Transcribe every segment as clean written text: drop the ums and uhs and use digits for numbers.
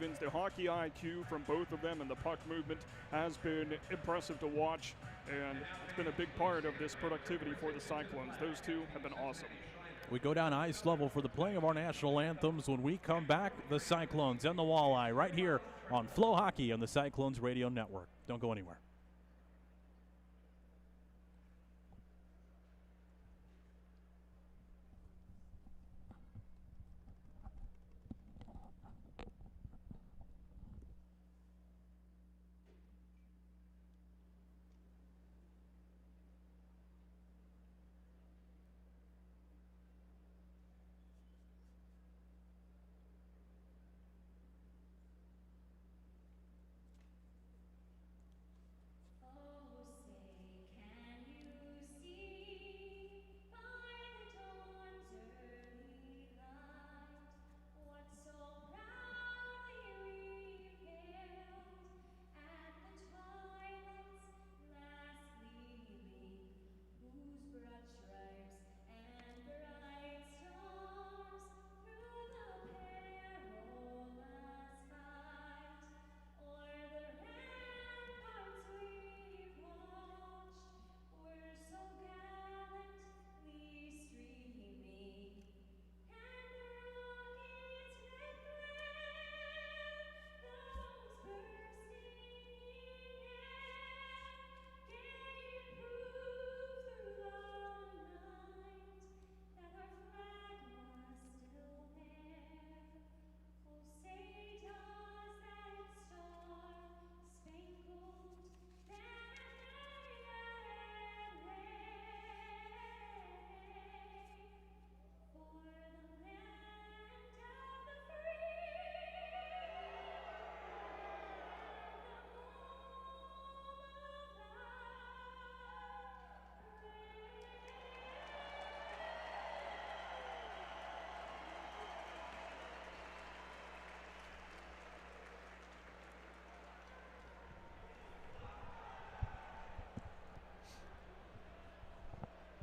Stevens. The hockey IQ from both of them and the puck movement has been impressive to watch, and it's been a big part of this productivity for the Cyclones. Those two have been awesome. We go down ice level for the playing of our national anthems. When we come back, the Cyclones and the Walleye right here on FloHockey on the Cyclones Radio Network. Don't go anywhere.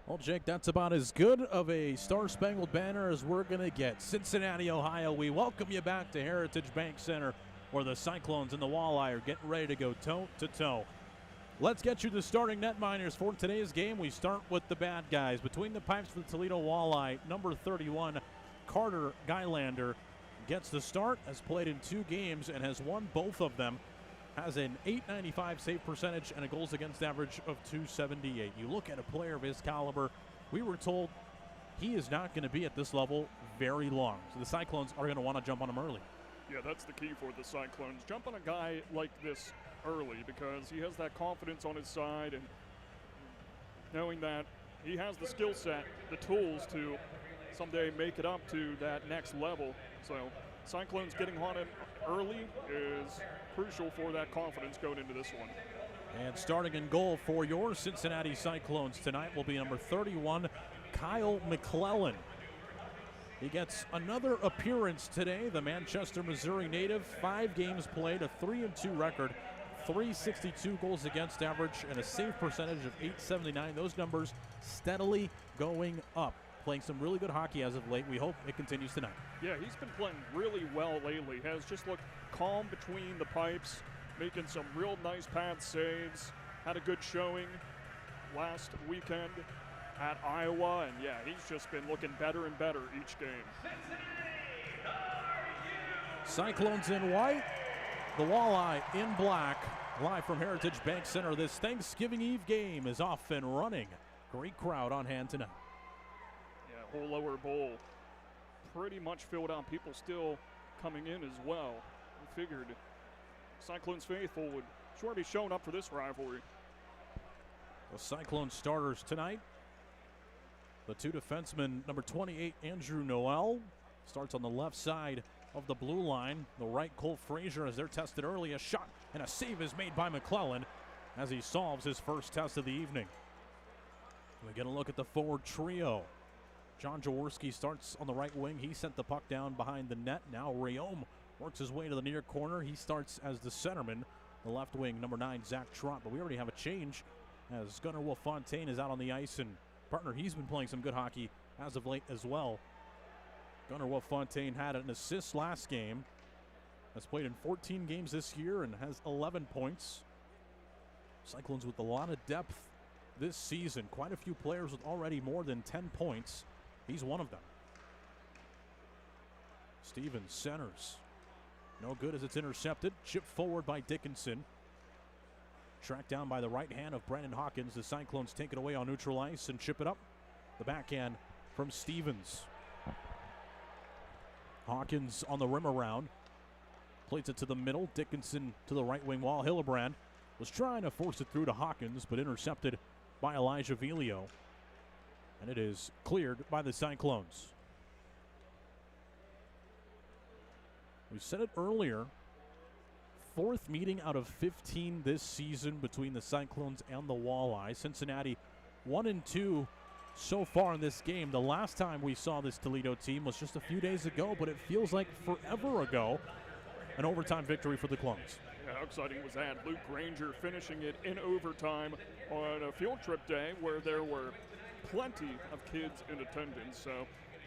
Well, Jake, that's about as good of a Star-Spangled Banner as we're going to get. Cincinnati, Ohio, we welcome you back to Heritage Bank Center, where the Cyclones and the Walleye are getting ready to go toe-to-toe. Let's get you the starting netminders for today's game. We start with the bad guys. Between the pipes for the Toledo Walleye, number 31, Carter Gylander, gets the start, has played in 2 games, and has won both of them. Has an .895 save percentage and a goals against average of .278. You look at a player of his caliber, we were told he is not going to be at this level very long. So the Cyclones are going to want to jump on him early. Yeah, that's the key for the Cyclones. Jump on a guy like this early because he has that confidence on his side, and knowing that he has the skill set, the tools to someday make it up to that next level. So Cyclones getting on him early is crucial for that confidence going into this one. And starting in goal for your Cincinnati Cyclones tonight will be number 31, Kyle McClellan. He gets another appearance today. The Manchester, Missouri native, 5 games played, a 3-2 record, .362 goals against average, and a save percentage of .879. Those numbers steadily going up. Playing some really good hockey as of late. We hope it continues tonight. Yeah, he's been playing really well lately. Has just looked calm between the pipes, making some real nice pad saves. Had a good showing last weekend at Iowa, and yeah, he's just been looking better and better each game. Cyclones in white, the Walleye in black. Live from Heritage Bank Center, this Thanksgiving Eve game is off and running. Great crowd on hand tonight. Whole lower bowl pretty much filled out. People still coming in as well. We figured Cyclones faithful would sure be showing up for this rivalry. The Cyclone starters tonight. The 2 defensemen, number 28, Andrew Noel, starts on the left side of the blue line. The right, Cole Frazier, as they're tested early. A shot and a save is made by McClellan as he solves his first test of the evening. We get a look at the forward trio. John Jaworski starts on the right wing. He sent the puck down behind the net. Now Rayom works his way to the near corner. He starts as the centerman. The left wing, number 9, Zach Trott. But we already have a change as Gunnar Wolf-Fontaine is out on the ice. And partner, he's been playing some good hockey as of late as well. Gunnar Wolf-Fontaine had an assist last game. has played in 14 games this year and has 11 points. Cyclones with a lot of depth this season. Quite a few players with already more than 10 points. He's one of them. Stevens centers. No good as it's intercepted. Chipped forward by Dickinson. Tracked down by the right hand of Brandon Hawkins. The Cyclones take it away on neutral ice and chip it up. The backhand from Stevens. Hawkins on the rim around. Plays it to the middle. Dickinson to the right wing wall. Hillebrand was trying to force it through to Hawkins, but intercepted by Elijah Velio. And it is cleared by the Cyclones. We said it earlier. Fourth meeting out of 15 this season between the Cyclones and the Walleye. Cincinnati 1-2 so far in this game. The last time we saw this Toledo team was just a few days ago, but it feels like forever ago. An overtime victory for the Clones. Yeah, how exciting was that? Luke Granger finishing it in overtime on a field trip day where there were plenty of kids in attendance. So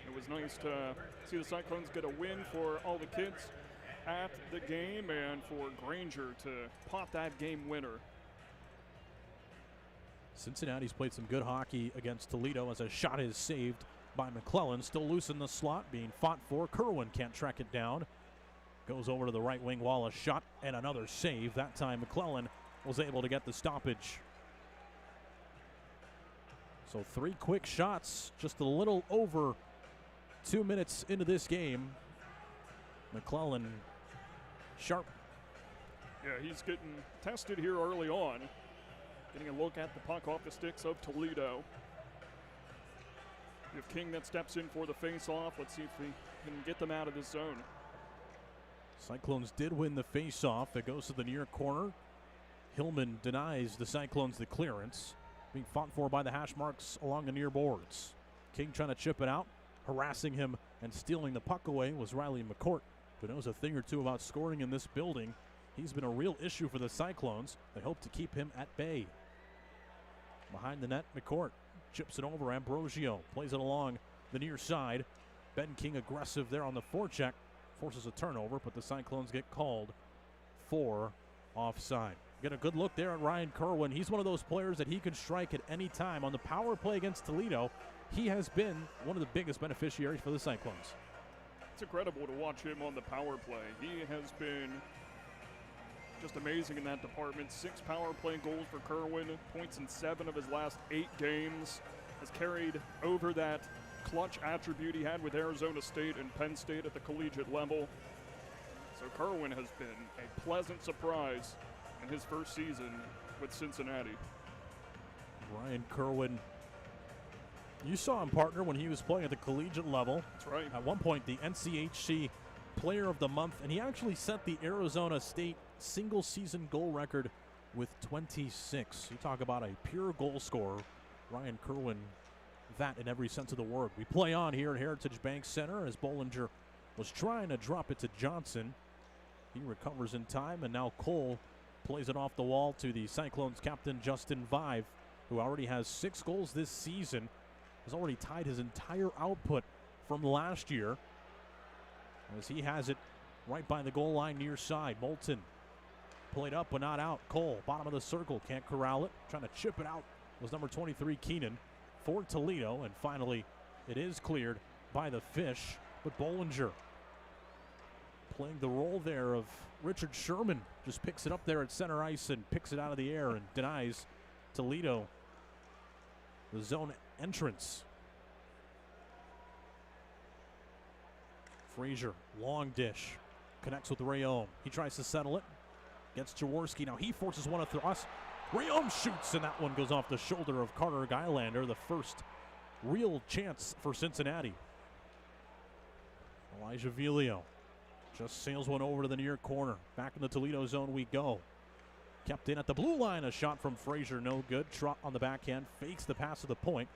it was nice to see the Cyclones get a win for all the kids at the game and for Granger to pop that game winner. Cincinnati's played some good hockey against Toledo as a shot is saved by McClellan. Still loose in the slot, being fought for. Kerwin can't track it down. Goes over to the right wing wall, a shot and another save. That time McClellan was able to get the stoppage. So 3 quick shots, just a little over 2 minutes into this game. McClellan sharp. Yeah, he's getting tested here early on. Getting a look at the puck off the sticks of Toledo. You have King that steps in for the face-off. Let's see if he can get them out of this zone. Cyclones did win the face-off. It goes to the near corner. Hillman denies the Cyclones the clearance. Being fought for by the hash marks along the near boards. King trying to chip it out. Harassing him and stealing the puck away was Riley McCourt, who knows a thing or two about scoring in this building. He's been a real issue for the Cyclones. They hope to keep him at bay. Behind the net, McCourt chips it over. Ambrosio plays it along the near side. Ben King aggressive there on the forecheck. Forces a turnover, but the Cyclones get called for offside. Get a good look there at Ryan Kerwin. He's one of those players that he can strike at any time. On the power play against Toledo, he has been one of the biggest beneficiaries for the Cyclones. It's incredible to watch him on the power play. He has been just amazing in that department. 6 power play goals for Kerwin, points in 7 of his last 8 games. Has carried over that clutch attribute he had with Arizona State and Penn State at the collegiate level. So Kerwin has been a pleasant surprise in his first season with Cincinnati. Ryan Kerwin, you saw him, partner, when he was playing at the collegiate level. That's right. At one point, the NCHC Player of the Month, and he actually set the Arizona State single-season goal record with 26. You talk about a pure goal scorer. Ryan Kerwin, that in every sense of the word. We play on here at Heritage Bank Center as Bollinger was trying to drop it to Johnson. He recovers in time, and now Cole plays it off the wall to the Cyclones captain Justin Vive, who already has 6 goals this season, has already tied his entire output from last year, as he has it right by the goal line near side. Moulton played up but not out. Cole, bottom of the circle, can't corral it. Trying to chip it out was number 23 Keenan for Toledo, and finally it is cleared by the Fish. But Bollinger playing the role there of Richard Sherman, just picks it up there at center ice and picks it out of the air and denies Toledo the zone entrance. Frazier, long dish, connects with Rayom. He tries to settle it, gets Jaworski. Now he forces one across. Rayom shoots, and that one goes off the shoulder of Carter Geilander, the first real chance for Cincinnati. Elijah Velio just sails one over to the near corner. Back in the Toledo zone we go. Kept in at the blue line, a shot from Frazier, no good. Trot on the backhand, fakes the pass to the point,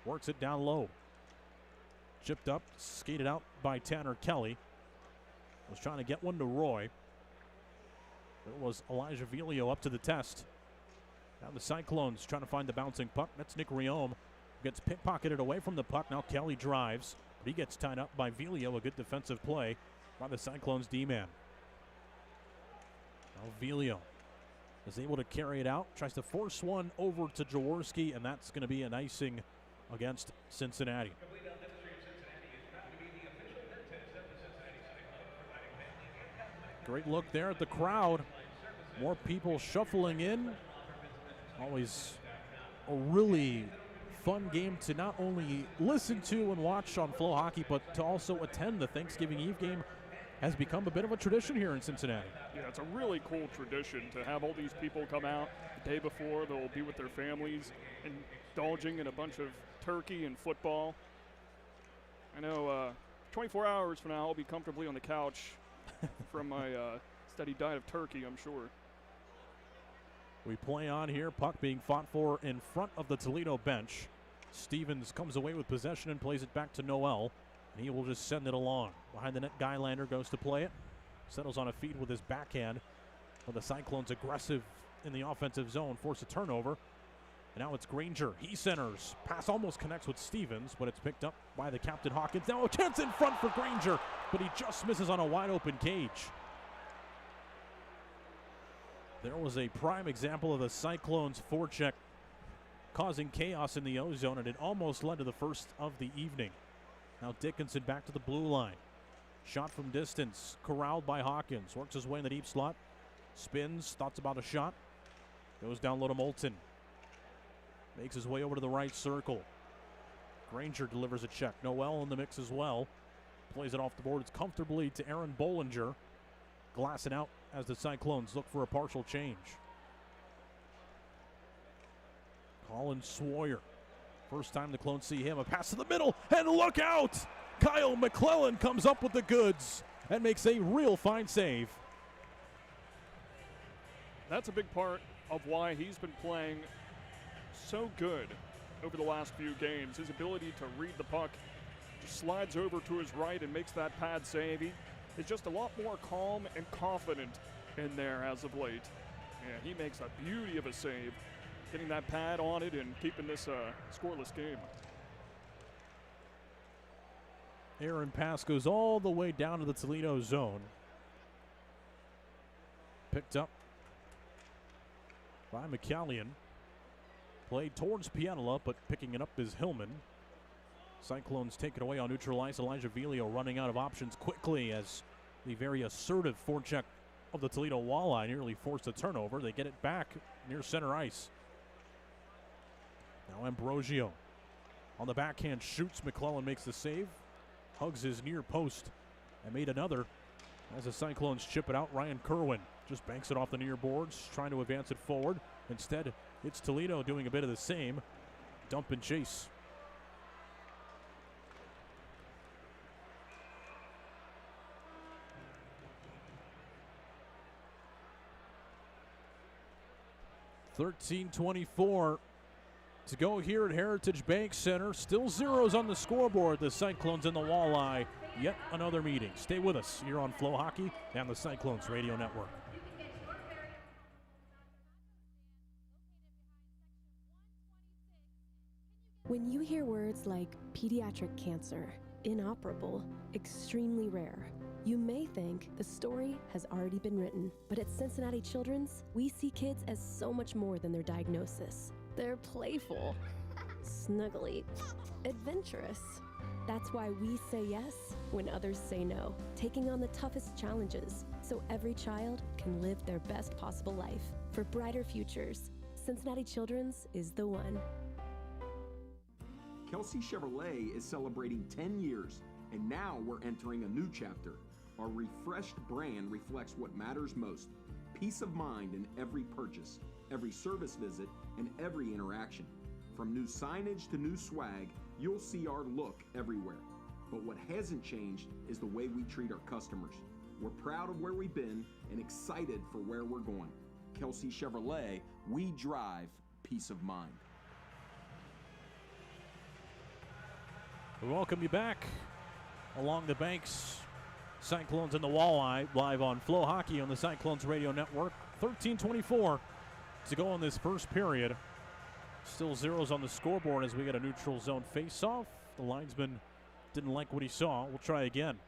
works it down low. Chipped up, skated out by Tanner Kelly. Was trying to get one to Roy. There was Elijah Velio up to the test. Now the Cyclones trying to find the bouncing puck. That's Nick Rayom. Gets pickpocketed away from the puck. Now Kelly drives, but he gets tied up by Velio. A good defensive play by the Cyclones D-man. Vilio is able to carry it out, tries to force one over to Jaworski, and that's going to be an icing against Cincinnati. Great look there at the crowd. More people shuffling in. Always a really fun game to not only listen to and watch on FloHockey, but to also attend. The Thanksgiving Eve game has become a bit of a tradition here in Cincinnati. Yeah, it's a really cool tradition to have all these people come out the day before. They'll be with their families, indulging in a bunch of turkey and football. I know 24 hours from now I'll be comfortably on the couch from my steady diet of turkey, I'm sure. We play on here, puck being fought for in front of the Toledo bench. Stevens comes away with possession and plays it back to Noel, and he will just send it along. Behind the net, Guylander goes to play it. Settles on a feed with his backhand. But the Cyclones aggressive in the offensive zone, force a turnover. And now it's Granger. He centers. Pass almost connects with Stevens, but it's picked up by the captain Hawkins. Now a chance in front for Granger, but he just misses on a wide open cage. There was a prime example of the Cyclones forecheck causing chaos in the O-zone, and it almost led to the first of the evening. Now Dickinson back to the blue line. Shot from distance, corralled by Hawkins. Works his way in the deep slot. Spins, thoughts about a shot. Goes down low to Moulton. Makes his way over to the right circle. Granger delivers a check. Noel in the mix as well. Plays it off the boards comfortably to Aaron Bollinger. Glassing out as the Cyclones look for a partial change. Colin Sawyer. First time the Clones see him. A pass to the middle, and look out! Kyle McClellan comes up with the goods and makes a real fine save. That's a big part of why he's been playing so good over the last few games. His ability to read the puck, just slides over to his right and makes that pad save. He is just a lot more calm and confident in there as of late. And he makes a beauty of a save, getting that pad on it and keeping this scoreless game. Aaron pass goes all the way down to the Toledo zone. Picked up by McCallion. Played towards Pianola, but picking it up is Hillman. Cyclones take it away on neutral ice. Elijah Vilio running out of options quickly as the very assertive forecheck of the Toledo Walleye nearly forced a turnover. They get it back near center ice. Now Ambrosio on the backhand shoots. McClellan makes the save. Hugs his near post and made another as the Cyclones chip it out. Ryan Kerwin just banks it off the near boards, trying to advance it forward. Instead, it's Toledo doing a bit of the same. Dump and chase. $13:24 to go here at Heritage Bank Center. Still zeros on the scoreboard. The Cyclones and the Walleye. Yet another meeting. Stay with us here on FloHockey and the Cyclones Radio Network. When you hear words like pediatric cancer, inoperable, extremely rare, you may think the story has already been written. But at Cincinnati Children's, we see kids as so much more than their diagnosis. They're playful, snuggly, adventurous. That's why we say yes when others say no, taking on the toughest challenges so every child can live their best possible life. For brighter futures, Cincinnati Children's is the one. Kelsey Chevrolet is celebrating 10 years, and now we're entering a new chapter. Our refreshed brand reflects what matters most: peace of mind in every purchase, every service visit, and every interaction. From new signage to new swag, you'll see our look everywhere. But what hasn't changed is the way we treat our customers. We're proud of where we've been and excited for where we're going. Kelsey Chevrolet, we drive peace of mind. We welcome you back along the banks. Cyclones and the Walleye live on FloHockey on the Cyclones Radio Network. 13:24 to go in this first period. Still zeros on the scoreboard as we get a neutral zone face-off. The linesman didn't like what he saw. We'll try again.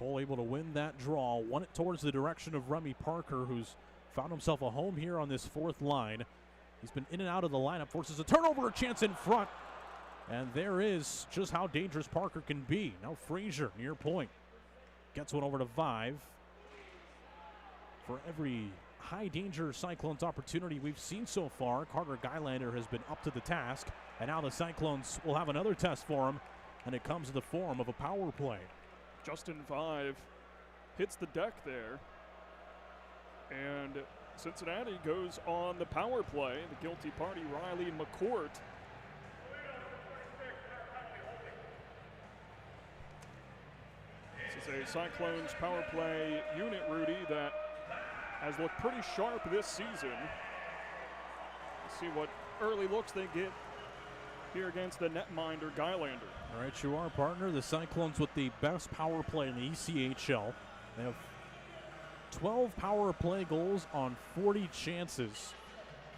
Cole able to win that draw. Won it towards the direction of Remy Parker, who's found himself a home here on this fourth line. He's been in and out of the lineup, forces a turnover, a chance in front. And there is just how dangerous Parker can be. Now Frazier near point. Gets one over to Vive. For every high danger Cyclones opportunity we've seen so far, Carter Gylander has been up to the task. And now the Cyclones will have another test for him. And it comes in the form of a power play. Justin Vive hits the deck there. And Cincinnati goes on the power play. The guilty party, Riley McCourt. This is a Cyclones power play unit, Rudy, that has looked pretty sharp this season. Let's see what early looks they get here against the netminder Gylander. All right, you are, partner. The Cyclones with the best power play in the ECHL. They have 12 power play goals on 40 chances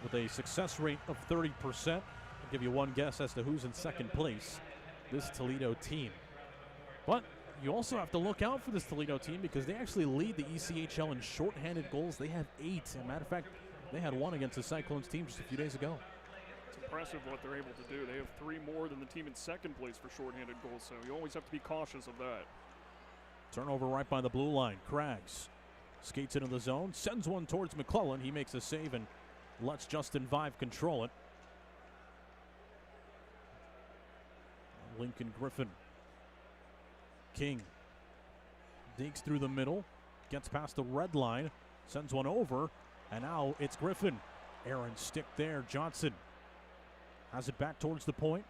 with a success rate of 30%. I'll give you one guess as to who's in second place, this Toledo team. But you also have to look out for this Toledo team because they actually lead the ECHL in shorthanded goals. They have 8. As a matter of fact, they had 1 against the Cyclones team just a few days ago. It's impressive what they're able to do. They have 3 more than the team in second place for shorthanded goals, so you always have to be cautious of that. Turnover right by the blue line. Craggs skates into the zone, sends one towards McClellan. He makes a save and lets Justin Vive control it. Lincoln Griffin. King digs through the middle, gets past the red line, sends one over, and now it's Griffin. Aaron stick there. Johnson has it back towards the point.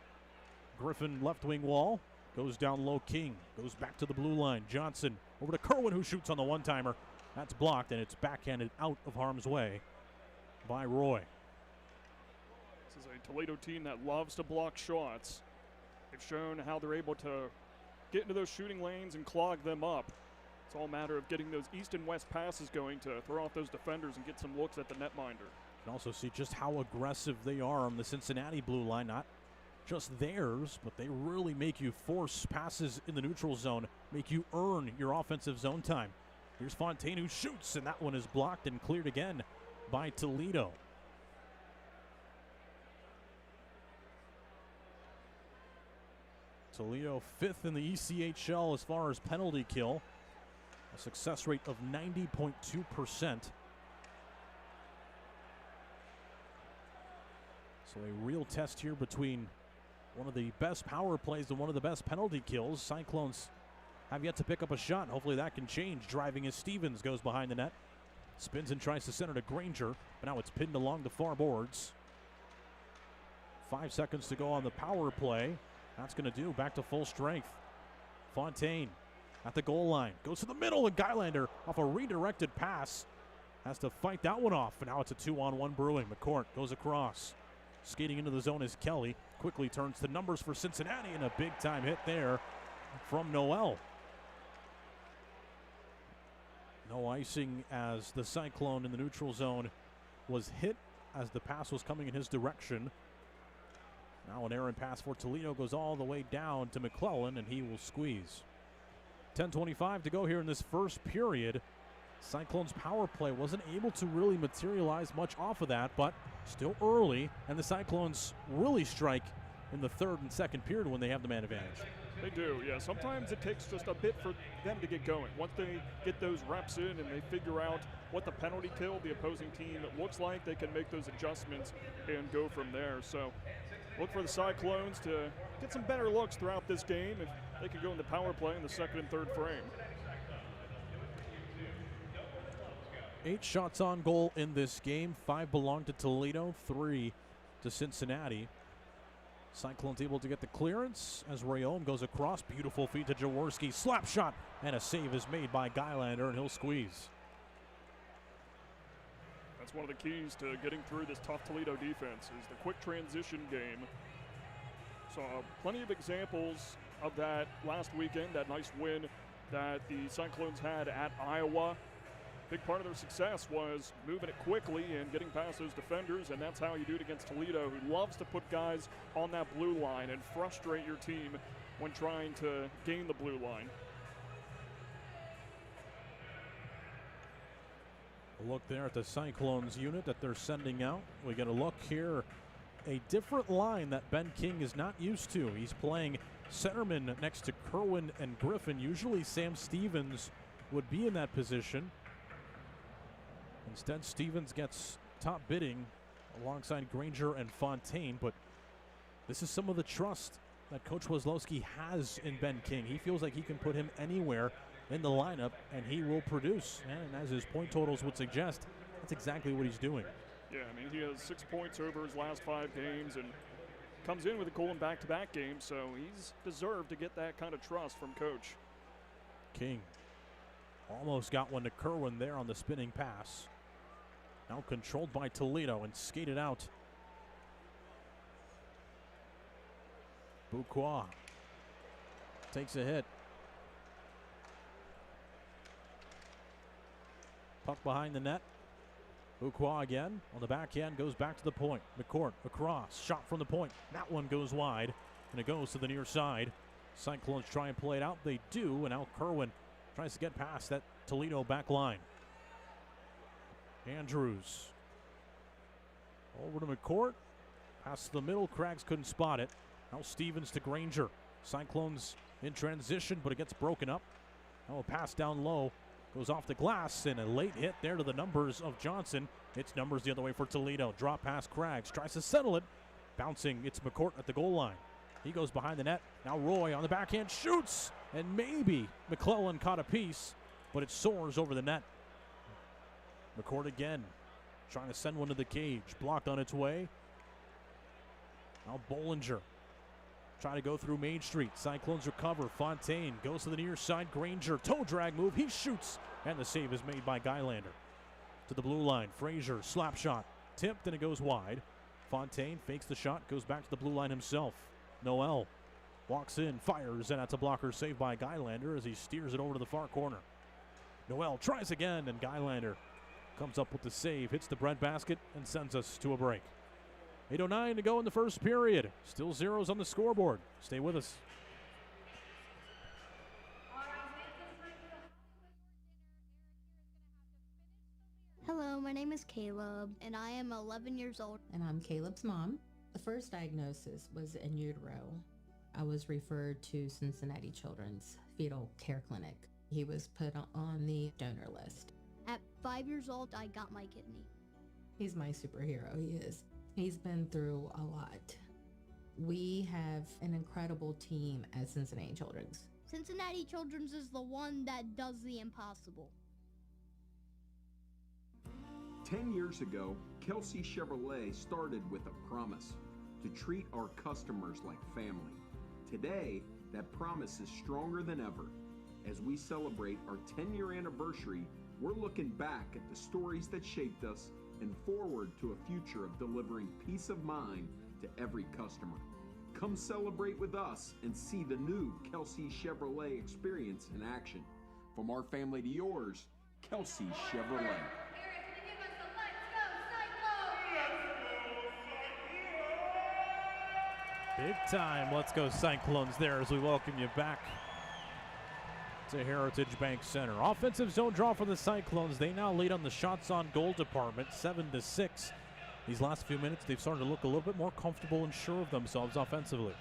Griffin left wing wall, goes down low. King goes back to the blue line. Johnson over to Kerwin, who shoots on the one-timer. That's blocked, and it's backhanded out of harm's way by Roy. This is a Toledo team that loves to block shots. They've shown how they're able to get into those shooting lanes and clog them up. It's all a matter of getting those east and west passes going to throw off those defenders and get some looks at the netminder. You can also see just how aggressive they are on the Cincinnati blue line. Not just theirs, but they really make you force passes in the neutral zone, make you earn your offensive zone time. Here's Fontaine, who shoots, and that one is blocked and cleared again by Toledo. Toledo 5th in the ECHL as far as penalty kill. A success rate of 90.2%. So a real test here between one of the best power plays and one of the best penalty kills. Cyclones have yet to pick up a shot. Hopefully that can change. Driving as Stevens goes behind the net. Spins and tries to center to Granger, but now it's pinned along the far boards. 5 seconds to go on the power play. That's going to do. Back to full strength. Fontaine at the goal line. Goes to the middle, and Gylander off a redirected pass has to fight that one off. And now it's a 2-on-1 brewing. McCourt goes across. Skating into the zone is Kelly. Quickly turns to numbers for Cincinnati, and a big-time hit there from Noel. No icing as the Cyclone in the neutral zone was hit as the pass was coming in his direction. Now an errant pass for Toledo goes all the way down to McClellan, and he will squeeze. 10:25 to go here in this first period. Cyclones power play wasn't able to really materialize much off of that, but still early, and the Cyclones really strike in the third and second period when they have the man advantage. They do, yeah. Sometimes it takes just a bit for them to get going. Once they get those reps in and they figure out what the penalty kill the opposing team looks like, they can make those adjustments and go from there. So look for the Cyclones to get some better looks throughout this game if they can go in the power play in the second and third frame. 8 shots on goal in this game. 5 belong to Toledo, 3 to Cincinnati. Cyclones able to get the clearance as Rayom goes across. Beautiful feed to Jaworski. Slap shot, and a save is made by Gylander, and he'll squeeze. That's one of the keys to getting through this tough Toledo defense is the quick transition game. Saw plenty of examples of that last weekend, that nice win that the Cyclones had at Iowa. Big part of their success was moving it quickly and getting past those defenders, and that's how you do it against Toledo, who loves to put guys on that blue line and frustrate your team when trying to gain the blue line. A look there at the Cyclones unit that they're sending out. We get a look here. A different line that Ben King is not used to. He's playing centerman next to Kerwin and Griffin. Usually Sam Stevens would be in that position. Instead, Stevens gets top bidding alongside Granger and Fontaine, but this is some of the trust that Coach Weslowski has in Ben King. He feels like he can put him anywhere in the lineup and he will produce. And as his point totals would suggest, that's exactly what he's doing. Yeah, I mean, he has 6 points over his last 5 games and comes in with a cool and back-to-back game, so he's deserved to get that kind of trust from Coach. King almost got one to Kerwin there on the spinning pass. Now controlled by Toledo and skated out. Buquois takes a hit. Puck behind the net. Buquois again on the backhand, goes back to the point. McCourt across, shot from the point. That one goes wide, and it goes to the near side. Cyclones try and play it out. They do, and now Kerwin tries to get past that Toledo back line. Andrews over to McCourt. Pass to the middle. Craggs couldn't spot it. Now Stevens to Granger. Cyclones in transition, but it gets broken up. Now a pass down low. Goes off the glass, and a late hit there to the numbers of Johnson. It's numbers the other way for Toledo. Drop past Craggs. Tries to settle it. Bouncing. It's McCourt at the goal line. He goes behind the net. Now Roy on the backhand shoots. And maybe McClellan caught a piece, but it soars over the net. McCourt again. Trying to send one to the cage. Blocked on its way. Now Bollinger. Trying to go through Main Street. Cyclones recover. Fontaine goes to the near side. Granger, toe drag move. He shoots, and the save is made by Guylander. To the blue line. Frazier, slap shot. Tipped, and it goes wide. Fontaine fakes the shot, goes back to the blue line himself. Noel walks in, fires, and that's a blocker saved by Guylander as he steers it over to the far corner. Noel tries again, and Guylander comes up with the save, hits the breadbasket, and sends us to a break. 8:09 to go in the first period. Still zeros on the scoreboard. Stay with us. Hello, my name is Caleb, and I am 11 years old. And I'm Caleb's mom. The first diagnosis was in utero. I was referred to Cincinnati Children's Fetal Care Clinic. He was put on the donor list. At 5 years old, I got my kidney. He's my superhero, he is. He's been through a lot. We have an incredible team at Cincinnati Children's. Cincinnati Children's is the one that does the impossible. 10 years ago, Kelsey Chevrolet started with a promise to treat our customers like family. Today, that promise is stronger than ever. As we celebrate our 10-year anniversary, we're looking back at the stories that shaped us and forward to a future of delivering peace of mind to every customer. Come celebrate with us and see the new Kelsey Chevrolet experience in action. From our family to yours, Kelsey Chevrolet. Big time. Let's go Cyclones there as we welcome you back to Heritage Bank Center. Offensive zone draw for the Cyclones. They now lead on the shots on goal department, 7-6. These last few minutes, they've started to look a little bit more comfortable and sure of themselves offensively.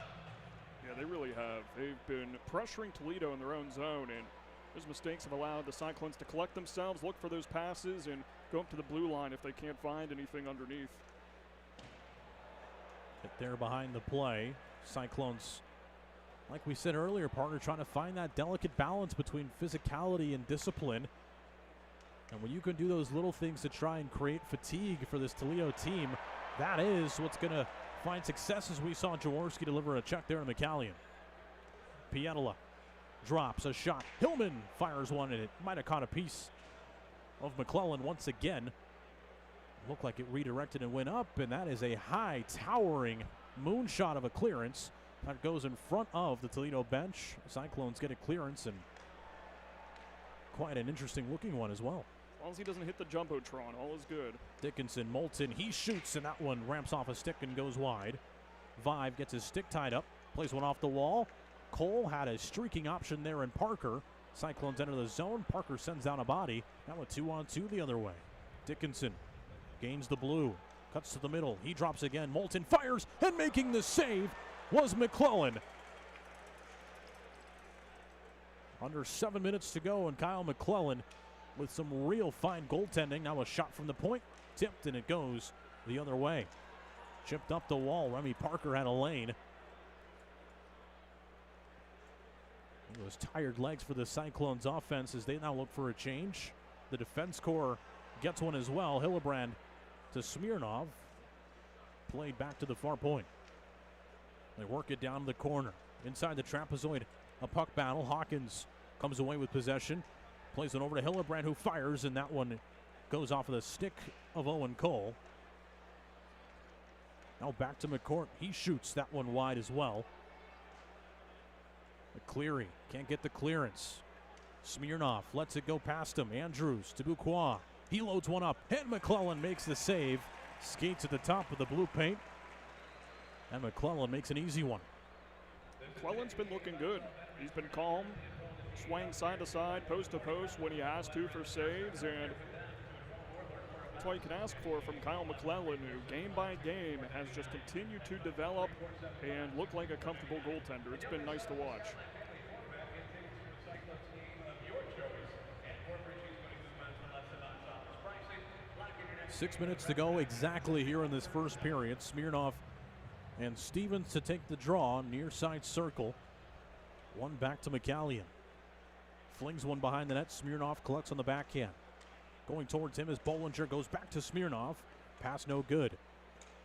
Yeah, they really have. They've been pressuring Toledo in their own zone, and those mistakes have allowed the Cyclones to collect themselves, look for those passes, and go up to the blue line if they can't find anything underneath. Get there behind the play. Cyclones, like we said earlier, partner, trying to find that delicate balance between physicality and discipline. And when you can do those little things to try and create fatigue for this Toledo team, that is what's going to find success, as we saw Jaworski deliver a check there to McCallion. Pietola drops a shot. Hillman fires one, and it might have caught a piece of McClellan once again. Looked like it redirected and went up, and that is a high, towering moonshot of a clearance. That goes in front of the Toledo bench. Cyclones get a clearance, and quite an interesting looking one as well. As long as he doesn't hit the Jumbotron, all is good. Dickinson, Moulton, he shoots, and that one ramps off a stick and goes wide. Vive gets his stick tied up, plays one off the wall. Cole had a streaking option there in Parker. Cyclones enter the zone. Parker sends down a body. Now a 2-on-2 the other way. Dickinson gains the blue, cuts to the middle. He drops again. Moulton fires, and making the save was McClellan. Under 7 minutes to go, and Kyle McClellan with some real fine goaltending. Now a shot from the point, tipped, and it goes the other way. Chipped up the wall. Remy Parker had a lane. Those tired legs for the Cyclones offense as they now look for a change. The defense core gets one as well. Hillebrand to Smirnov. Played back to the far point. They work it down to the corner. Inside the trapezoid, a puck battle. Hawkins comes away with possession. Plays it over to Hillebrand, who fires, and that one goes off of the stick of Owen Cole. Now back to McCourt. He shoots that one wide as well. McCleary can't get the clearance. Smirnov lets it go past him. Andrews to Buquois. He loads one up, and McClellan makes the save. Skates at the top of the blue paint, and McClellan makes an easy one. McClellan's been looking good. He's been calm, swaying side to side, post to post when he has to for saves, and that's all you can ask for from Kyle McClellan, who game by game has just continued to develop and look like a comfortable goaltender. It's been nice to watch. Six minutes to go exactly here in this first period. Smirnov and Stevens to take the draw, near side circle. One back to McCallion. Flings one behind the net. Smirnov collects on the backhand. Going towards him as Bollinger goes back to Smirnov. Pass no good.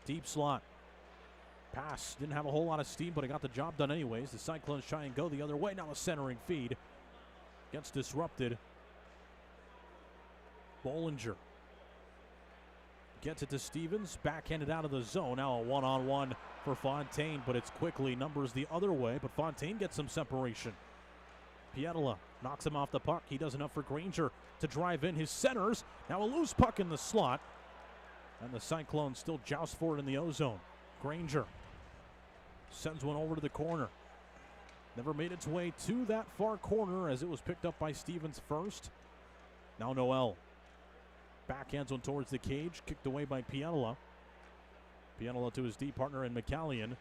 Deep slot. Pass didn't have a whole lot of steam, but it got the job done anyways. The Cyclones try and go the other way. Now a centering feed. Gets disrupted. Bollinger gets it to Stevens. Backhanded out of the zone. Now a one-on-one for Fontaine, but it's quickly numbers the other way. But Fontaine gets some separation. Pietila knocks him off the puck. He does enough for Granger to drive in his centers. Now a loose puck in the slot. And the Cyclones still joust for it in the O-zone. Granger sends one over to the corner. Never made its way to that far corner as it was picked up by Stevens first. Now Noel backhands one towards the cage. Kicked away by Pietila. Pietila to his D partner in McCallion.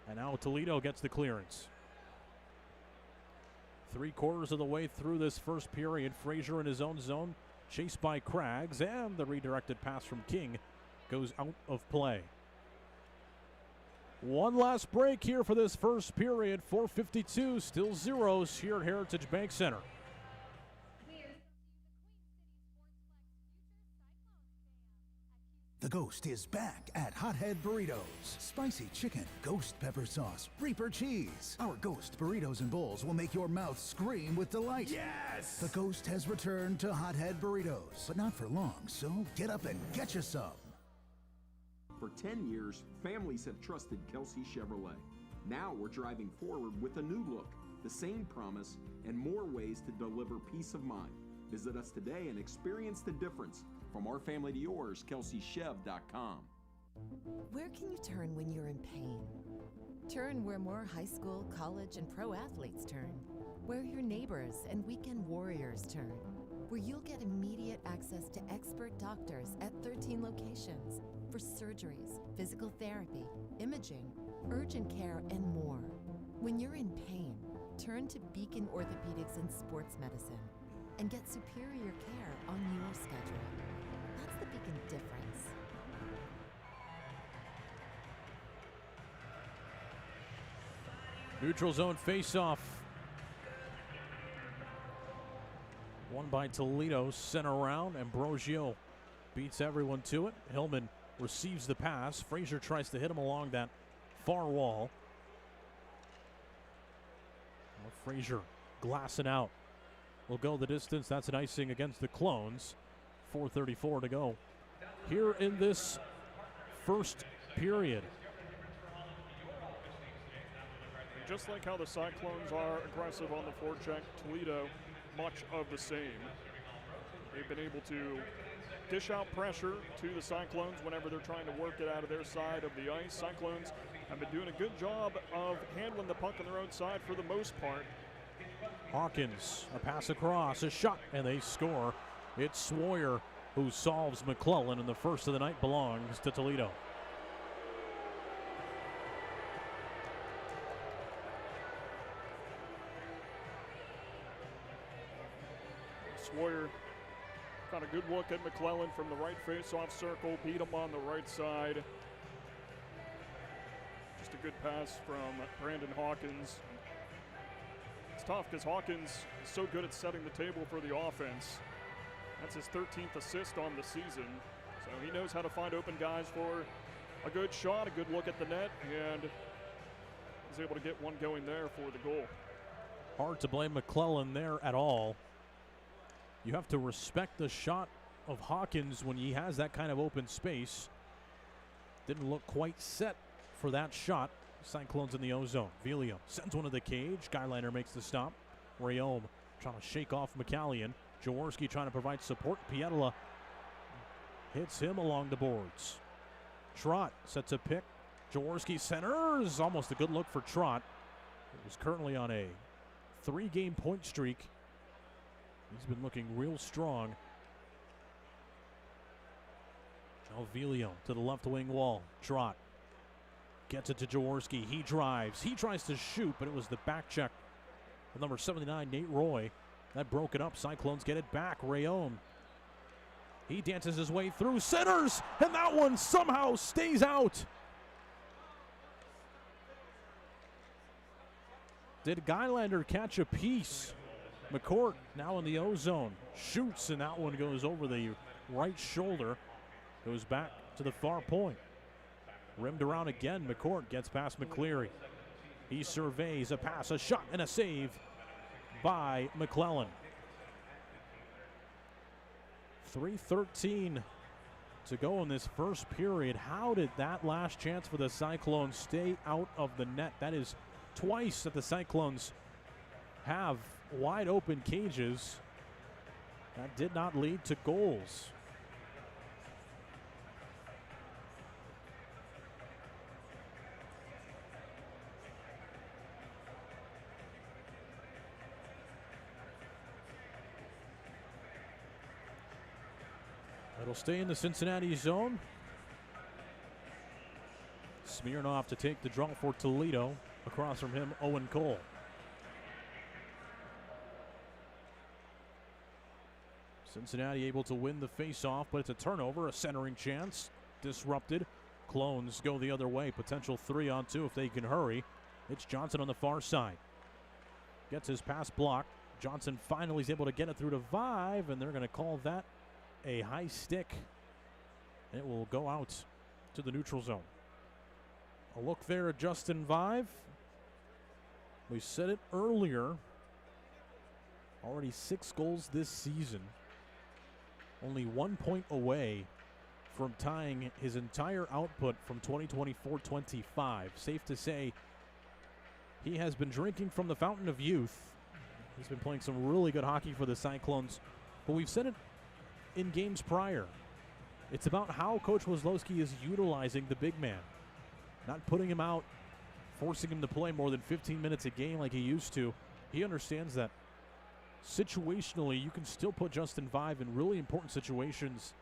And now Toledo gets the clearance. 3/4 of the way through this first period. Frazier in his own zone, chased by Craggs, and the redirected pass from King goes out of play. One last break here for this first period. 4:52, still zeros here at Heritage Bank Center. The Ghost is back at Hothead Burritos. Spicy chicken, ghost pepper sauce, Reaper cheese. Our Ghost burritos and bowls will make your mouth scream with delight. Yes! The Ghost has returned to Hothead Burritos, but not for long, so get up and get you some. For 10 years, families have trusted Kelsey Chevrolet. Now we're driving forward with a new look, the same promise, and more ways to deliver peace of mind. Visit us today and experience the difference. From our family to yours, KelseyChev.com. Where can you turn when you're in pain? Turn where more high school, college, and pro athletes turn. Where your neighbors and weekend warriors turn. Where you'll get immediate access to expert doctors at 13 locations for surgeries, physical therapy, imaging, urgent care, and more. When you're in pain, turn to Beacon Orthopedics and Sports Medicine and get superior care on your schedule. That's the Beacon difference. Neutral zone face-off. Won by Toledo, sent around. Ambrosio beats everyone to it. Hillman receives the pass. Frazier tries to hit him along that far wall. Well, Frazier glassing out. Will go the distance. That's an icing against the Clones. 4:34 to go here in this first period. Just like how the Cyclones are aggressive on the forecheck, Toledo much of the same. They've been able to dish out pressure to the Cyclones whenever they're trying to work it out of their side of the ice. Cyclones have been doing a good job of handling the puck on their own side for the most part. Hawkins, a pass across, a shot, and they score. It's Swoyer who solves McClellan, and the first of the night belongs to Toledo. Sawyer got a good look at McClellan from the right face-off circle, beat him on the right side. Just a good pass from Brandon Hawkins. It's tough because Hawkins is so good at setting the table for the offense. That's his 13th assist on the season. So he knows how to find open guys for a good shot, a good look at the net, and is able to get one going there for the goal. Hard to blame McClellan there at all. You have to respect the shot of Hawkins when he has that kind of open space. Didn't look quite set for that shot. Cyclones in the O-zone. Villiam sends one to the cage. Skylander makes the stop. Rayome trying to shake off McCallion. Jaworski trying to provide support. Pietala hits him along the boards. Trott sets a pick. Jaworski centers. Almost a good look for Trott. He was currently on a 3-game point streak. He's been looking real strong. Now Villiam to the left wing wall. Trott gets it to Jaworski. He drives. He tries to shoot, but it was the back check with number 79, Nate Roy. That broke it up. Cyclones get it back. Rayome. He dances his way through. Centers! And that one somehow stays out. Did Skylander catch a piece? McCourt now in the O-zone. Shoots, and that one goes over the right shoulder. Goes back to the far point. Rimmed around again. McCourt gets past McCleary. He surveys a pass, a shot, and a save by McClellan. 3:13 to go in this first period. How did that last chance for the Cyclones stay out of the net? That is twice that the Cyclones have wide open cages. That did not lead to goals. It'll stay in the Cincinnati zone. Smirnoff to take the draw for Toledo. Across from him, Owen Cole. Cincinnati able to win the face-off, but it's a turnover, a centering chance. Disrupted. Clones go the other way. Potential 3-on-2 if they can hurry. It's Johnson on the far side. Gets his pass blocked. Johnson finally is able to get it through to Vive, and they're going to call that a high stick. It will go out to the neutral zone. A look there at Justin Vive. We said it earlier. Already 6 goals this season. Only 1 point away from tying his entire output from 2024-25. Safe to say he has been drinking from the fountain of youth. He's been playing some really good hockey for the Cyclones. But we've said it in games prior. It's about how Coach Wozlowski is utilizing the big man. Not putting him out, forcing him to play more than 15 minutes a game like he used to. He understands that situationally, you can still put Justin Vive in really important situations.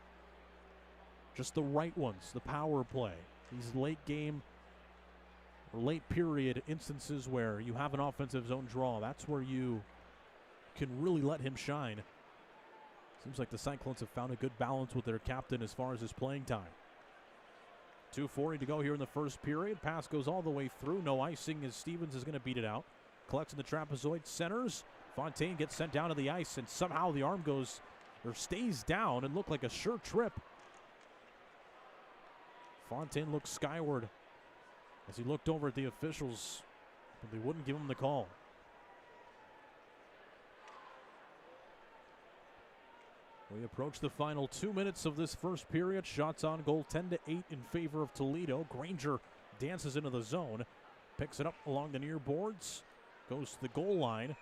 Just the right ones, the power play. These late game or late period instances where you have an offensive zone draw. That's where you can really let him shine. Seems like the Cyclones have found a good balance with their captain as far as his playing time. 2:40 to go here in the first period. Pass goes all the way through. No icing as Stevens is going to beat it out. Collects in the trapezoid, centers. Fontaine gets sent down to the ice, and somehow the arm goes or stays down and looked like a sure trip. Fontaine looked skyward as he looked over at the officials, but they wouldn't give him the call. We approach the final 2 minutes of this first period. Shots on goal 10-8 in favor of Toledo. Granger dances into the zone, picks it up along the near boards, goes to the goal line.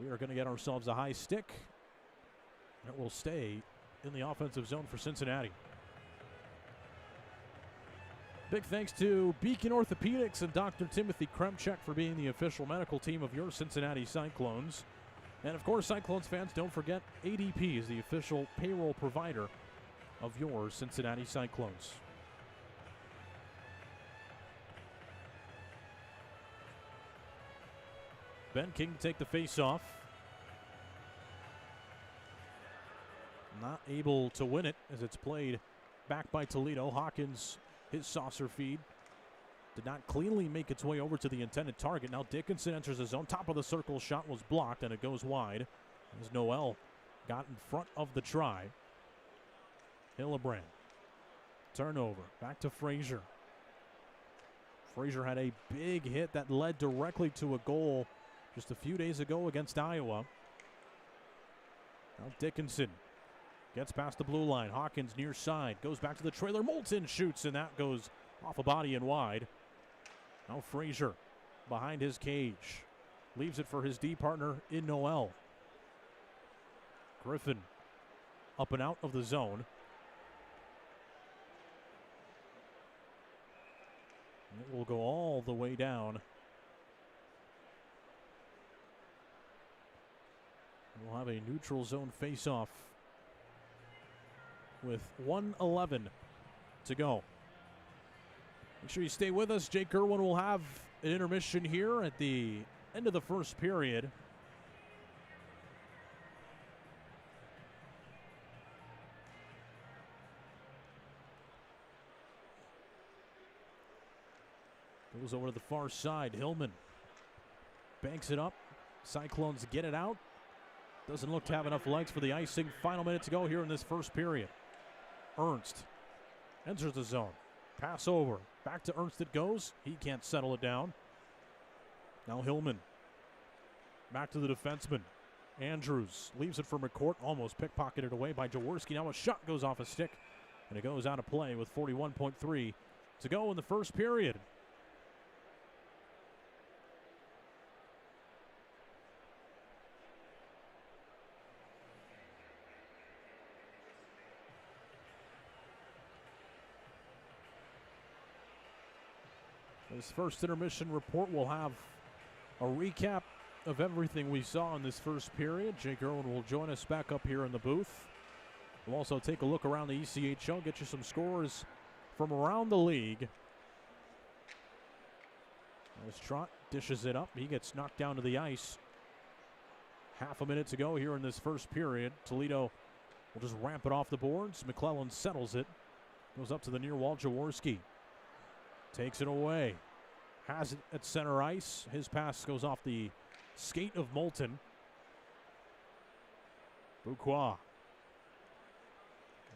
We are going to get ourselves a high stick. It will stay in the offensive zone for Cincinnati. Big thanks to Beacon Orthopedics and Dr. Timothy Kremchek for being the official medical team of your Cincinnati Cyclones. And, of course, Cyclones fans, don't forget ADP is the official payroll provider of your Cincinnati Cyclones. Ben King to take the face-off. Not able to win it as it's played back by Toledo. Hawkins, his saucer feed, did not cleanly make its way over to the intended target. Now Dickinson enters the zone. Top of the circle shot was blocked, and it goes wide as Noel got in front of the try. Hillebrand. Turnover. Back to Frazier. Frazier had a big hit that led directly to a goal just a few days ago against Iowa. Now Dickinson gets past the blue line. Hawkins near side. Goes back to the trailer. Moulton shoots, and that goes off a body and wide. Now Frazier behind his cage. Leaves it for his D partner in Noel. Griffin up and out of the zone. And it will go all the way down. We'll have a neutral zone face-off with 1:11 to go. Make sure you stay with us. Jake Irwin will have an intermission here at the end of the first period. Goes over to the far side. Hillman banks it up. Cyclones get it out. Doesn't look to have enough legs for the icing. Final minute to go here in this first period. Ernst enters the zone. Pass over. Back to Ernst it goes. He can't settle it down. Now Hillman. Back to the defenseman. Andrews leaves it for McCourt. Almost pickpocketed away by Jaworski. Now a shot goes off a stick, and it goes out of play with 41.3 to go in the first period. This first intermission report will have a recap of everything we saw in this first period. Jake Irwin will join us back up here in the booth. We'll also take a look around the ECHL, get you some scores from around the league. As Trott dishes it up, he gets knocked down to the ice. Half a minute to go here in this first period. Toledo will just ramp it off the boards. McClellan settles it. Goes up to the near wall. Jaworski takes it away. Has it at center ice. His pass goes off the skate of Moulton. Bouquois.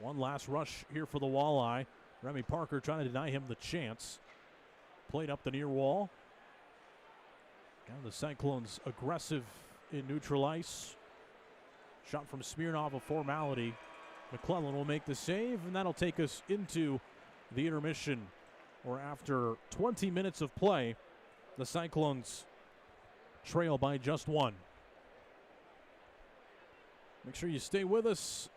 One last rush here for the Walleye. Remy Parker trying to deny him the chance. Played up the near wall. Now the Cyclones aggressive in neutral ice. Shot from Smirnov, a formality. McClellan will make the save, and that'll take us into the intermission, or after 20 minutes of play, the Cyclones trail by just one. Make sure you stay with us,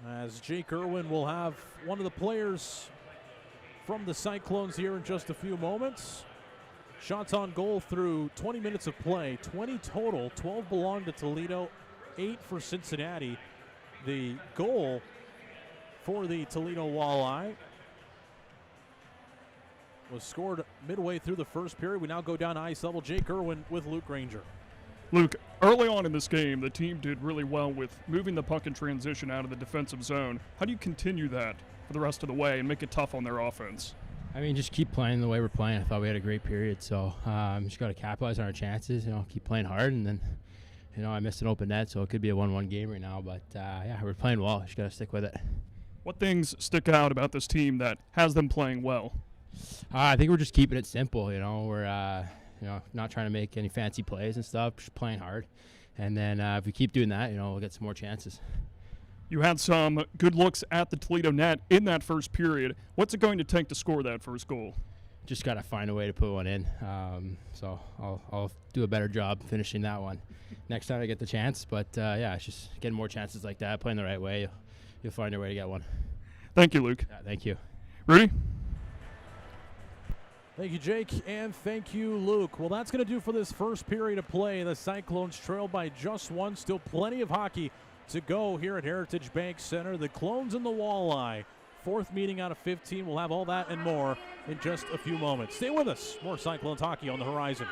as Jake Irwin will have one of the players from the Cyclones here in just a few moments. Shots on goal through 20 minutes of play, 20 total, 12 belong to Toledo, 8 for Cincinnati. The goal for the Toledo Walleye was scored midway through the first period. We now go down to ice level. Jake Irwin with Luke Granger. Luke, early on in this game, the team did really well with moving the puck in transition out of the defensive zone. How do you continue that for the rest of the way and make it tough on their offense? I mean, just keep playing the way we're playing. I thought we had a great period, so just got to capitalize on our chances, keep playing hard, and then, I missed an open net, so it could be a 1-1 game right now, but yeah, we're playing well. Just got to stick with it. What things stick out about this team that has them playing well? I think we're just keeping it simple, we're not trying to make any fancy plays and stuff, just playing hard, and then if we keep doing that, we'll get some more chances. You had some good looks at the Toledo net in that first period. What's it going to take to score that first goal? Just got to find a way to put one in. So I'll do a better job finishing that one next time I get the chance. But, yeah, it's just getting more chances like that, playing the right way. You'll find your way to get one. Thank you, Luke. Yeah, thank you. Rudy? Thank you, Jake, and thank you, Luke. Well, that's going to do for this first period of play. The Cyclones trail by just one. Still plenty of hockey to go here at Heritage Bank Center. The Clones and the Walleye. Fourth meeting out of 15. We'll have all that and more in just a few moments. Stay with us. More Cyclones hockey on the horizon.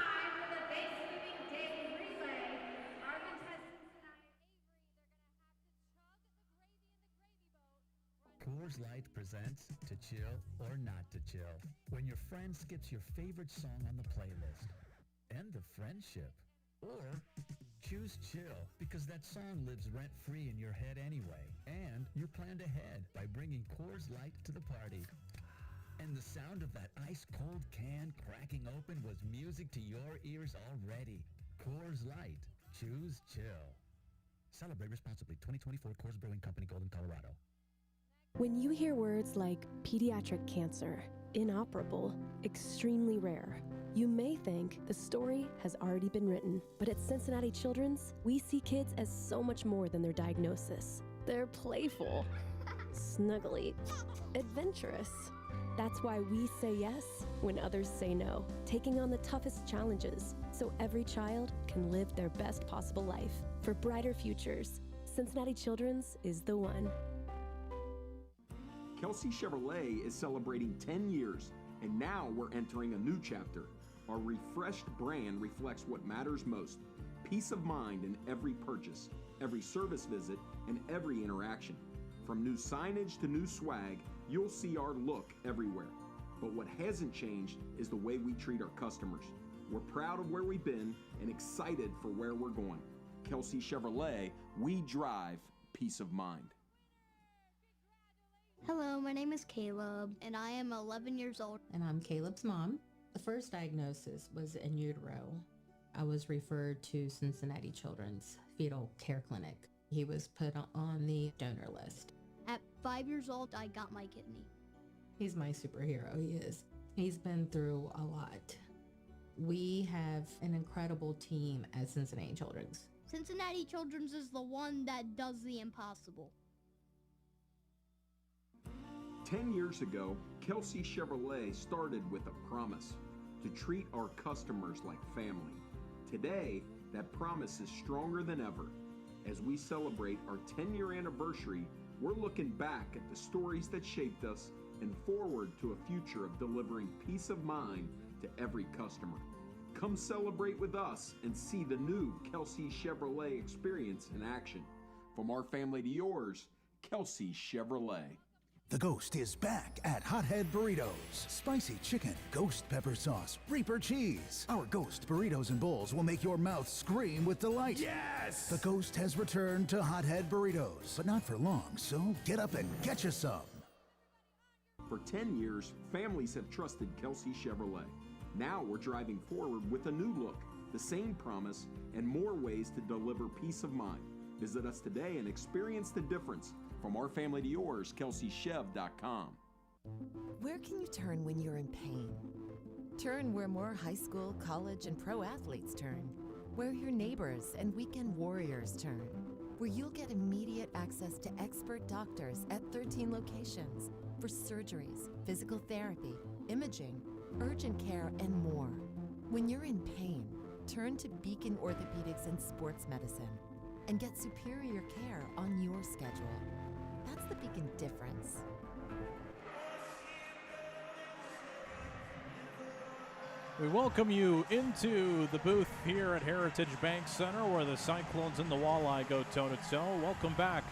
Coors Light presents To Chill or Not to Chill. When your friend skips your favorite song on the playlist. End of friendship. Or choose chill because that song lives rent-free in your head anyway. And you're planned ahead by bringing Coors Light to the party. And the sound of that ice-cold can cracking open was music to your ears already. Coors Light. Choose chill. Celebrate responsibly. 2024 Coors Brewing Company, Golden, Colorado. When you hear words like pediatric cancer, inoperable, extremely rare, you may think the story has already been written. But at Cincinnati Children's, we see kids as so much more than their diagnosis. They're playful, snuggly, adventurous. That's why we say yes when others say no, taking on the toughest challenges so every child can live their best possible life. For brighter futures, Cincinnati Children's is the one. Kelsey Chevrolet is celebrating 10 years, and now we're entering a new chapter. Our refreshed brand reflects what matters most: peace of mind in every purchase, every service visit, and every interaction. From new signage to new swag, you'll see our look everywhere. But what hasn't changed is the way we treat our customers. We're proud of where we've been and excited for where we're going. Kelsey Chevrolet, we drive peace of mind. Hello, my name is Caleb, and I am 11 years old. And I'm Caleb's mom. The first diagnosis was in utero. I was referred to Cincinnati Children's Fetal Care Clinic. He was put on the donor list. At 5 years old, I got my kidney. He's my superhero, he is. He's been through a lot. We have an incredible team at Cincinnati Children's. Cincinnati Children's is the one that does the impossible. 10 years ago, Kelsey Chevrolet started with a promise to treat our customers like family. Today, that promise is stronger than ever. As we celebrate our 10-year anniversary, we're looking back at the stories that shaped us and forward to a future of delivering peace of mind to every customer. Come celebrate with us and see the new Kelsey Chevrolet experience in action. From our family to yours, Kelsey Chevrolet. The Ghost is back at Hothead Burritos. Spicy chicken, ghost pepper sauce, Reaper cheese. Our Ghost burritos and bowls will make your mouth scream with delight. Yes! The Ghost has returned to Hothead Burritos, but not for long, so get up and get you some. For 10 years, families have trusted Kelsey Chevrolet. Now we're driving forward with a new look, the same promise, and more ways to deliver peace of mind. Visit us today and experience the difference. From our family to yours, KelseyChev.com. Where can you turn when you're in pain? Turn where more high school, college, and pro athletes turn. Where your neighbors and weekend warriors turn. Where you'll get immediate access to expert doctors at 13 locations for surgeries, physical therapy, imaging, urgent care, and more. When you're in pain, turn to Beacon Orthopedics and Sports Medicine and get superior care on your schedule. That's the Beacon difference. We welcome you into the booth here at Heritage Bank Center where the Cyclones and the Walleye go toe-to-toe. Welcome back.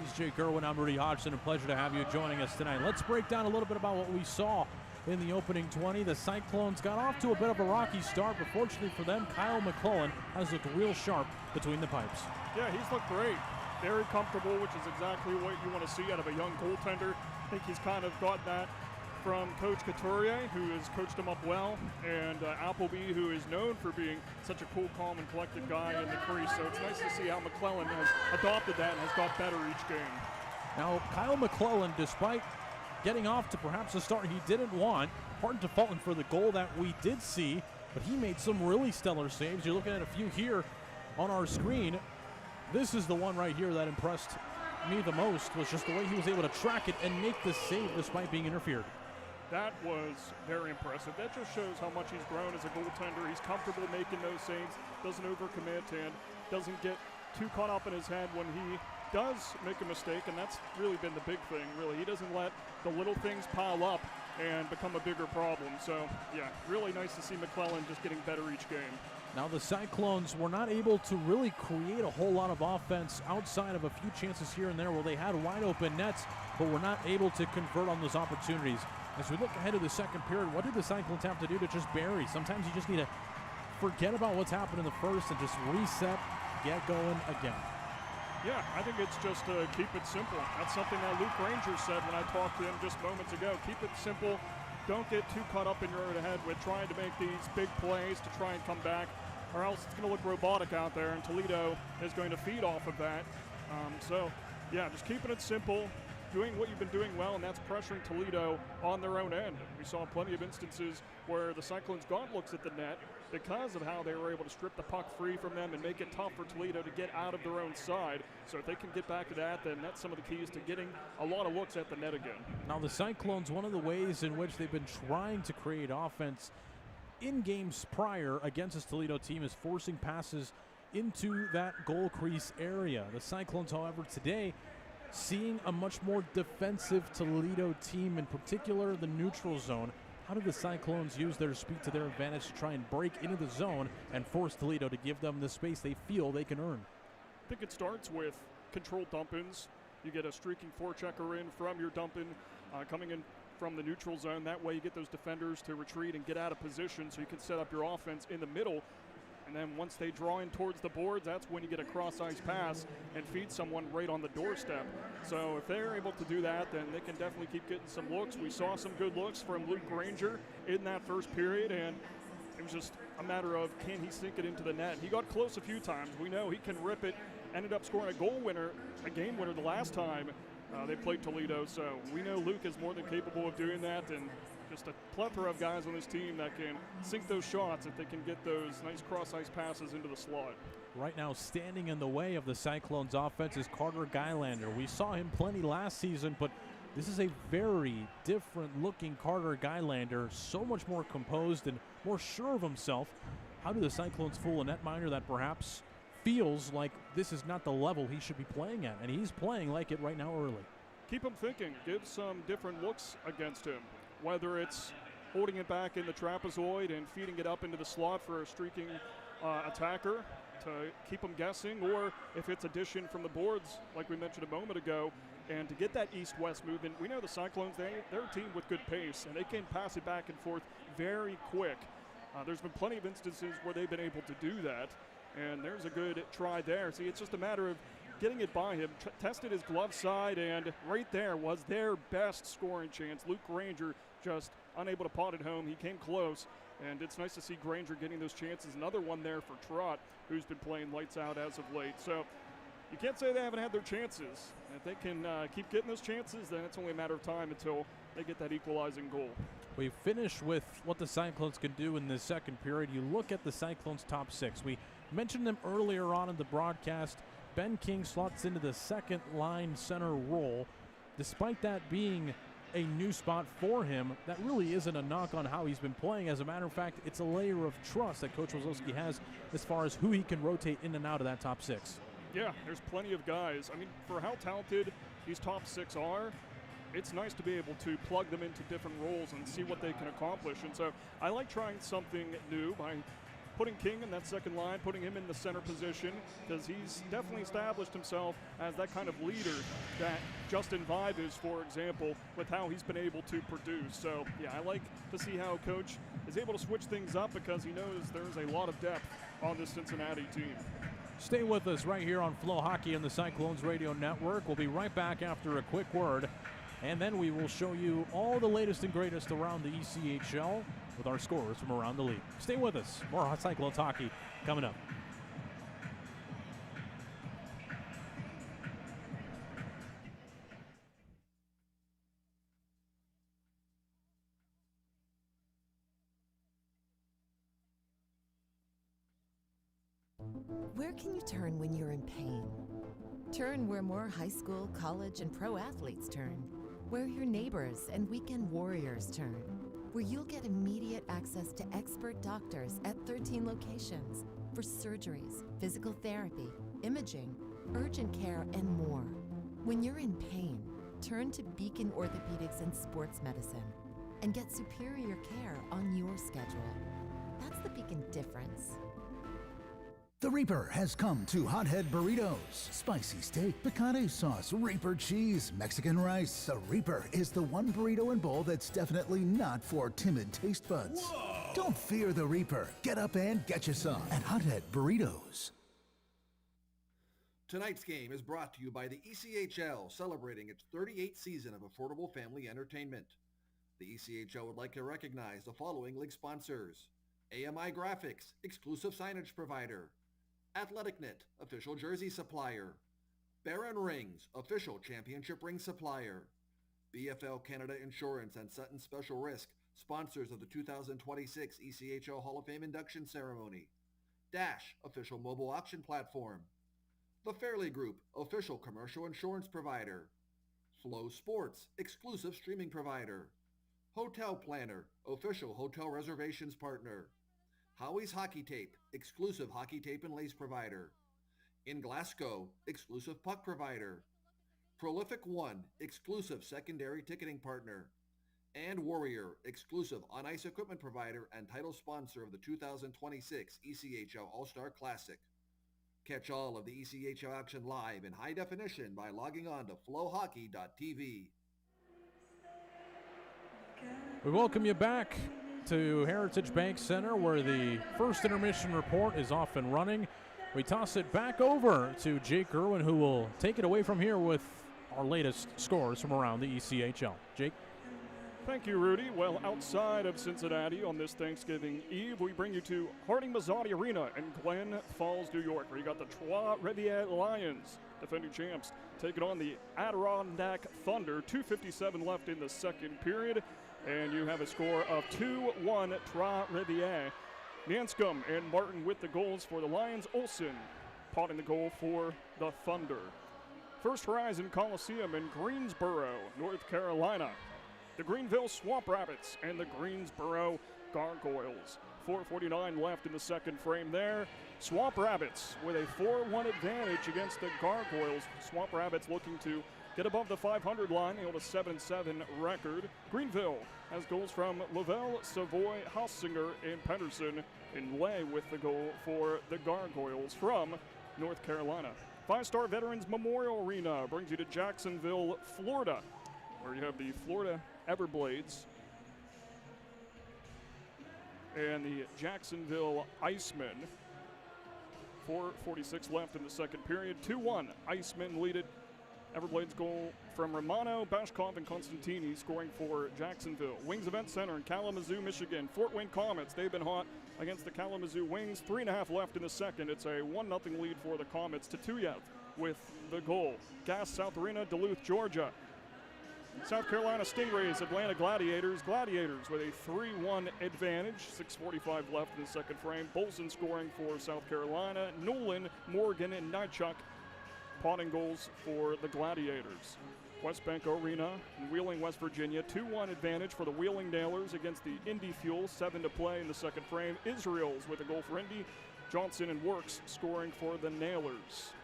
He's Jake Irwin. I'm Rudy Hodgson. A pleasure to have you joining us tonight. Let's break down a little bit about what we saw in the opening 20. The Cyclones got off to a bit of a rocky start, but fortunately for them, Kyle McClellan has looked real sharp between the pipes. Yeah, he's looked great. Very comfortable, which is exactly what you want to see out of a young goaltender. I think he's kind of got that from Coach Couturier, who has coached him up well, and Appleby, who is known for being such a cool, calm, and collected guy in the crease. So it's nice to see how McClellan has adopted that and has got better each game. Now, Kyle McClellan, despite getting off to perhaps a start he didn't want, hard to fault him for the goal that we did see, but he made some really stellar saves. You're looking at a few here on our screen. This is the one right here that impressed me the most, was just the way he was able to track it and make the save despite being interfered. That was very impressive. That just shows how much he's grown as a goaltender. He's comfortable making those saves, doesn't overcommit, and doesn't get too caught up in his head when he does make a mistake, and that's really been the big thing, really. He doesn't let the little things pile up and become a bigger problem. So, yeah, really nice to see McClellan just getting better each game. Now the Cyclones were not able to really create a whole lot of offense outside of a few chances here and there where they had wide open nets, but were not able to convert on those opportunities. As we look ahead to the second period, what did the Cyclones have to do to just bury? Sometimes you just need to forget about what's happened in the first and just reset, get going again. Yeah, I think it's just keep it simple. That's something that Luke Ranger said when I talked to him just moments ago. Keep it simple. Don't get too caught up in your own head with trying to make these big plays to try and come back, or else it's going to look robotic out there, and Toledo is going to feed off of that. So, yeah, just keeping it simple, doing what you've been doing well, and that's pressuring Toledo on their own end. We saw plenty of instances where the Cyclones got looks at the net because of how they were able to strip the puck free from them and make it tough for Toledo to get out of their own side. So if they can get back to that, then that's some of the keys to getting a lot of looks at the net again. Now the Cyclones, one of the ways in which they've been trying to create offense in games prior against this Toledo team is forcing passes into that goal crease area. The Cyclones, however, today seeing a much more defensive Toledo team, in particular the neutral zone. How do the Cyclones use their speed to their advantage to try and break into the zone and force Toledo to give them the space they feel they can earn? I think it starts with controlled dump-ins. You get a streaking forechecker in from your dump-in, coming in from the neutral zone. That way you get those defenders to retreat and get out of position so you can set up your offense in the middle. And then once they draw in towards the boards, that's when you get a cross-ice pass and feed someone right on the doorstep. So if they're able to do that, then they can definitely keep getting some looks. We saw some good looks from Luke Granger in that first period, and it was just a matter of can he sink it into the net. He got close a few times. We know he can rip it, ended up scoring a game winner the last time they played Toledo. So we know Luke is more than capable of doing that, and just a plethora of guys on this team that can sink those shots if they can get those nice cross-ice passes into the slot. Right now, standing in the way of the Cyclones' offense is Carter Guylander. We saw him plenty last season, but this is a very different-looking Carter Guylander, so much more composed and more sure of himself. How do the Cyclones fool a netminder that perhaps feels like this is not the level he should be playing at? And he's playing like it right now early. Keep him thinking. Give some different looks against him, whether it's holding it back in the trapezoid and feeding it up into the slot for a streaking attacker to keep them guessing, or if it's addition from the boards, like we mentioned a moment ago, and to get that east-west movement. We know the Cyclones, they're a team with good pace, and they can pass it back and forth very quick. There's been plenty of instances where they've been able to do that, and there's a good try there. See, it's just a matter of getting it by him, tested his glove side, and right there was their best scoring chance. Luke Granger just unable to pot it home. He came close, and it's nice to see Granger getting those chances. Another one there for Trott, who's been playing lights out as of late. So you can't say they haven't had their chances. If they can keep getting those chances, then it's only a matter of time until they get that equalizing goal. We finish with what the Cyclones can do in this second period. You look at the Cyclones' top six. We mentioned them earlier on in the broadcast. Ben King slots into the second line center role. Despite that being a new spot for him, that really isn't a knock on how he's been playing. As a matter of fact, it's a layer of trust that Coach Wazowski has as far as who he can rotate in and out of that top six. Yeah, there's plenty of guys. I mean, for how talented these top six are, it's nice to be able to plug them into different roles and see what they can accomplish. And so I like trying something new by putting King in that second line, putting him in the center position, because he's definitely established himself as that kind of leader that Justin Vibe is, for example, with how he's been able to produce. So, yeah, I like to see how Coach is able to switch things up because he knows there's a lot of depth on this Cincinnati team. Stay with us right here on FloHockey on the Cyclones Radio Network. We'll be right back after a quick word, and then we will show you all the latest and greatest around the ECHL with our scorers from around the league. Stay with us. More Cyclones hockey coming up. Where can you turn when you're in pain? Turn where more high school, college, and pro athletes turn. where your neighbors and weekend warriors turn, where you'll get immediate access to expert doctors at 13 locations for surgeries, physical therapy, imaging, urgent care, and more. When you're in pain, turn to Beacon Orthopedics and Sports Medicine and get superior care on your schedule. That's the Beacon difference. The Reaper has come to Hothead Burritos. Spicy steak, picante sauce, Reaper cheese, Mexican rice. The Reaper is the one burrito and bowl that's definitely not for timid taste buds. Whoa. Don't fear the Reaper. Get up and get you some at Hothead Burritos. Tonight's game is brought to you by the ECHL, celebrating its 38th season of affordable family entertainment. The ECHL would like to recognize the following league sponsors: AMI Graphics, exclusive signage provider; AthleticNet, official jersey supplier; Baron Rings, official championship ring supplier; BFL Canada Insurance and Sutton Special Risk, sponsors of the 2026 ECHL Hall of Fame induction ceremony; Dash, official mobile auction platform; The Fairley Group, official commercial insurance provider; Flow Sports, exclusive streaming provider; Hotel Planner, official hotel reservations partner; Howie's Hockey Tape, exclusive hockey tape and lace provider; In Glasgow, exclusive puck provider; Prolific One, exclusive secondary ticketing partner; and Warrior, exclusive on-ice equipment provider and title sponsor of the 2026 ECHL All-Star Classic. Catch all of the ECHL action live in high definition by logging on to FloHockey.tv. We welcome you back to Heritage Bank Center, where the first intermission report is off and running. We toss it back over to Jake Irwin, who will take it away from here with our latest scores from around the ECHL. Jake? Thank you, Rudy. Well, outside of Cincinnati on this Thanksgiving Eve, we bring you to Harding-Mazzotti Arena in Glen Falls, New York, where you got the Trois-Rivières Lions, defending champs, taking on the Adirondack Thunder. 2:57 left in the second period, and you have a score of 2-1 Trois-Rivières. Manscombe and Martin with the goals for the Lions. Olsen potting the goal for the Thunder. First Horizon Coliseum in Greensboro, North Carolina. The Greenville Swamp Rabbits and the Greensboro Gargoyles. 4:49 left in the second frame there. Swamp Rabbits with a 4-1 advantage against the Gargoyles. Swamp Rabbits looking to get above the 500 line. They hold a 7-7 record. Greenville has goals from Lavelle, Savoy, Hausinger, and Pedersen. And Lay with the goal for the Gargoyles from North Carolina. Five-Star Veterans Memorial Arena brings you to Jacksonville, Florida, where you have the Florida Everblades and the Jacksonville Icemen. 4:46 left in the second period. 2-1. Icemen lead it. Everblades goal from Romano, Bashkov, and Constantini scoring for Jacksonville. Wings Event Center in Kalamazoo, Michigan. Fort Wayne Comets, they've been hot against the Kalamazoo Wings. 3.5 left in the second. It's a 1-0 lead for the Comets. Tatuyev with the goal. Gas South Arena, Duluth, Georgia. South Carolina Stingrays, Atlanta Gladiators. Gladiators with a 3-1 advantage. 6:45 left in the second frame. Bolson scoring for South Carolina. Nolan, Morgan, and Nychuk potting goals for the Gladiators. West Bank Arena in Wheeling, West Virginia. 2-1 advantage for the Wheeling Nailers against the Indy Fuel. 7 to play in the second frame. Israels with a goal for Indy. Johnson and Works scoring for the Nailers.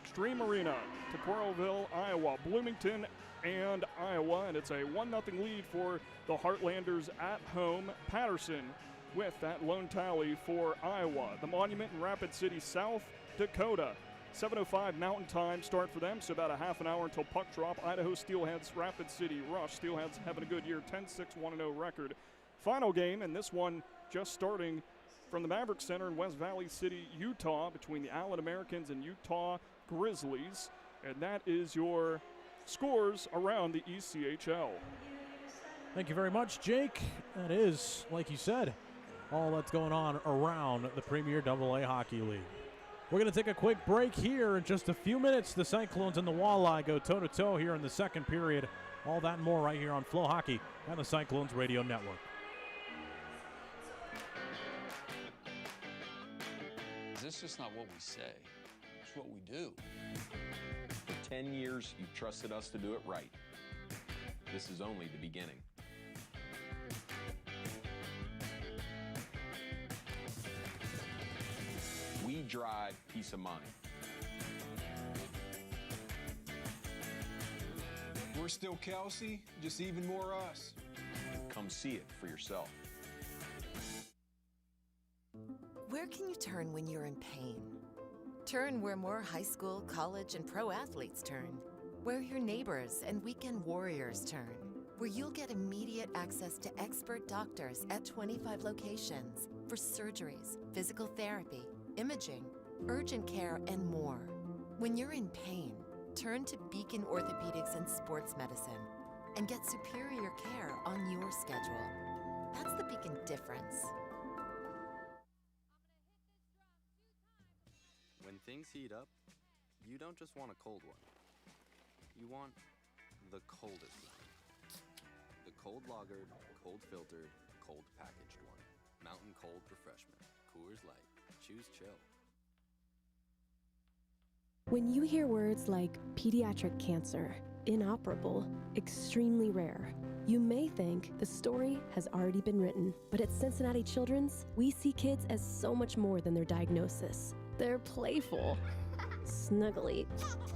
Extreme Arena, Tuckerville, Iowa. Bloomington and Iowa, and it's a 1-0 lead for the Heartlanders at home. Patterson with that lone tally for Iowa. The Monument in Rapid City, South Dakota. 7:05 Mountain Time start for them, so about a half an hour until puck drop. Idaho Steelheads, Rapid City Rush. Steelheads having a good year, 10-6, 1-0 record. Final game, and this one just starting from the Maverick Center in West Valley City, Utah, between the Allen Americans and Utah Grizzlies. And that is your scores around the ECHL. Thank you very much, Jake. That is, like you said, all that's going on around the Premier AA Hockey League. We're going to take a quick break here in just a few minutes. The Cyclones and the Walleye go toe-to-toe here in the second period. All that and more right here on FloHockey and the Cyclones Radio Network. This is just not what we say. It's what we do. For 10 years, you've trusted us to do it right. This is only the beginning. We drive peace of mind. We're still Kelsey, just even more us. Come see it for yourself. Where can you turn when you're in pain? Turn where more high school, college, and pro athletes turn. Where your neighbors and weekend warriors turn. Where you'll get immediate access to expert doctors at 25 locations for surgeries, physical therapy, imaging, urgent care, and more. When you're in pain, turn to Beacon Orthopedics and Sports Medicine and get superior care on your schedule. That's the Beacon difference. When things heat up, you don't just want a cold one. You want the coldest one. The cold lagered, cold filtered, cold packaged one. Mountain Cold Refreshment. Coors Light. Choose chill. When you hear words like pediatric cancer, inoperable, extremely rare, you may think the story has already been written. But at Cincinnati Children's, we see kids as so much more than their diagnosis. They're playful, snuggly,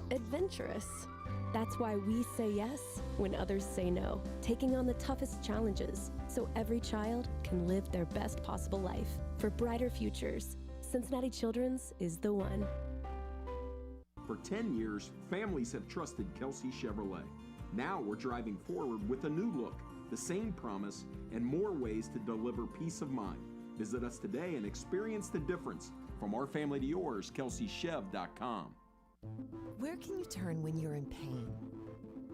adventurous. That's why we say yes when others say no, taking on the toughest challenges so every child can live their best possible life. For brighter futures, Cincinnati Children's is the one. For 10 years, families have trusted Kelsey Chevrolet. Now we're driving forward with a new look, the same promise, and more ways to deliver peace of mind. Visit us today and experience the difference. From our family to yours, KelseyChev.com. Where can you turn when you're in pain?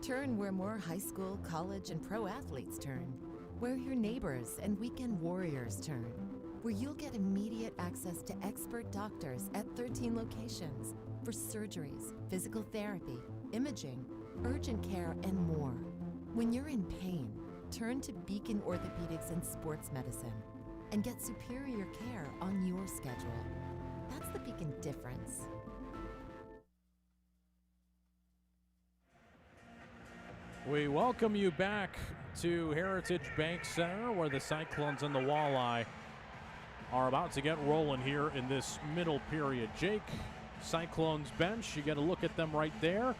Turn where more high school, college, and pro athletes turn. Where your neighbors and weekend warriors turn. Where you'll get immediate access to expert doctors at 13 locations for surgeries, physical therapy, imaging, urgent care, and more. When you're in pain, turn to Beacon Orthopedics and Sports Medicine and get superior care on your schedule. That's the Beacon difference. We welcome you back to Heritage Bank Center, where the Cyclones and the Walleye are about to get rolling here in this middle period. Jake, Cyclones bench, you get a look at them right there.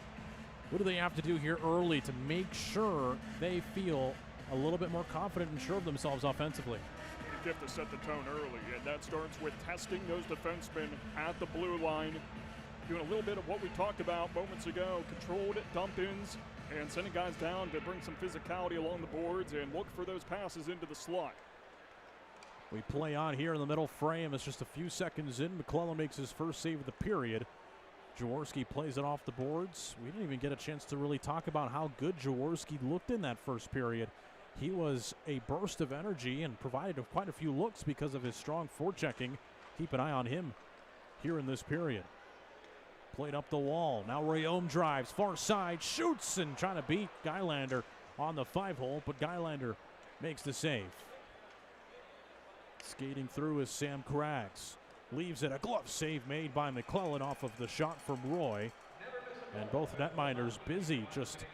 What do they have to do here early to make sure they feel a little bit more confident and sure of themselves offensively? You have to set the tone early, and that starts with testing those defensemen at the blue line, doing a little bit of what we talked about moments ago, controlled dump-ins, and sending guys down to bring some physicality along the boards and look for those passes into the slot. We play on here in the middle frame. It's just a few seconds in. McClellan makes his first save of the period. Jaworski plays it off the boards. We didn't even get a chance to really talk about how good Jaworski looked in that first period. He was a burst of energy and provided quite a few looks because of his strong forechecking. Keep an eye on him here in this period. Played up the wall. Now Rayom drives, far side, shoots, and trying to beat Guylander on the 5-hole, but Guylander makes the save. Skating through is Sam Craggs. Leaves it, a glove save made by McClellan off of the shot from Roy. And both netminders busy just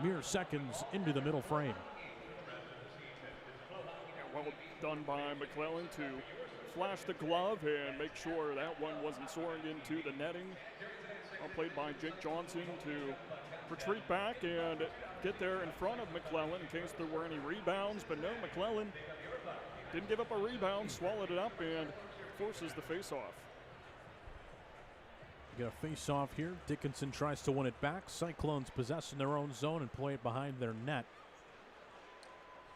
mere seconds into the middle frame. Well done by McClellan to flash the glove and make sure that one wasn't soaring into the netting. Well played by Jake Johnson to retreat back and get there in front of McClellan in case there were any rebounds. But no, McClellan didn't give up a rebound, swallowed it up, and forces the face-off. You got a face-off here. Dickinson tries to win it back. Cyclones possess in their own zone and play it behind their net.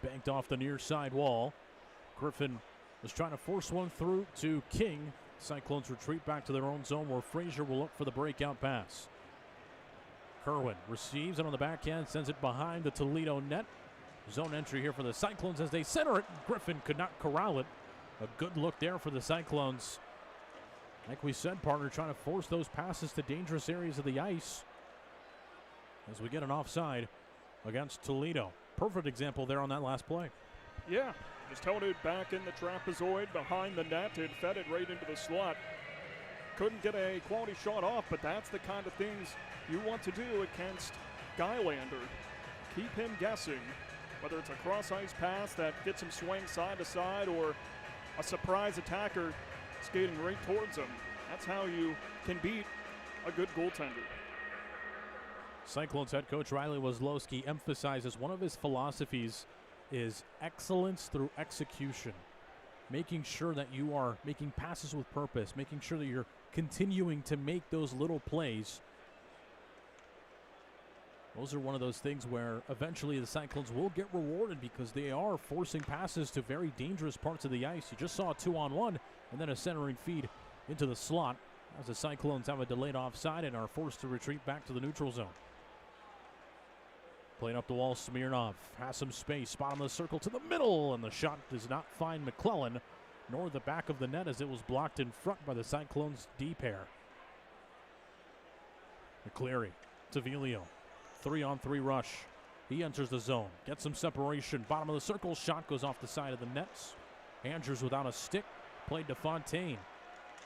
Banked off the near side wall. Griffin was trying to force one through to King. Cyclones retreat back to their own zone where Frazier will look for the breakout pass. Kerwin receives it on the backhand, sends it behind the Toledo net. Zone entry here for the Cyclones as they center it. Griffin could not corral it. A good look there for the Cyclones. Like we said, partner, trying to force those passes to dangerous areas of the ice as we get an offside against Toledo. Perfect example there on that last play. Yeah, just held it back in the trapezoid behind the net and fed it right into the slot. Couldn't get a quality shot off, but that's the kind of things you want to do against Guylander. keep him guessing, whether it's a cross-ice pass that gets him swaying side to side or a surprise attacker skating right towards him. That's how you can beat a good goaltender. Cyclones head coach Riley Wazlowski emphasizes one of his philosophies is excellence through execution. Making sure that you are making passes with purpose, making sure that you're continuing to make those little plays. Those are one of those things where eventually the Cyclones will get rewarded because they are forcing passes to very dangerous parts of the ice. You just saw a 2-on-1 and then a centering feed into the slot as the Cyclones have a delayed offside and are forced to retreat back to the neutral zone. Playing up the wall, Smirnov has some space, bottom of the circle to the middle, and the shot does not find McClellan nor the back of the net as it was blocked in front by the Cyclones D pair. McCleary to Vilio. 3-on-3 rush. He enters the zone, gets some separation. Bottom of the circle, shot goes off the side of the nets. Andrews without a stick, played to Fontaine.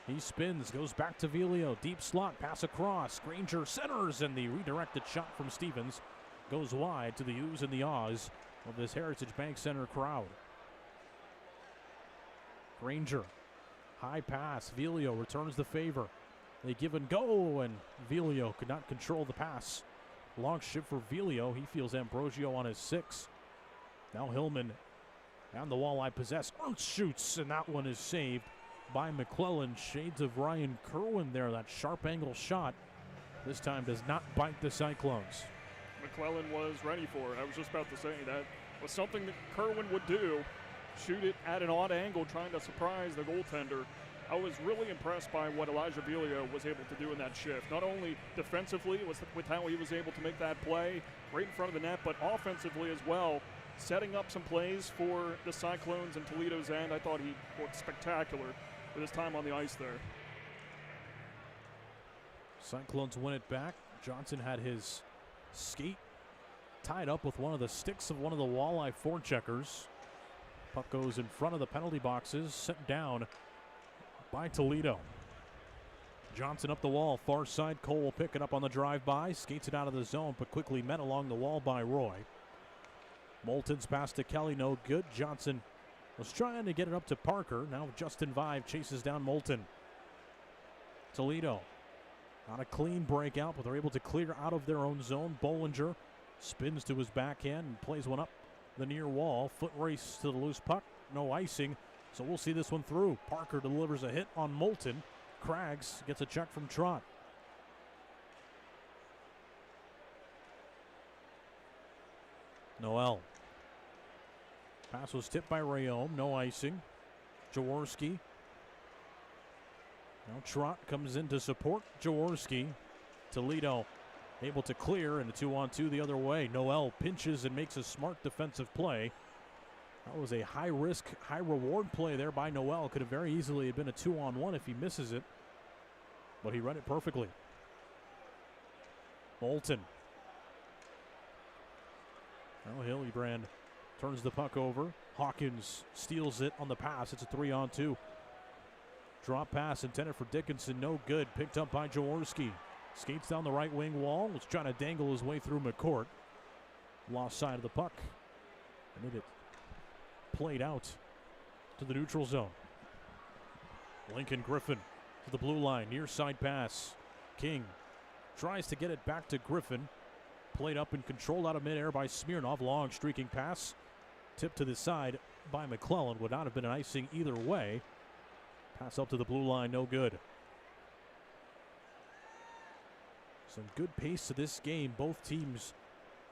He spins, goes back to Vilio. Deep slot, pass across. Granger centers, and the redirected shot from Stevens goes wide to the oohs and the ahs of this Heritage Bank Center crowd. Granger, high pass. Vilio returns the favor. They give and go, and Vilio could not control the pass. Long shift for Vilio. He feels Ambrosio on his 6. Now Hillman and the Walleye possess. Ernst shoots, and that one is saved by McClellan. Shades of Ryan Kerwin there. That sharp angle shot this time does not bite the Cyclones. McClellan was ready for it. I was just about to say that was something that Kerwin would do. Shoot it at an odd angle, trying to surprise the goaltender. I was really impressed by what Elijah Vilio was able to do in that shift. Not only defensively with how he was able to make that play right in front of the net, but offensively as well, setting up some plays for the Cyclones and Toledo's end. I thought he looked spectacular with his time on the ice there. Cyclones win it back. Johnson had his skate tied up with one of the sticks of one of the Walleye forecheckers. Puck goes in front of the penalty boxes, sent down by Toledo. Johnson up the wall, far side. Cole will pick it up on the drive-by, skates it out of the zone, but quickly met along the wall by Roy. Moulton's pass to Kelly, no good. Johnson was trying to get it up to Parker. Now Justin Vive chases down Moulton. Toledo, not a clean breakout, but they're able to clear out of their own zone. Bollinger spins to his backhand and plays one up the near wall. Foot race to the loose puck, no icing. So we'll see this one through. Parker delivers a hit on Moulton. Craggs gets a check from Trott. Noel. Pass was tipped by Rayom. No icing. Jaworski. Now Trott comes in to support Jaworski. Toledo able to clear, and a 2-on-2 the other way. Noel pinches and makes a smart defensive play. That was a high-risk, high-reward play there by Noel. Could have very easily have been a 2-on-1 if he misses it, but he read it perfectly. Moulton. Now Hildebrand turns the puck over. Hawkins steals it on the pass. It's a 3-on-2. Drop pass intended for Dickinson, no good. Picked up by Jaworski. Skates down the right wing wall. Was trying to dangle his way through McCourt. Lost side of the puck. And it played out to the neutral zone. Lincoln Griffin to the blue line. Near side pass. King tries to get it back to Griffin. Played up and controlled out of midair by Smirnov. Long streaking pass. Tipped to the side by McClellan. Would not have been an icing either way. Pass up to the blue line, no good. Some good pace to this game. Both teams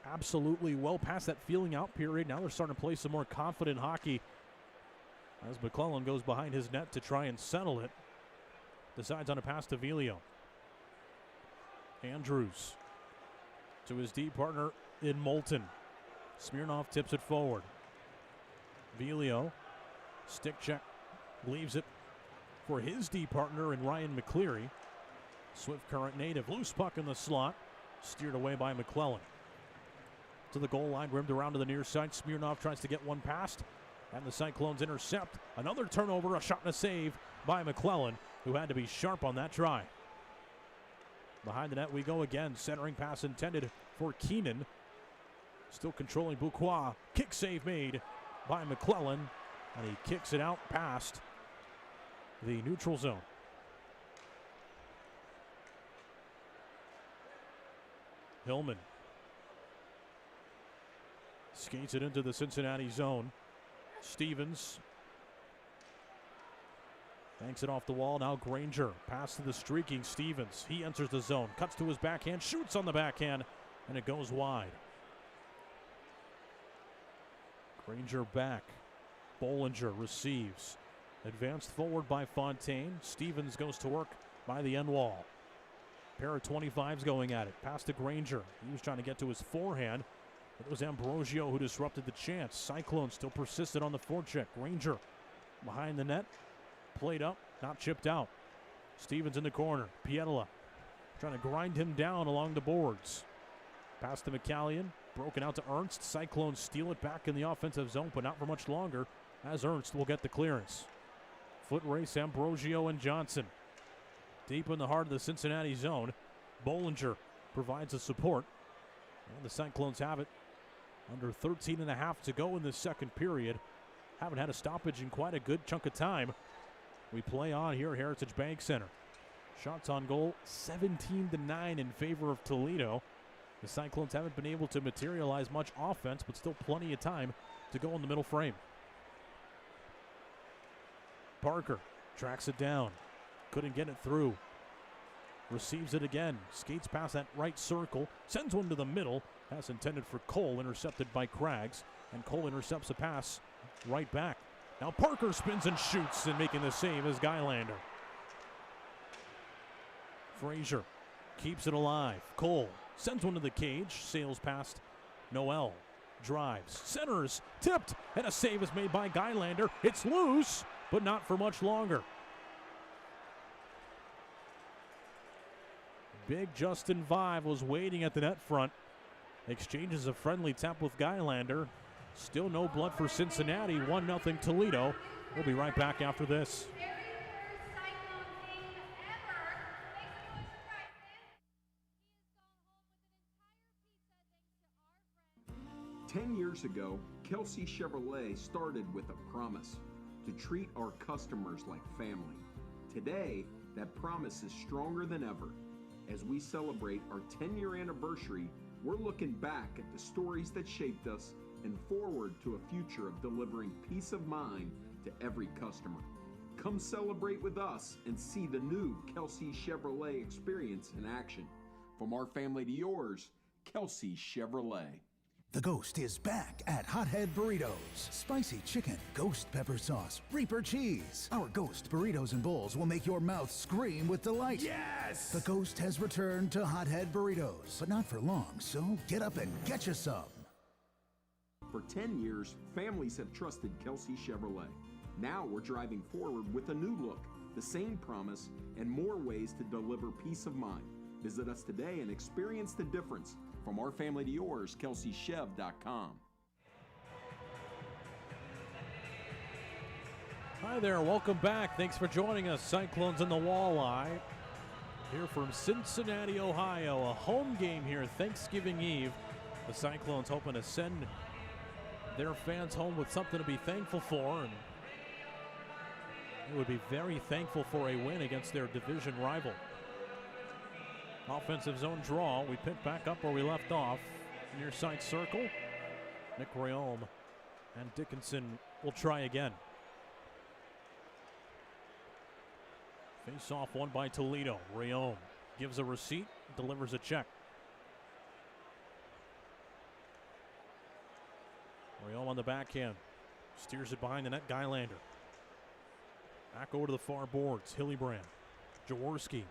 absolutely well past that feeling out period. Now they're starting to play some more confident hockey as McClellan goes behind his net to try and settle it. Decides on a pass to Vilio. Andrews to his D partner in Moulton. Smirnov tips it forward. Vilio, stick check, leaves it for his D partner in Ryan McCleary. Swift Current native, loose puck in the slot, steered away by McClellan. To the goal line, rimmed around to the near side. Smirnov tries to get one past, and the Cyclones intercept. Another turnover, a shot and a save by McClellan, who had to be sharp on that try. Behind the net we go again. Centering pass intended for Keenan. Still controlling Bouquois. Kick save made by McClellan. And he kicks it out past the neutral zone. Hillman skates it into the Cincinnati zone. Stevens banks it off the wall. Now Granger. Pass to the streaking Stevens. He enters the zone. Cuts to his backhand. Shoots on the backhand. And it goes wide. Granger back. Bollinger receives. Advanced forward by Fontaine. Stevens goes to work by the end wall. Pair of 25s going at it. Pass to Granger. He was trying to get to his forehand. It was Ambrosio who disrupted the chance. Cyclones still persisted on the forecheck. Granger behind the net. Played up, not chipped out. Stevens in the corner. Pietala trying to grind him down along the boards. Pass to McCallion. Broken out to Ernst. Cyclones steal it back in the offensive zone, but not for much longer, as Ernst will get the clearance. Foot race, Ambrosio and Johnson. Deep in the heart of the Cincinnati zone. Bollinger provides the support. And the Cyclones have it. Under 13 and a half to go in the second period. Haven't had a stoppage in quite a good chunk of time. We play on here at Heritage Bank Center. Shots on goal, 17-9 in favor of Toledo. The Cyclones haven't been able to materialize much offense, but still plenty of time to go in the middle frame. Parker tracks it down. Couldn't get it through. Receives it again. Skates past that right circle. Sends one to the middle. Pass intended for Cole, intercepted by Craggs. And Cole intercepts a pass right back. Now Parker spins and shoots, and making the save is Guylander. Frazier keeps it alive. Cole sends one to the cage. Sails past Noel. Drives. Centers. Tipped. And a save is made by Guylander. It's loose, but not for much longer. Big Justin Vive was waiting at the net front. Exchanges a friendly tap with Guylander. Still no blood for Cincinnati. 1-0 Toledo. We'll be right back after this. "10 years ago, Kelsey Chevrolet started with a promise to treat our customers like family. Today, that promise is stronger than ever. As we celebrate our 10-year anniversary, we're looking back at the stories that shaped us and forward to a future of delivering peace of mind to every customer. Come celebrate with us and see the new Kelsey Chevrolet experience in action. From our family to yours, Kelsey Chevrolet." The Ghost is back at Hothead Burritos. Spicy chicken, ghost pepper sauce, Reaper cheese. Our Ghost burritos and bowls will make your mouth scream with delight. Yes! The Ghost has returned to Hothead Burritos, but not for long, so get up and get you some. For 10 years, families have trusted Kelsey Chevrolet. Now we're driving forward with a new look, the same promise, and more ways to deliver peace of mind. Visit us today and experience the difference. From our family to yours, KelseyChev.com. Hi there, welcome back. Thanks for joining us. Cyclones and the Walleye. Here from Cincinnati, Ohio. A home game here, Thanksgiving Eve. The Cyclones hoping to send their fans home with something to be thankful for. And they would be very thankful for a win against their division rival. Offensive zone draw. We pick back up where we left off. Near side circle. Nick Rayom and Dickinson will try again. Face off one by Toledo. Rayom gives a receipt, delivers a check. Rayom on the backhand. Steers it behind the net. Guylander. Back over to the far boards. Hillibrand. Jaworski.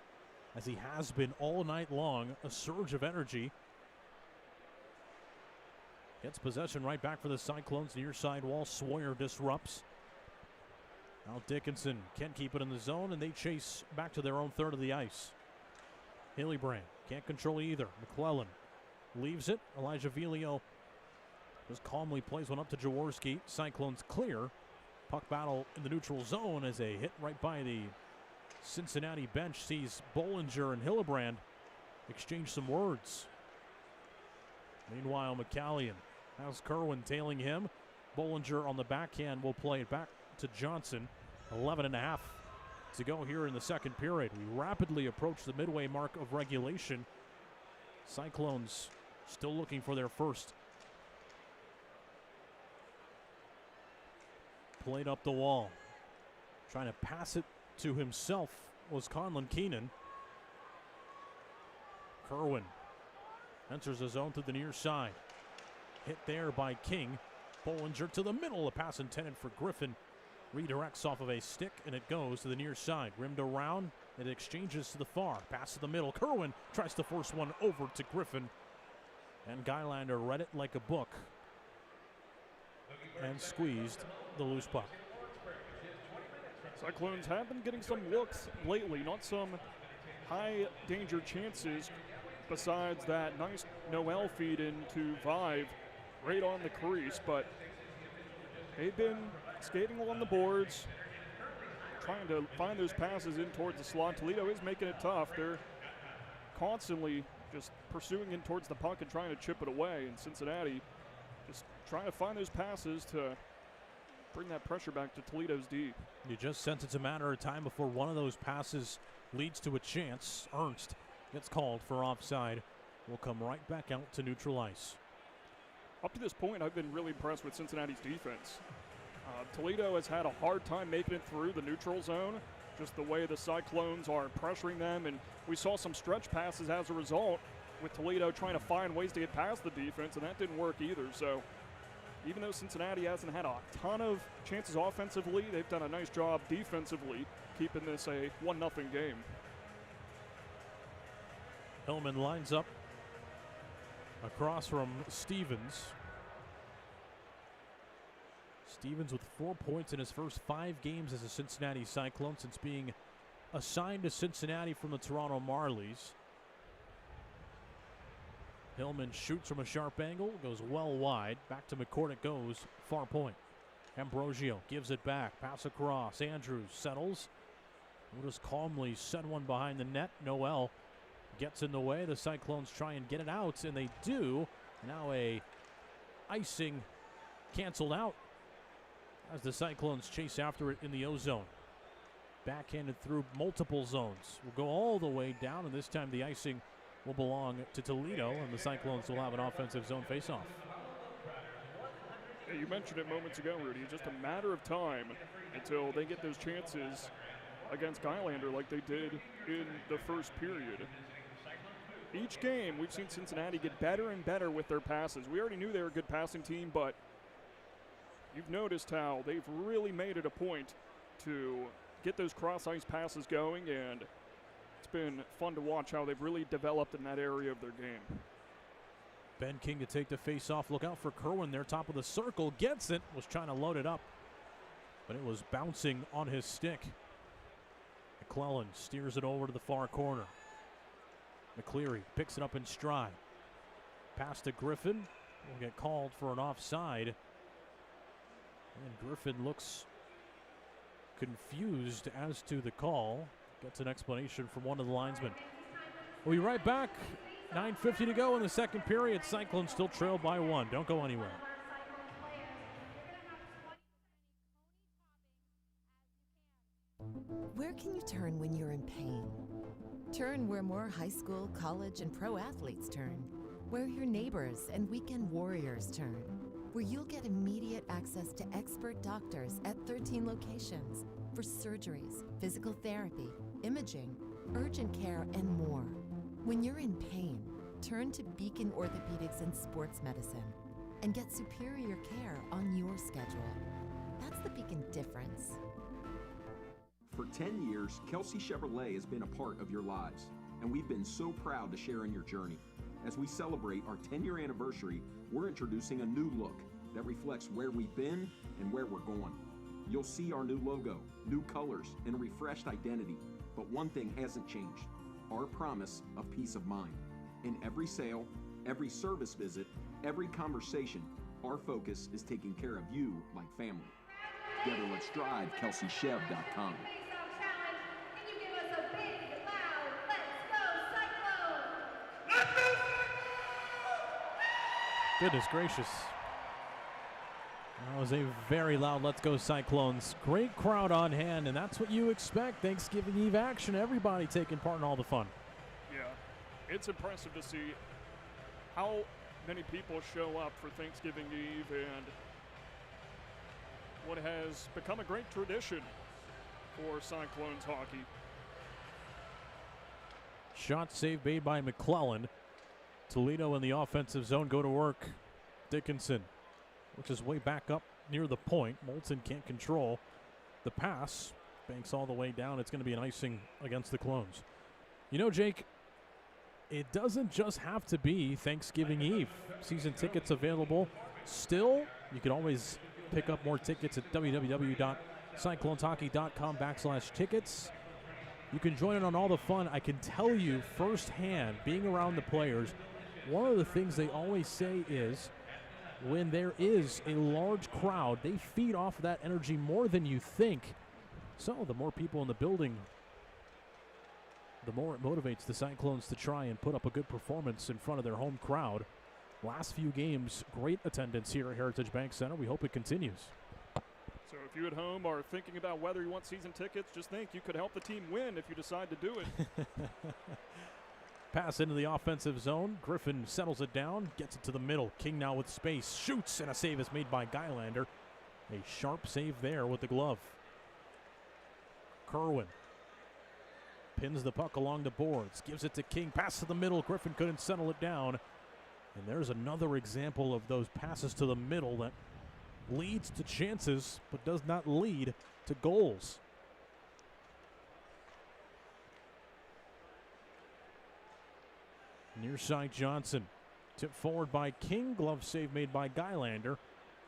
As he has been all night long, a surge of energy. Gets possession right back for the Cyclones. Near side wall, Sawyer disrupts. Now Dickinson can't keep it in the zone, and they chase back to their own third of the ice. Hillibrand can't control either. McClellan leaves it. Elijah Vilio just calmly plays one up to Jaworski. Cyclones clear. Puck battle in the neutral zone as a hit right by the Cincinnati bench sees Bollinger and Hillibrand exchange some words. Meanwhile, McCallion How's Kerwin tailing him? Bollinger on the backhand will play it back to Johnson. 11.5 to go here in the second period. We rapidly approach the midway mark of regulation. Cyclones still looking for their first. Played up the wall. Trying to pass it to himself was Conlon Keenan. Kerwin enters the zone to the near side. Hit there by King. Bollinger to the middle. A pass intended for Griffin. Redirects off of a stick, and it goes to the near side. Rimmed around. It exchanges to the far. Pass to the middle. Kerwin tries to force one over to Griffin. And Guylander read it like a book and squeezed the loose puck. Cyclones have been getting some looks lately, not some high danger chances besides that nice Noel feed into Vive right on the crease, but they've been skating along the boards, trying to find those passes in towards the slot. Toledo is making it tough. They're constantly just pursuing in towards the puck and trying to chip it away, and Cincinnati just trying to find those passes to bring that pressure back to Toledo's D. You just sense it's a matter of time before one of those passes leads to a chance. Ernst gets called for offside. Will come right back out to neutral ice. Up to this point, I've been really impressed with Cincinnati's defense. Toledo has had a hard time making it through the neutral zone, just the way the Cyclones are pressuring them, and we saw some stretch passes as a result with Toledo trying to find ways to get past the defense, and that didn't work either. So even though Cincinnati hasn't had a ton of chances offensively, they've done a nice job defensively keeping this a 1-0 game. Hillman lines up across from Stevens. Stevens with 4 points in his first 5 games as a Cincinnati Cyclone since being assigned to Cincinnati from the Toronto Marlies. Hillman shoots from a sharp angle, goes well wide. Back to McCourt it goes, far point. Ambrosio gives it back, pass across. Andrews settles. Will just calmly send one behind the net. Noel gets in the way. The Cyclones try and get it out, and they do. Now a icing canceled out as the Cyclones chase after it in the O-zone. Backhanded through multiple zones. Will go all the way down, and this time the icing will belong to Toledo, and the Cyclones will have an offensive zone faceoff. Yeah, you mentioned it moments ago, Rudy. It's just a matter of time until they get those chances against Guylander like they did in the first period. Each game, we've seen Cincinnati get better and better with their passes. We already knew they were a good passing team, but you've noticed how they've really made it a point to get those cross-ice passes going, and it's been fun to watch how they've really developed in that area of their game. Ben King to take the face-off. Look out for Kerwin there, top of the circle. Gets it, was trying to load it up, but it was bouncing on his stick. McClellan steers it over to the far corner. McCleary picks it up in stride. Pass to Griffin. Will get called for an offside. And Griffin looks confused as to the call. Gets an explanation from one of the linesmen. We'll be right back. 9:50 to go in the second period. Cyclones still trail by 1. Don't go anywhere. Where can you turn when you're in pain? Turn where more high school, college, and pro athletes turn. Where your neighbors and weekend warriors turn. Where you'll get immediate access to expert doctors at 13 locations for surgeries, physical therapy, imaging, urgent care, and more. When you're in pain, turn to Beacon Orthopedics and Sports Medicine and get superior care on your schedule. That's the Beacon difference. For 10 years, Kelsey Chevrolet has been a part of your lives, and we've been so proud to share in your journey. As we celebrate our 10-year anniversary, we're introducing a new look that reflects where we've been and where we're going. You'll see our new logo, new colors, and a refreshed identity. But one thing hasn't changed: our promise of peace of mind. In every sale, every service visit, every conversation, our focus is taking care of you like family. Together, let's drive KelseyChev.com. Goodness gracious. That was a very loud Let's Go Cyclones. Great crowd on hand, and that's what you expect. Thanksgiving Eve action, everybody taking part in all the fun. Yeah, it's impressive to see how many people show up for Thanksgiving Eve and what has become a great tradition for Cyclones hockey. Shot save made by McClellan. Toledo in the offensive zone go to work. Dickinson, which is way back up near the point. Moulton can't control the pass. Banks all the way down. It's going to be an icing against the Clones. You know, Jake, it doesn't just have to be Thanksgiving Eve. Season tickets available. Still, you can always pick up more tickets at www.cycloneshockey.com/tickets. You can join in on all the fun. I can tell you firsthand, being around the players, one of the things they always say is when there is a large crowd, they feed off of that energy more than you think. So the more people in the building, the more it motivates the Cyclones to try and put up a good performance in front of their home crowd. Last few games, great attendance here at Heritage Bank Center. We hope it continues. So if you at home are thinking about whether you want season tickets, just think you could help the team win if you decide to do it. Pass into the offensive zone. Griffin settles it down, gets it to the middle. King now with space, shoots, and a save is made by Guylander. A sharp save there with the glove. Kerwin pins the puck along the boards, gives it to King, pass to the middle. Griffin couldn't settle it down. And there's another example of those passes to the middle that leads to chances, but does not lead to goals. Near side Johnson. Tipped forward by King. Glove save made by Guylander.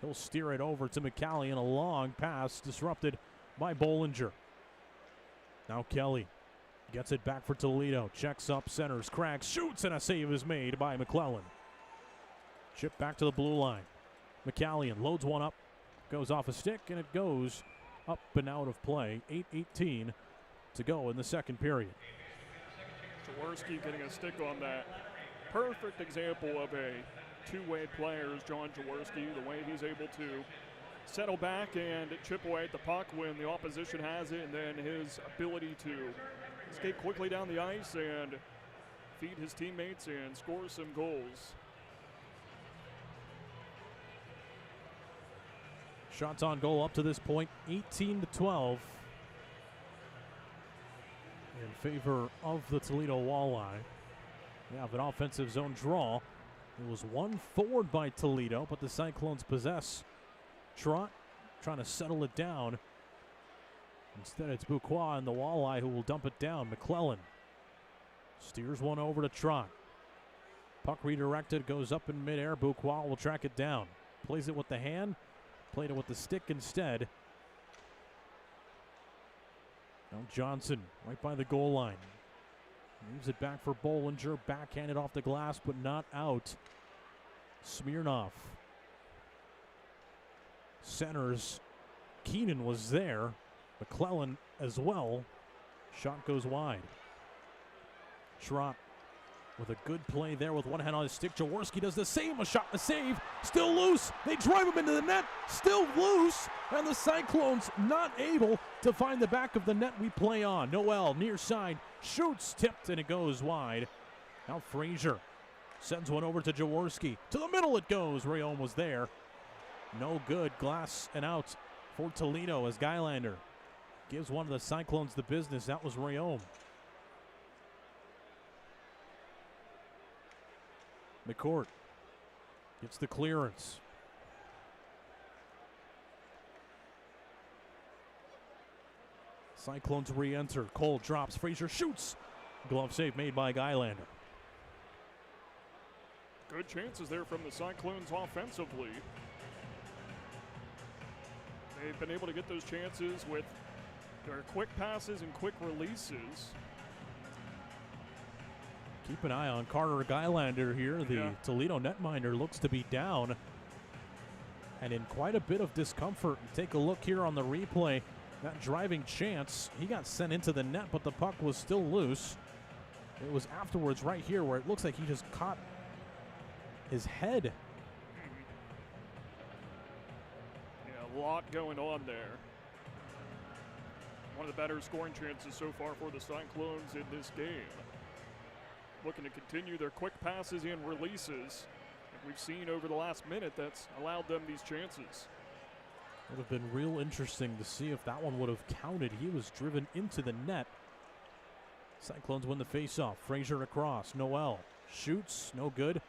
He'll steer it over to McCallie, and a long pass disrupted by Bollinger. Now Kelly gets it back for Toledo. Checks up, centers, cracks, shoots, and a save is made by McClellan. Chip back to the blue line. McCallion loads one up, goes off a stick, and it goes up and out of play. 8:18 to go in the second period. Jaworski getting a stick on that. Perfect example of a two-way player is John Jaworski, the way he's able to settle back and chip away at the puck when the opposition has it, and then his ability to skate quickly down the ice and feed his teammates and score some goals. Shots on goal up to this point, 18-12 in favor of the Toledo Walleye. We have an offensive zone draw. It was one forward by Toledo, but the Cyclones possess. Trot trying to settle it down. Instead, it's Buquois and the Walleye who will dump it down. McClellan steers one over to Trot. Puck redirected, goes up in midair. Buquois will track it down. Plays it with the hand. Played it with the stick instead. Now Johnson right by the goal line. Moves it back for Bollinger. Backhanded off the glass, but not out. Smirnoff centers. Keenan was there. McClellan as well. Shot goes wide. Trot with a good play there with one hand on his stick. Jaworski does the same. A shot, a save. Still loose. They drive him into the net. Still loose. And the Cyclones not able to find the back of the net we play on. Noel near side. Shoots. Tipped and it goes wide. Now Frazier sends one over to Jaworski. To the middle it goes. Rayom was there. No good. Glass and out for Toledo as Guylander gives one of the Cyclones the business. That was Rayom. McCourt gets the clearance. Cyclones re-enter. Cole drops. Frazier shoots. Glove save made by Guylander. Good chances there from the Cyclones offensively. They've been able to get those chances with their quick passes and quick releases. Keep an eye on Carter Guylander here. The Toledo netminder looks to be down and in quite a bit of discomfort. Take a look here on the replay. That driving chance, he got sent into the net, but the puck was still loose. It was afterwards right here where it looks like he just caught his head. A lot going on there. One of the better scoring chances so far for the Cyclones in this game. Looking to continue their quick passes and releases like we've seen over the last minute that's allowed them these chances. Would have been real interesting to see if that one would have counted. He was driven into the net. Cyclones win the faceoff. Frazier across. Noel shoots. No good.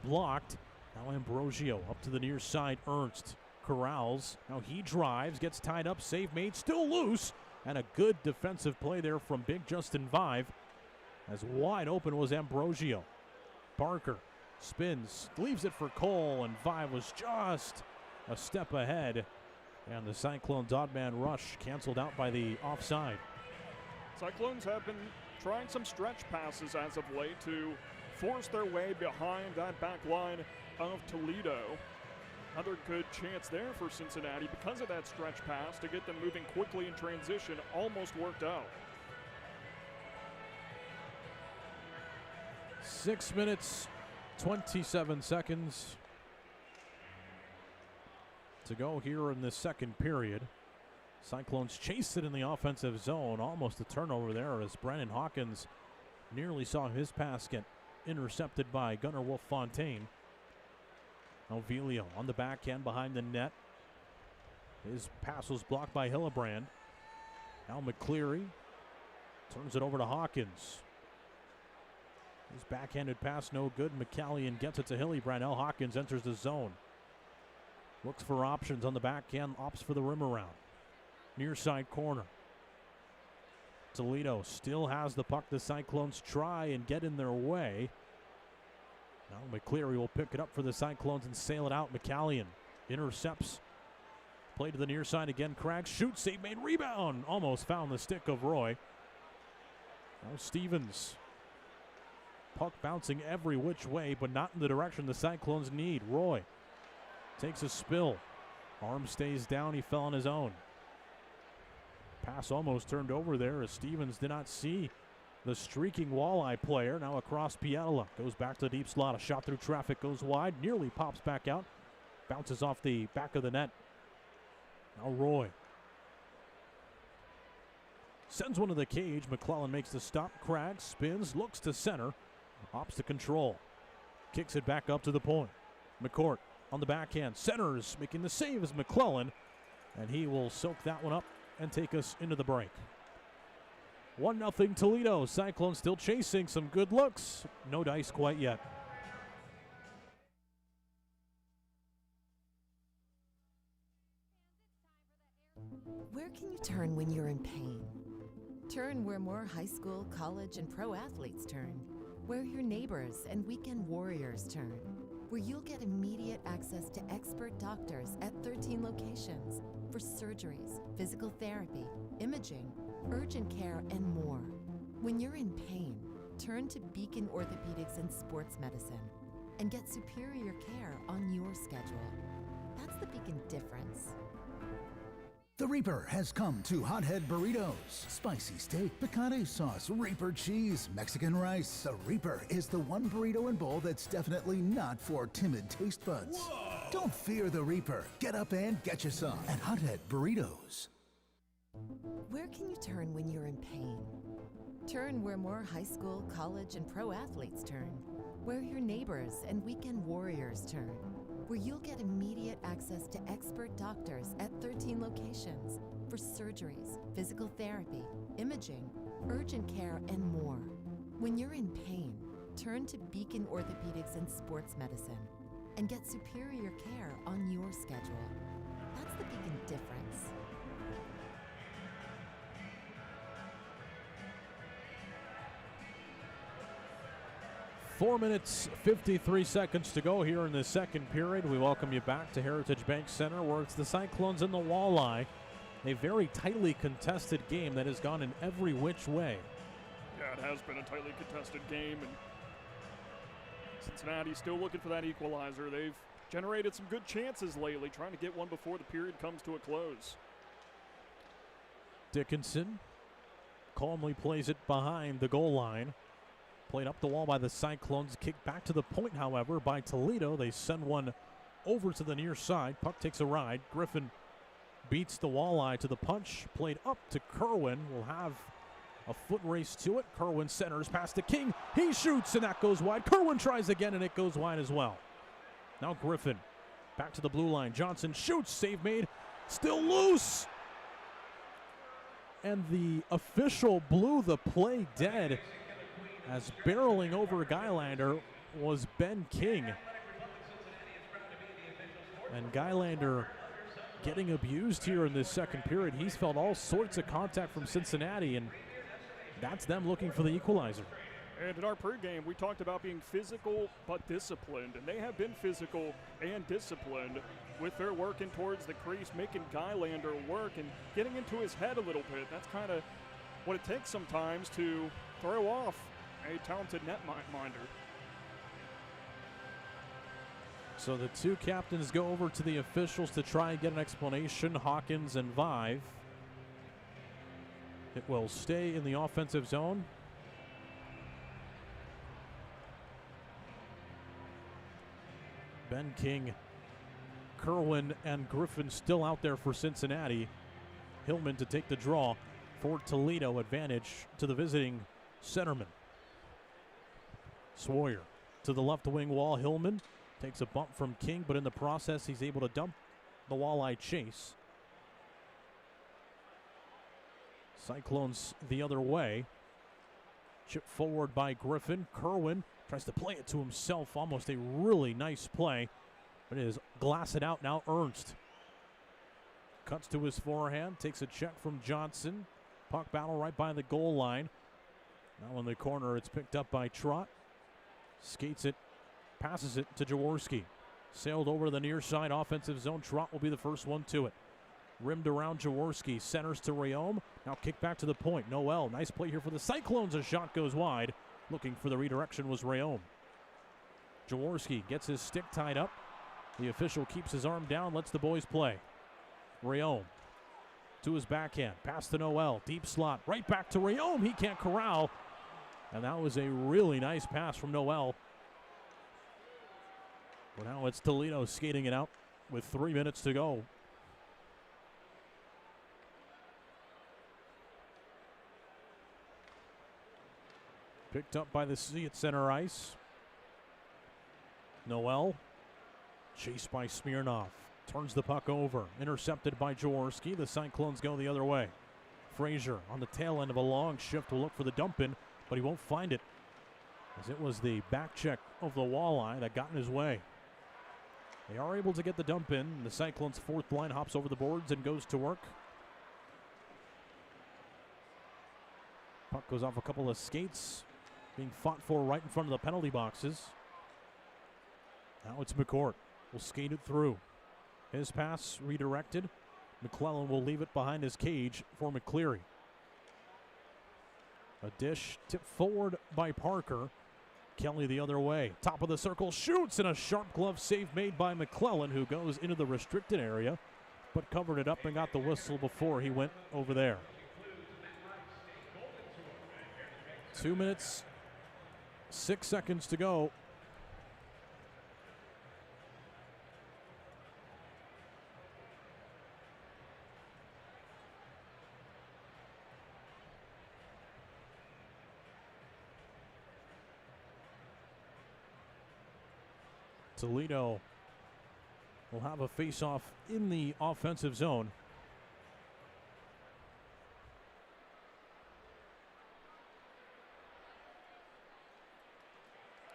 Blocked. Now Ambrosio up to the near side. Ernst corrals. Now he drives. Gets tied up. Save made. Still loose. And a good defensive play there from big Justin Vive. As wide open was Ambrosio. Barker spins. Leaves it for Cole. And Vive was just a step ahead. And the Cyclones odd man rush canceled out by the offside. Cyclones have been trying some stretch passes as of late to force their way behind that back line of Toledo. Another good chance there for Cincinnati because of that stretch pass to get them moving quickly in transition. Almost worked out. 6 minutes, 27 seconds to go here in the second period. Cyclones chased it in the offensive zone. Almost a turnover there as Brandon Hawkins nearly saw his pass get intercepted by Gunnar Wolf Fontaine. Ovilio on the backhand behind the net. His pass was blocked by Hillebrand. Now McCleary turns it over to Hawkins. His backhanded pass no good. McCallion gets it to Hillebrand. Now Hawkins enters the zone. Looks for options on the backhand, opts for the rim around. Near side corner. Toledo still has the puck. The Cyclones try and get in their way. Now McCleary will pick it up for the Cyclones and sail it out. McCallion intercepts. Play to the near side again. Craggs shoots, save made, rebound. Almost found the stick of Roy. Now Stevens. Puck bouncing every which way, but not in the direction the Cyclones need. Roy takes a spill. Arm stays down. He fell on his own. Pass almost turned over there as Stevens did not see the streaking Walleye player. Now across Pietala. Goes back to the deep slot. A shot through traffic goes wide. Nearly pops back out. Bounces off the back of the net. Now Roy sends one to the cage. McClellan makes the stop. Craggs spins. Looks to center. Opts to control. Kicks it back up to the point. McCourt on the backhand. Centers. Making the save is McClellan. And he will soak that one up and take us into the break. 1-0 Toledo. Cyclones still chasing some good looks. No dice quite yet. Where can you turn when you're in pain? Turn where more high school, college, and pro athletes turn. Where your neighbors and weekend warriors turn. Where you'll get immediate access to expert doctors at 13 locations for surgeries, physical therapy, imaging, urgent care, and more. When you're in pain, turn to Beacon Orthopedics and Sports Medicine and get superior care on your schedule. That's the Beacon difference. The Reaper has come to Hothead Burritos. Spicy steak, picante sauce, Reaper cheese, Mexican rice. The Reaper is the one burrito and bowl that's definitely not for timid taste buds. Whoa. Don't fear the Reaper. Get up and get you some at Hothead Burritos. Where can you turn when you're in pain? Turn where more high school, college, and pro athletes turn. Where your neighbors and weekend warriors turn. Where you'll get immediate access to expert doctors at 13 locations for surgeries, physical therapy, imaging, urgent care, and more. When you're in pain, turn to Beacon Orthopedics and Sports Medicine and get superior care on your schedule. That's the Beacon difference. Four minutes, 53 seconds to go here in the second period. We welcome you back to Heritage Bank Center, where it's the Cyclones and the Walleye. A very tightly contested game that has gone in every which way. Yeah, it has been a tightly contested game, and Cincinnati still looking for that equalizer. They've generated some good chances lately, trying to get one before the period comes to a close. Dickinson calmly plays it behind the goal line. Played up the wall by the Cyclones. Kicked back to the point, however, by Toledo. They send one over to the near side. Puck takes a ride. Griffin beats the Walleye to the punch. Played up to Kerwin. Will have a foot race to it. Kerwin centers past to King. He shoots, and that goes wide. Kerwin tries again, and it goes wide as well. Now Griffin back to the blue line. Johnson shoots. Save made. Still loose. And the official blew the play dead as barreling over Guylander was Ben King. And Guylander getting abused here in this second period. He's felt all sorts of contact from Cincinnati, and that's them looking for the equalizer. And in our pregame, we talked about being physical but disciplined, and they have been physical and disciplined with their working towards the crease, making Guylander work and getting into his head a little bit. That's kind of what it takes sometimes to throw off a talented netminder. So the two captains go over to the officials to try and get an explanation, Hawkins and Vive. It will stay in the offensive zone. Ben King, Kerwin, and Griffin still out there for Cincinnati. Hillman to take the draw for Toledo, advantage to the visiting centerman. Sawyer to the left wing wall. Hillman takes a bump from King, but in the process, he's able to dump the Walleye chase. Cyclones the other way. Chip forward by Griffin. Kerwin tries to play it to himself. Almost a really nice play. But it is glassed out now. Ernst cuts to his forehand. Takes a check from Johnson. Puck battle right by the goal line. Now in the corner, it's picked up by Trott. Skates it. Passes it to Jaworski. Sailed over to the near side offensive zone. Trott will be the first one to it. Rimmed around Jaworski. Centers to Rayom. Now kick back to the point. Noel. Nice play here for the Cyclones. A shot goes wide. Looking for the redirection was Rayom. Jaworski gets his stick tied up. The official keeps his arm down. Lets the boys play. Rayom to his backhand. Pass to Noel. Deep slot. Right back to Rayom. He can't corral. And that was a really nice pass from Noel. But now it's Toledo skating it out with 3 minutes to go. Picked up by the C at center ice. Noel, chased by Smirnov. Turns the puck over. Intercepted by Jaworski. The Cyclones go the other way. Frazier on the tail end of a long shift will look for the dump in, but he won't find it, as it was the back check of the Walleye that got in his way. They are able to get the dump in. The Cyclones' fourth line hops over the boards and goes to work. Puck goes off a couple of skates. Being fought for right in front of the penalty boxes. Now it's McCourt. Will skate it through. His pass redirected. McClellan will leave it behind his cage for McCleary. A dish tipped forward by Parker. Kelly the other way. Top of the circle, shoots, and a sharp glove save made by McClellan, who goes into the restricted area, but covered it up and got the whistle before he went over there. 2 minutes, 6 seconds to go. Toledo will have a face-off in the offensive zone.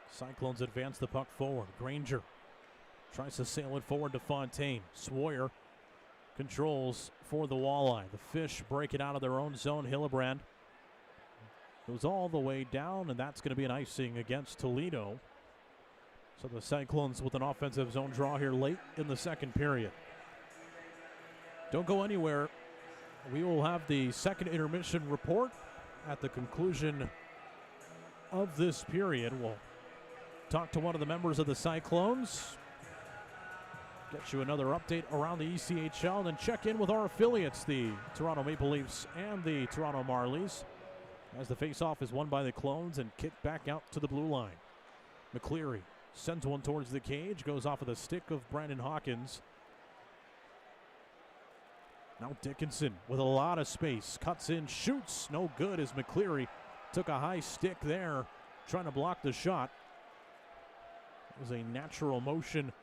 Cyclones advance the puck forward. Granger tries to sail it forward to Fontaine. Sawyer controls for the Walleye. The Fish break it out of their own zone. Hillebrand goes all the way down, and that's going to be an icing against Toledo. So the Cyclones with an offensive zone draw here late in the second period. Don't go anywhere. We will have the second intermission report at the conclusion of this period. We'll talk to one of the members of the Cyclones, get you another update around the ECHL, and then check in with our affiliates, the Toronto Maple Leafs and the Toronto Marlies, as the faceoff is won by the Clones and kicked back out to the blue line. McCleary sends one towards the cage, goes off of the stick of Brandon Hawkins. Now Dickinson with a lot of space. Cuts in, shoots. No good as McCleary took a high stick there, trying to block the shot. It was a natural motion,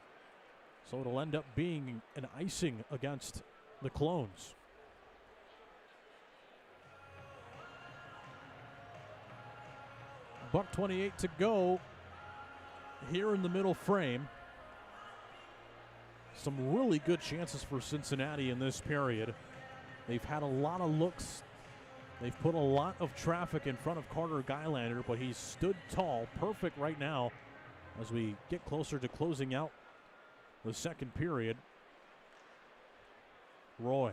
so it'll end up being an icing against the Clones. $1:28 to go here in the middle frame. Some really good chances for Cincinnati in this period. They've had a lot of looks. They've put a lot of traffic in front of Carter Gylander, but he's stood tall, perfect right now as we get closer to closing out the second period. Roy.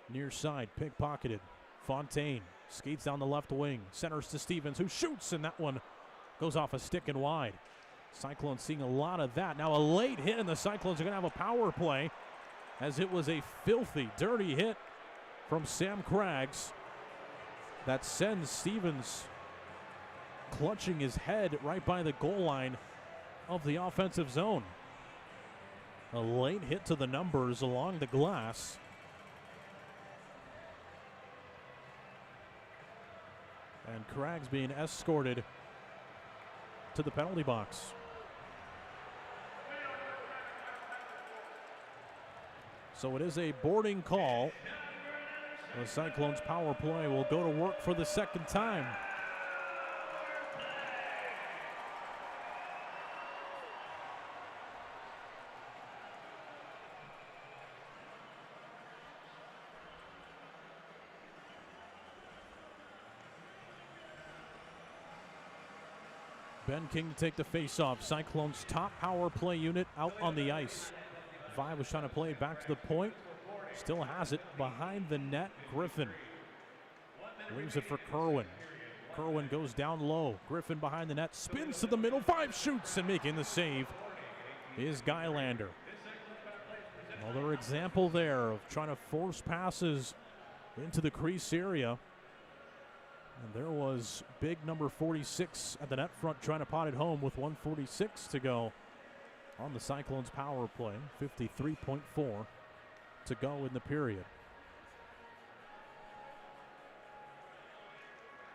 Near side, pickpocketed. Fontaine skates down the left wing. Centers to Stevens, who shoots, and that one goes off a stick and wide. Cyclones seeing a lot of that. Now a late hit, and the Cyclones are going to have a power play as it was a filthy, dirty hit from Sam Craggs that sends Stevens clutching his head right by the goal line of the offensive zone. A late hit to the numbers along the glass. And Craggs being escorted to the penalty box. So it is a boarding call. The Cyclones power play will go to work for the second time. Ben King to take the face-off. Cyclones' top power play unit out on the ice. Vi was trying to play it back to the point. Still has it behind the net. Griffin leaves it for Kerwin. Kerwin goes down low. Griffin behind the net. Spins to the middle. 5 shoots, and making the save is Gylander. Another example there of trying to force passes into the crease area. And there was big number 46 at the net front trying to pot it home with 1:46 to go on the Cyclones power play. 53.4 to go in the period.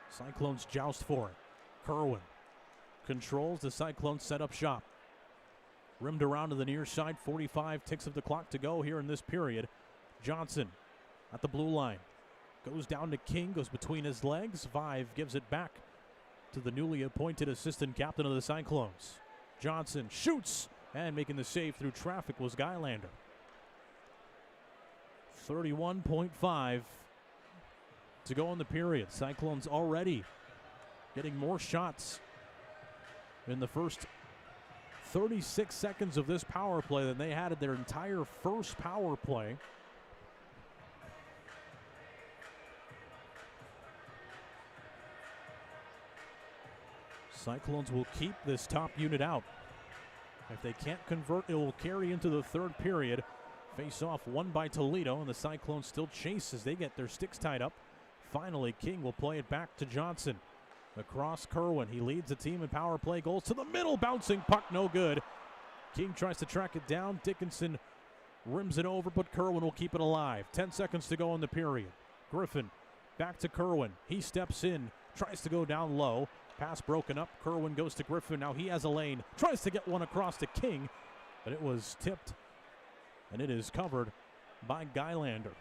Cyclones joust for it. Kerwin controls. The Cyclones set up shop. Rimmed around to the near side. 45 ticks of the clock to go here in this period. Johnson at the blue line. Goes down to King, goes between his legs. Vive gives it back to the newly appointed assistant captain of the Cyclones. Johnson shoots, and making the save through traffic was Gylander. 31.5 to go in the period. Cyclones already getting more shots in the first 36 seconds of this power play than they had at their entire first power play. Cyclones will keep this top unit out. If they can't convert, it will carry into the third period. Face-off won by Toledo, and the Cyclones still chase as they get their sticks tied up. Finally, King will play it back to Johnson. Across Kerwin, he leads the team in power play goals to the middle. Bouncing puck, no good. King tries to track it down. Dickinson rims it over, but Kerwin will keep it alive. 10 seconds to go in the period. Griffin back to Kerwin. He steps in, tries to go down low. Pass broken up. Kerwin goes to Griffin. Now he has a lane. Tries to get one across to King, but it was tipped, and it is covered by Gylander.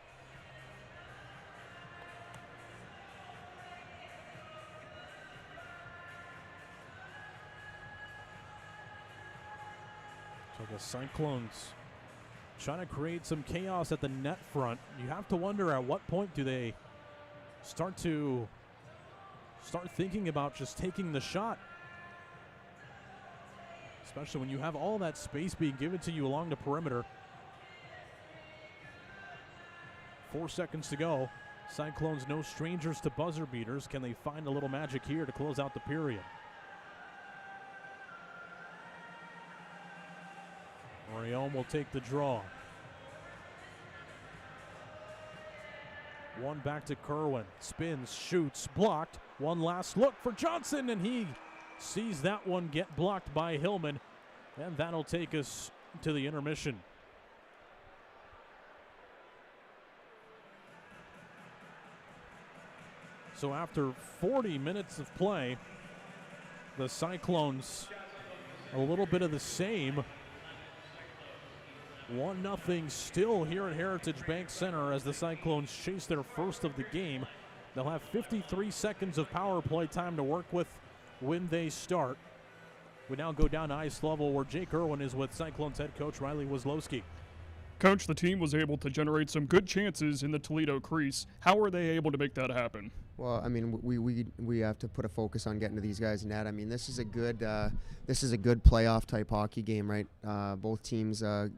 So the Cyclones trying to create some chaos at the net front. You have to wonder at what point do they start thinking about just taking the shot, especially when you have all that space being given to you along the perimeter. 4 seconds to go. Cyclones no strangers to buzzer beaters. Can they find a little magic here to close out the period? Orion will take the draw. One back to Kerwin. Spins, shoots, blocked. One last look for Johnson, and he sees that one get blocked by Hillman. And that'll take us to the intermission. So after 40 minutes of play, the Cyclones a little bit of the same. 1-0 still here at Heritage Bank Center as the Cyclones chase their first of the game. They'll have 53 seconds of power play time to work with when they start. We now go down to ice level where Jake Irwin is with Cyclones head coach Riley Wazlowski. Coach, the team was able to generate some good chances in the Toledo crease. How were they able to make that happen? Well, I mean, we have to put a focus on getting to these guys' net. I mean, this is a good playoff type hockey game, right? Both teams are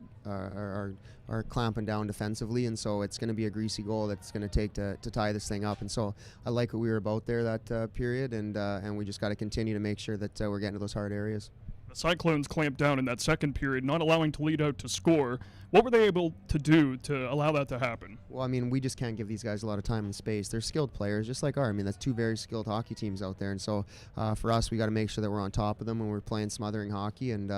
clamping down defensively, and so it's going to be a greasy goal that's going to take to tie this thing up. And so I like what we were about there that period, and we just got to continue to make sure that we're getting to those hard areas. The Cyclones clamped down in that second period, not allowing Toledo to score. What were they able to do to allow that to happen? Well, I mean, we just can't give these guys a lot of time and space. They're skilled players, just like I mean, that's two very skilled hockey teams out there. And so for us, we got to make sure that we're on top of them when we're playing smothering hockey. And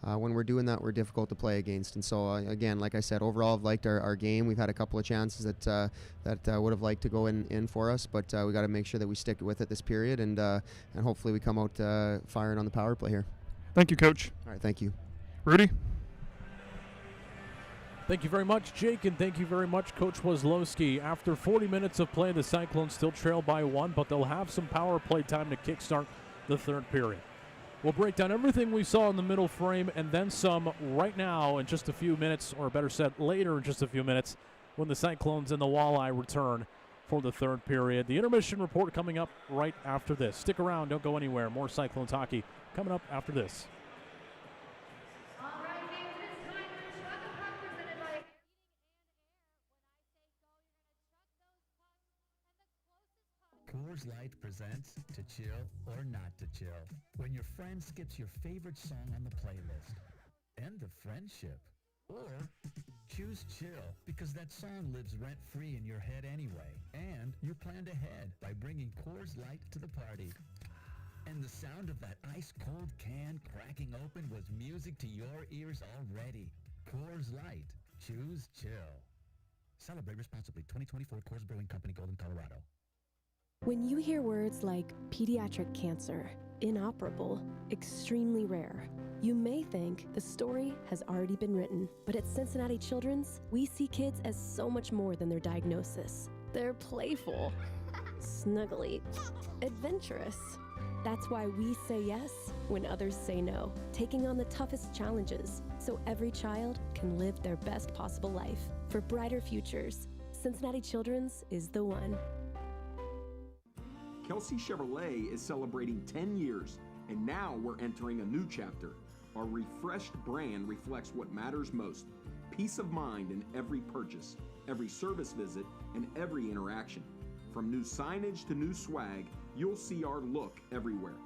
when we're doing that, we're difficult to play against. And so, again, like I said, overall, I've liked our game. We've had a couple of chances that would have liked to go in for us, but we got to make sure that we stick with it this period, and hopefully we come out firing on the power play here. Thank you, Coach. All right, thank you. Rudy? Thank you very much, Jake, and thank you very much, Coach Wazlowski. After 40 minutes of play, the Cyclones still trail by 1, but they'll have some power play time to kickstart the third period. We'll break down everything we saw in the middle frame and then some right now in just a few minutes, or better said, later in just a few minutes, when the Cyclones and the Walleye return for the third period. The intermission report coming up right after this. Stick around, don't go anywhere. More Cyclones hockey coming up after this. Coors Light presents To Chill or Not to Chill. When your friend skips your favorite song on the playlist. End of friendship. Or choose chill because that song lives rent-free in your head anyway. And you planned ahead by bringing Coors Light to the party. And the sound of that ice-cold can cracking open was music to your ears already. Coors Light. Choose chill. Celebrate responsibly. 2024 Coors Brewing Company, Golden, Colorado. When you hear words like pediatric cancer, inoperable, extremely rare, you may think the story has already been written. But at Cincinnati Children's, we see kids as so much more than their diagnosis. They're playful, snuggly, adventurous. That's why we say yes when others say no, taking on the toughest challenges so every child can live their best possible life. For brighter futures, Cincinnati Children's is the one. Kelsey Chevrolet is celebrating 10 years, and now we're entering a new chapter. Our refreshed brand reflects what matters most: peace of mind in every purchase, every service visit, and every interaction. From new signage to new swag, you'll see our look everywhere.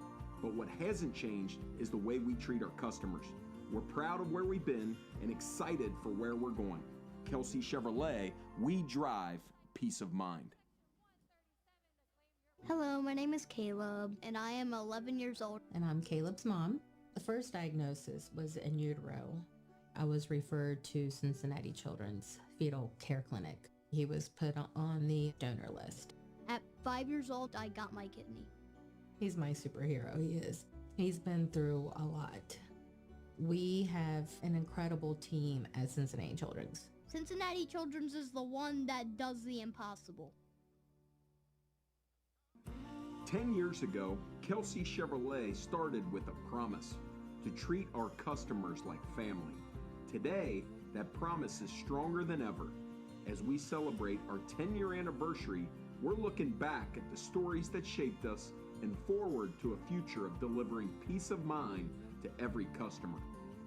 But what hasn't changed is the way we treat our customers. We're proud of where we've been and excited for where we're going. Kelsey Chevrolet, we drive peace of mind. Hello, my name is Caleb, and I am 11 years old. And I'm Caleb's mom. The first diagnosis was in utero. I was referred to Cincinnati Children's Fetal Care Clinic. He was put on the donor list. At 5 years old, I got my kidney. He's my superhero, he is. He's been through a lot. We have an incredible team at Cincinnati Children's. Cincinnati Children's is the one that does the impossible. 10 years ago, Kelsey Chevrolet started with a promise to treat our customers like family. Today, that promise is stronger than ever. As we celebrate our 10-year anniversary, we're looking back at the stories that shaped us and forward to a future of delivering peace of mind to every customer.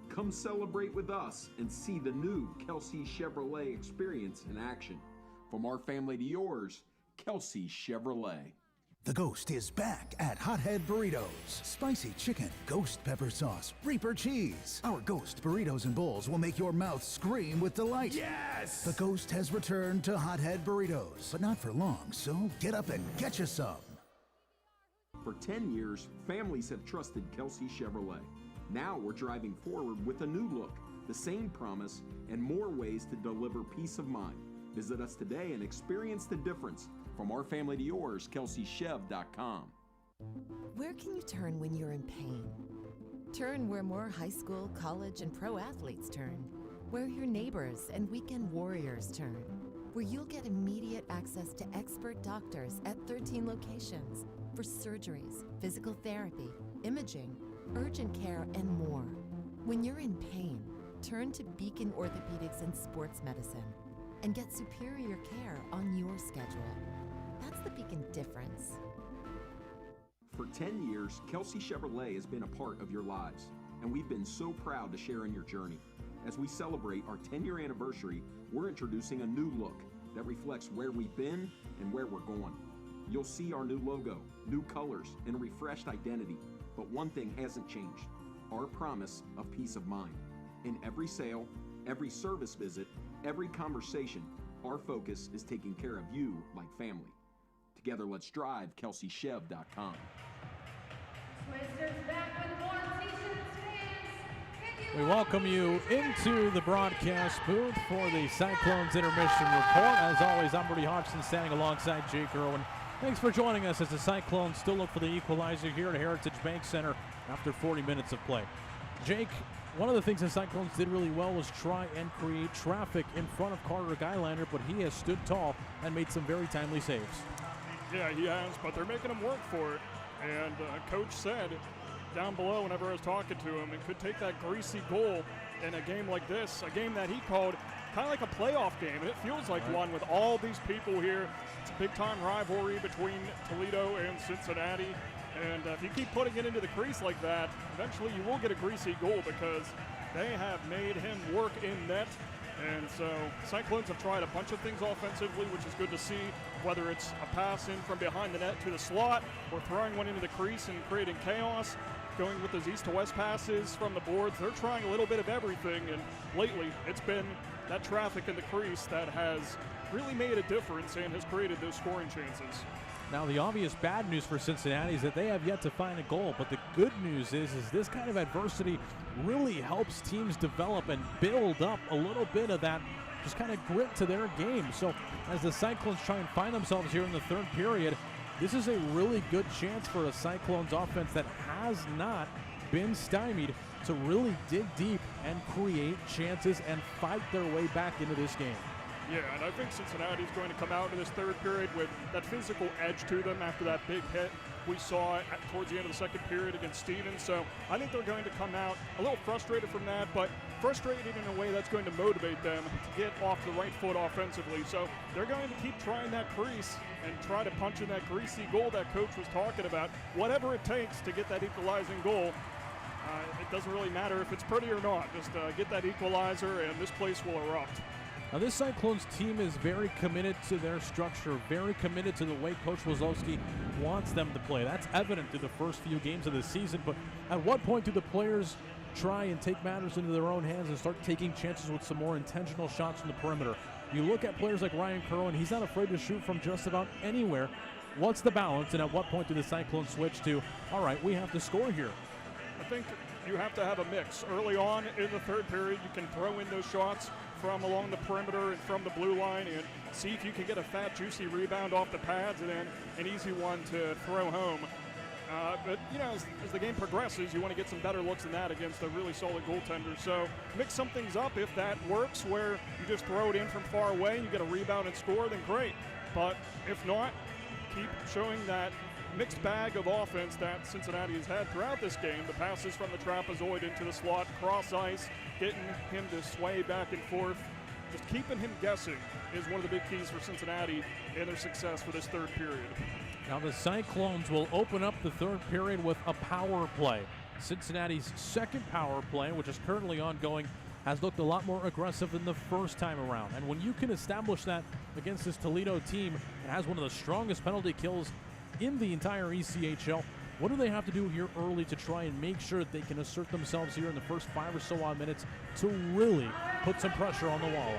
Come celebrate with us and see the new Kelsey Chevrolet experience in action. From our family to yours, Kelsey Chevrolet. The Ghost is back at Hothead Burritos. Spicy chicken, ghost pepper sauce, Reaper cheese. Our Ghost burritos and bowls will make your mouth scream with delight. Yes! The Ghost has returned to Hothead Burritos, but not for long, so get up and get you some. For 10 years, families have trusted Kelsey Chevrolet. Now we're driving forward with a new look, the same promise, and more ways to deliver peace of mind. Visit us today and experience the difference. From our family to yours, KelseyChev.com. Where can you turn when you're in pain? Turn where more high school, college, and pro athletes turn. Where your neighbors and weekend warriors turn. Where you'll get immediate access to expert doctors at 13 locations for surgeries, physical therapy, imaging, urgent care, and more. When you're in pain, turn to Beacon Orthopedics and Sports Medicine and get superior care on your schedule. That's the Beacon difference. For 10 years, Kelsey Chevrolet has been a part of your lives, and we've been so proud to share in your journey. As we celebrate our 10-year anniversary, we're introducing a new look that reflects where we've been and where we're going. You'll see our new logo, new colors, and a refreshed identity, but one thing hasn't changed: our promise of peace of mind. In every sale, every service visit, every conversation, our focus is taking care of you like family. Together, let's drive KelseyChev.com. We welcome you into the broadcast booth for the Cyclones Intermission Report. As always, I'm Brady Hodgson standing alongside Jake Irwin. Thanks for joining us as the Cyclones still look for the equalizer here at Heritage Bank Center after 40 minutes of play. Jake, one of the things the Cyclones did really well was try and create traffic in front of Carter Guylander, but he has stood tall and made some very timely saves. Yeah, he has, but they're making him work for it. And Coach said down below whenever I was talking to him, it could take that greasy goal in a game like this, a game that he called kind of like a playoff game, and it feels like one with all these people here. It's a big-time rivalry between Toledo and Cincinnati, and if you keep putting it into the crease like that, eventually you will get a greasy goal because they have made him work in net. And so Cyclones have tried a bunch of things offensively, which is good to see, whether it's a pass in from behind the net to the slot or throwing one into the crease and creating chaos, going with those east to west passes from the boards. They're trying a little bit of everything, and lately it's been that traffic in the crease that has really made a difference and has created those scoring chances. Now, the obvious bad news for Cincinnati is that they have yet to find a goal, but the good news is this kind of adversity really helps teams develop and build up a little bit of that just kind of grit to their game. So as the Cyclones try and find themselves here in the third period, this is a really good chance for a Cyclones offense that has not been stymied to really dig deep and create chances and fight their way back into this game. Yeah, and I think Cincinnati is going to come out in this third period with that physical edge to them after that big hit we saw towards the end of the second period against Stevens. So I think they're going to come out a little frustrated from that, but frustrated in a way that's going to motivate them to get off the right foot offensively. So they're going to keep trying that crease and try to punch in that greasy goal that Coach was talking about, whatever it takes to get that equalizing goal. It doesn't really matter if it's pretty or not. Just get that equalizer, and this place will erupt. Now, this Cyclones team is very committed to their structure, very committed to the way Coach Wazowski wants them to play. That's evident through the first few games of the season, but at what point do the players try and take matters into their own hands and start taking chances with some more intentional shots from the perimeter? You look at players like Ryan Kerwin, he's not afraid to shoot from just about anywhere. What's the balance, and at what point do the Cyclones switch to, all right, we have to score here? I think you have to have a mix. Early on in the third period, you can throw in those shots from along the perimeter and from the blue line and see if you can get a fat, juicy rebound off the pads and then an easy one to throw home. But, you know, as the game progresses, you want to get some better looks than that against a really solid goaltender. So mix some things up. If that works, where you just throw it in from far away and you get a rebound and score, then great. But if not, keep showing that mixed bag of offense that Cincinnati has had throughout this game. The passes from the trapezoid into the slot, cross ice, getting him to sway back and forth. Just keeping him guessing is one of the big keys for Cincinnati and their success for this third period. Now the Cyclones will open up the third period with a power play. Cincinnati's second power play, which is currently ongoing, has looked a lot more aggressive than the first time around. And when you can establish that against this Toledo team that has one of the strongest penalty kills in the entire ECHL, what do they have to do here early to try and make sure that they can assert themselves here in the first 5 or so odd minutes to really put some pressure on the Walleye?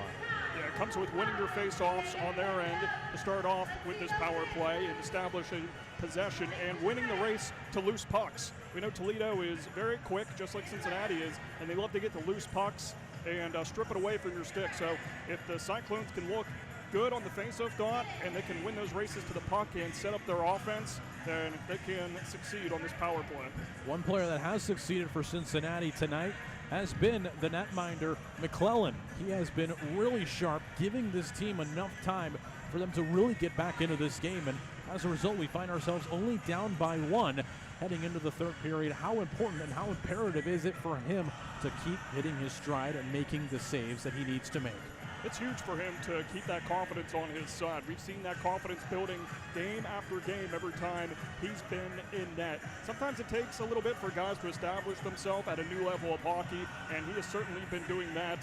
Yeah, it comes with winning your face-offs on their end to start off with this power play and establishing possession and winning the race to loose pucks. We know Toledo is very quick, just like Cincinnati is, and they love to get the loose pucks and strip it away from your stick. So if the Cyclones can look good on the faceoff dot and they can win those races to the puck and set up their offense, then they can succeed on this power play. One player that has succeeded for Cincinnati tonight has been the netminder McClellan. He has been really sharp, giving this team enough time for them to really get back into this game. And as a result, we find ourselves only down by 1 heading into the third period. How important and how imperative is it for him to keep hitting his stride and making the saves that he needs to make? It's huge for him to keep that confidence on his side. We've seen that confidence building game after game every time he's been in net. Sometimes it takes a little bit for guys to establish themselves at a new level of hockey, and he has certainly been doing that.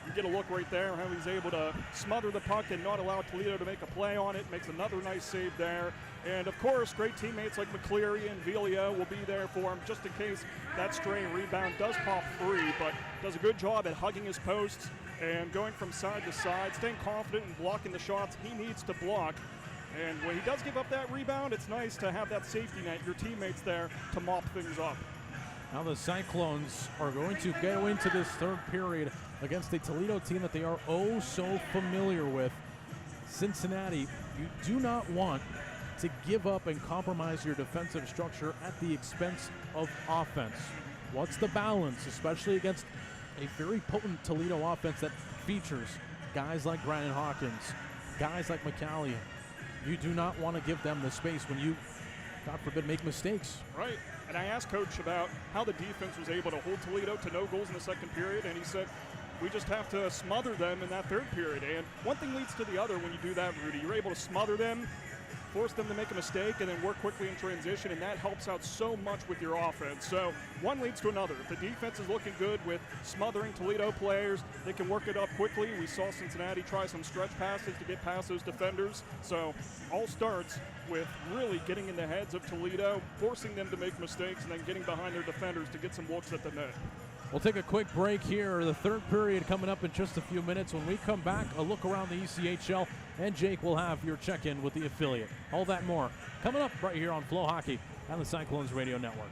You get a look right there how he's able to smother the puck and not allow Toledo to make a play on it. Makes another nice save there. And of course, great teammates like McCleary and Velia will be there for him just in case that stray rebound does pop free, but does a good job at hugging his posts and going from side to side, staying confident and blocking the shots he needs to block. And when he does give up that rebound, it's nice to have that safety net, your teammates there to mop things up. Now the Cyclones are going to go into this third period against a Toledo team that they are oh so familiar with. Cincinnati, you do not want to give up and compromise your defensive structure at the expense of offense. What's the balance, especially against a very potent Toledo offense that features guys like Brandon Hawkins, guys like McCallion? You do not want to give them the space when you, God forbid, make mistakes. Right. And I asked Coach about how the defense was able to hold Toledo to no goals in the second period, and he said, we just have to smother them in that third period. And one thing leads to the other when you do that, Rudy. You're able to smother them, force them to make a mistake, and then work quickly in transition, and that helps out so much with your offense. So one leads to another. If the defense is looking good with smothering Toledo players, they can work it up quickly. We saw Cincinnati try some stretch passes to get past those defenders. So all starts with really getting in the heads of Toledo, forcing them to make mistakes, and then getting behind their defenders to get some looks at the net. We'll take a quick break here. The third period coming up in just a few minutes. When we come back, a look around the ECHL, and Jake will have your check-in with the affiliate. All that more coming up right here on FloHockey on the Cyclones Radio Network.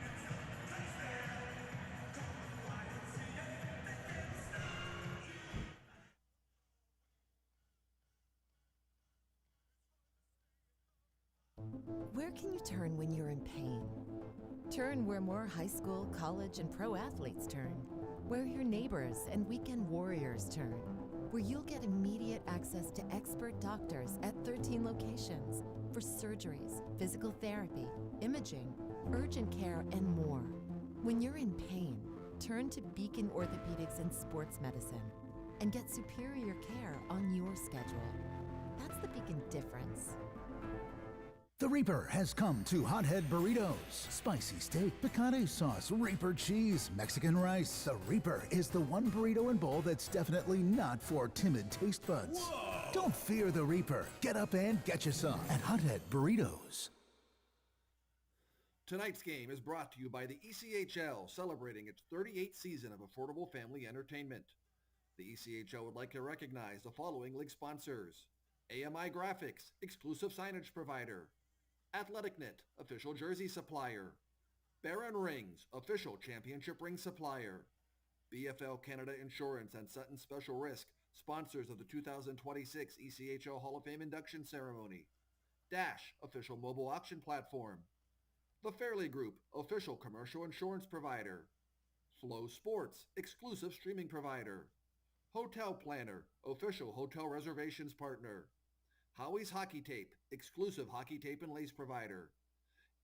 Where can you turn when you're in pain? Turn where more high school, college, and pro athletes turn. Where your neighbors and weekend warriors turn. Where you'll get immediate access to expert doctors at 13 locations for surgeries, physical therapy, imaging, urgent care, and more. When you're in pain, turn to Beacon Orthopedics and Sports Medicine and get superior care on your schedule. That's the Beacon difference. The Reaper has come to Hothead Burritos. Spicy steak, picante sauce, Reaper cheese, Mexican rice. The Reaper is the one burrito and bowl that's definitely not for timid taste buds. Whoa. Don't fear the Reaper. Get up and get you some at Hothead Burritos. Tonight's game is brought to you by the ECHL, celebrating its 38th season of affordable family entertainment. The ECHL would like to recognize the following league sponsors: AMI Graphics, exclusive signage provider; AthleticNet, official jersey supplier; Baron Rings, official championship ring supplier; BFL Canada Insurance and Sutton Special Risk, sponsors of the 2026 ECHL Hall of Fame induction ceremony; Dash, official mobile auction platform; The Fairley Group, official commercial insurance provider; Flow Sports, exclusive streaming provider; Hotel Planner, official hotel reservations partner; Howie's Hockey Tape, exclusive hockey tape and lace provider;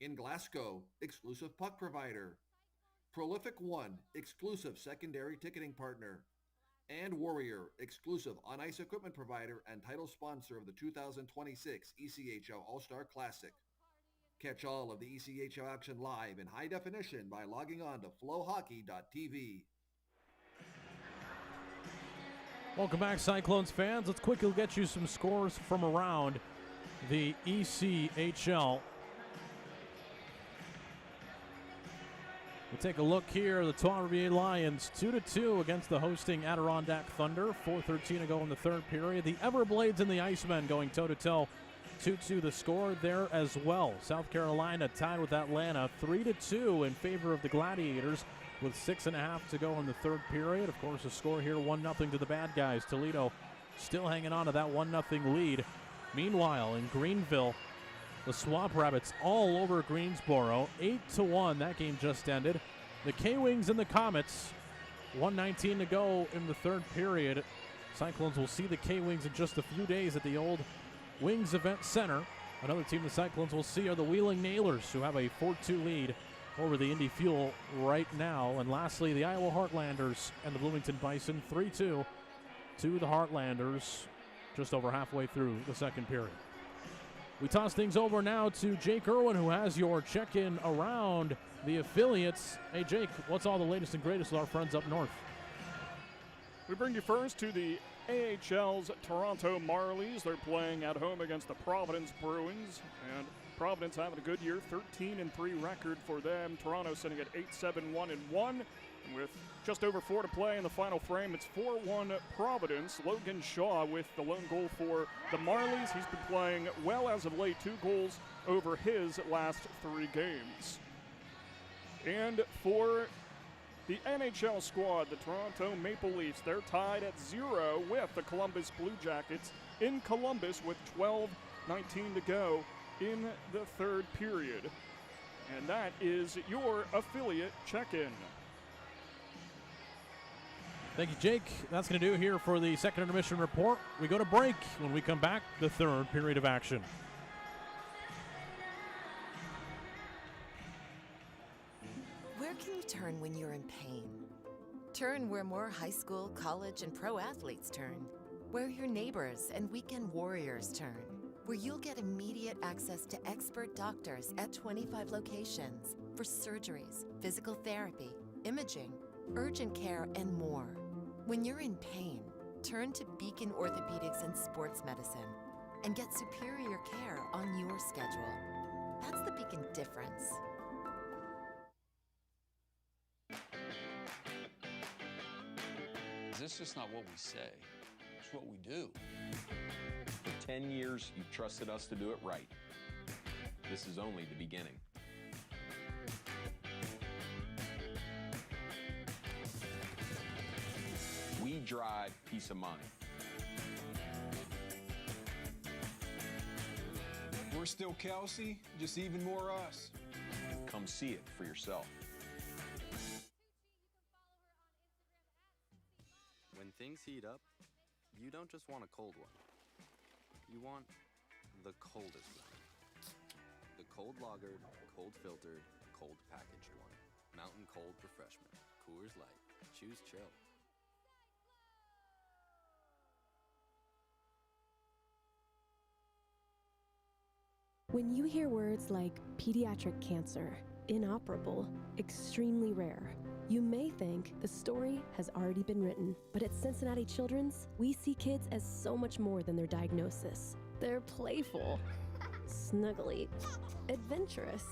In Glasgow, exclusive puck provider; Prolific One, exclusive secondary ticketing partner; and Warrior, exclusive on-ice equipment provider and title sponsor of the 2026 ECHL All-Star Classic. Catch all of the ECHL action live in high definition by logging on to FloHockey.tv. Welcome back, Cyclones fans. Let's quickly get you some scores from around the ECHL. We'll take a look here. The Toledo Lions 2-2 against the hosting Adirondack Thunder. 4:13 to go in the third period. The Everblades and the Icemen going toe-to-toe. 2-2 the score there as well. South Carolina tied with Atlanta 3-2 in favor of the Gladiators, with 6.5 to go in the third period. Of course, the score here 1-0 to the bad guys. Toledo still hanging on to that 1-0 lead. Meanwhile, in Greenville, the Swamp Rabbits all over Greensboro, 8-1. That game just ended. The K-Wings and the Comets, 1:19 to go in the third period. Cyclones will see the K-Wings in just a few days at the old Wings Event Center. Another team the Cyclones will see are the Wheeling Nailers, who have a 4-2 lead over the Indy Fuel right now. And lastly, the Iowa Heartlanders and the Bloomington Bison, 3-2 to the Heartlanders just over halfway through the second period. We toss things over now to Jake Irwin, who has your check-in around the affiliates. Hey, Jake, what's all the latest and greatest with our friends up north? We bring you first to the AHL's Toronto Marlies. They're playing at home against the Providence Bruins, and Providence having a good year, 13-3 record for them. Toronto sitting at 8-7-1-1, with just over 4 to play in the final frame. It's 4-1 Providence. Logan Shaw with the lone goal for the Marlies. He's been playing well as of late, 2 goals over his last 3 games. And for the NHL squad, the Toronto Maple Leafs, they're tied at 0 with the Columbus Blue Jackets in Columbus with 12:19 to go in the third period. And that is your affiliate check-in. Thank you, Jake. That's going to do it here for the second intermission report. We go to break. When we come back, the third period of action. Where can you turn when you're in pain? Turn where more high school, college, and pro athletes turn. Where your neighbors and weekend warriors turn. Where you'll get immediate access to expert doctors at 25 locations for surgeries, physical therapy, imaging, urgent care, and more. When you're in pain, turn to Beacon Orthopedics and Sports Medicine and get superior care on your schedule. That's the Beacon difference. This is just not what we say, it's what we do. For 10 years, you've trusted us to do it right. This is only the beginning. We drive peace of mind. We're still Kelsey, just even more us. Come see it for yourself. When things heat up, you don't just want a cold one. You want the coldest one. The cold lagered, cold filtered, cold packaged one. Mountain Cold Refreshment. Coors Light. Choose chill. When you hear words like pediatric cancer, inoperable, extremely rare, you may think the story has already been written. But at Cincinnati Children's, we see kids as so much more than their diagnosis. They're playful, snuggly, adventurous.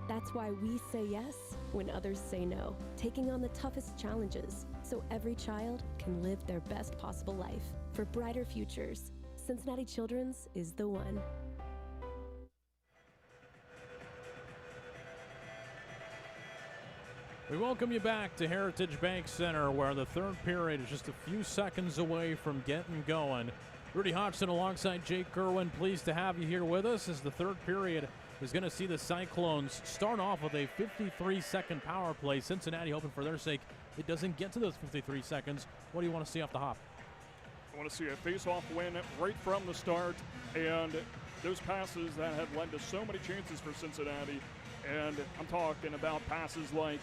That's why we say yes when others say no, taking on the toughest challenges so every child can live their best possible life. For brighter futures, Cincinnati Children's is the one. We welcome you back to Heritage Bank Center, where the third period is just a few seconds away from getting going. Rudy Hodgson alongside Jake Irwin, pleased to have you here with us as the third period is going to see the Cyclones start off with a 53-second power play. Cincinnati hoping for their sake it doesn't get to those 53 seconds. What do you want to see off the hop? I want to see a face-off win right from the start, and those passes that have led to so many chances for Cincinnati. And I'm talking about passes like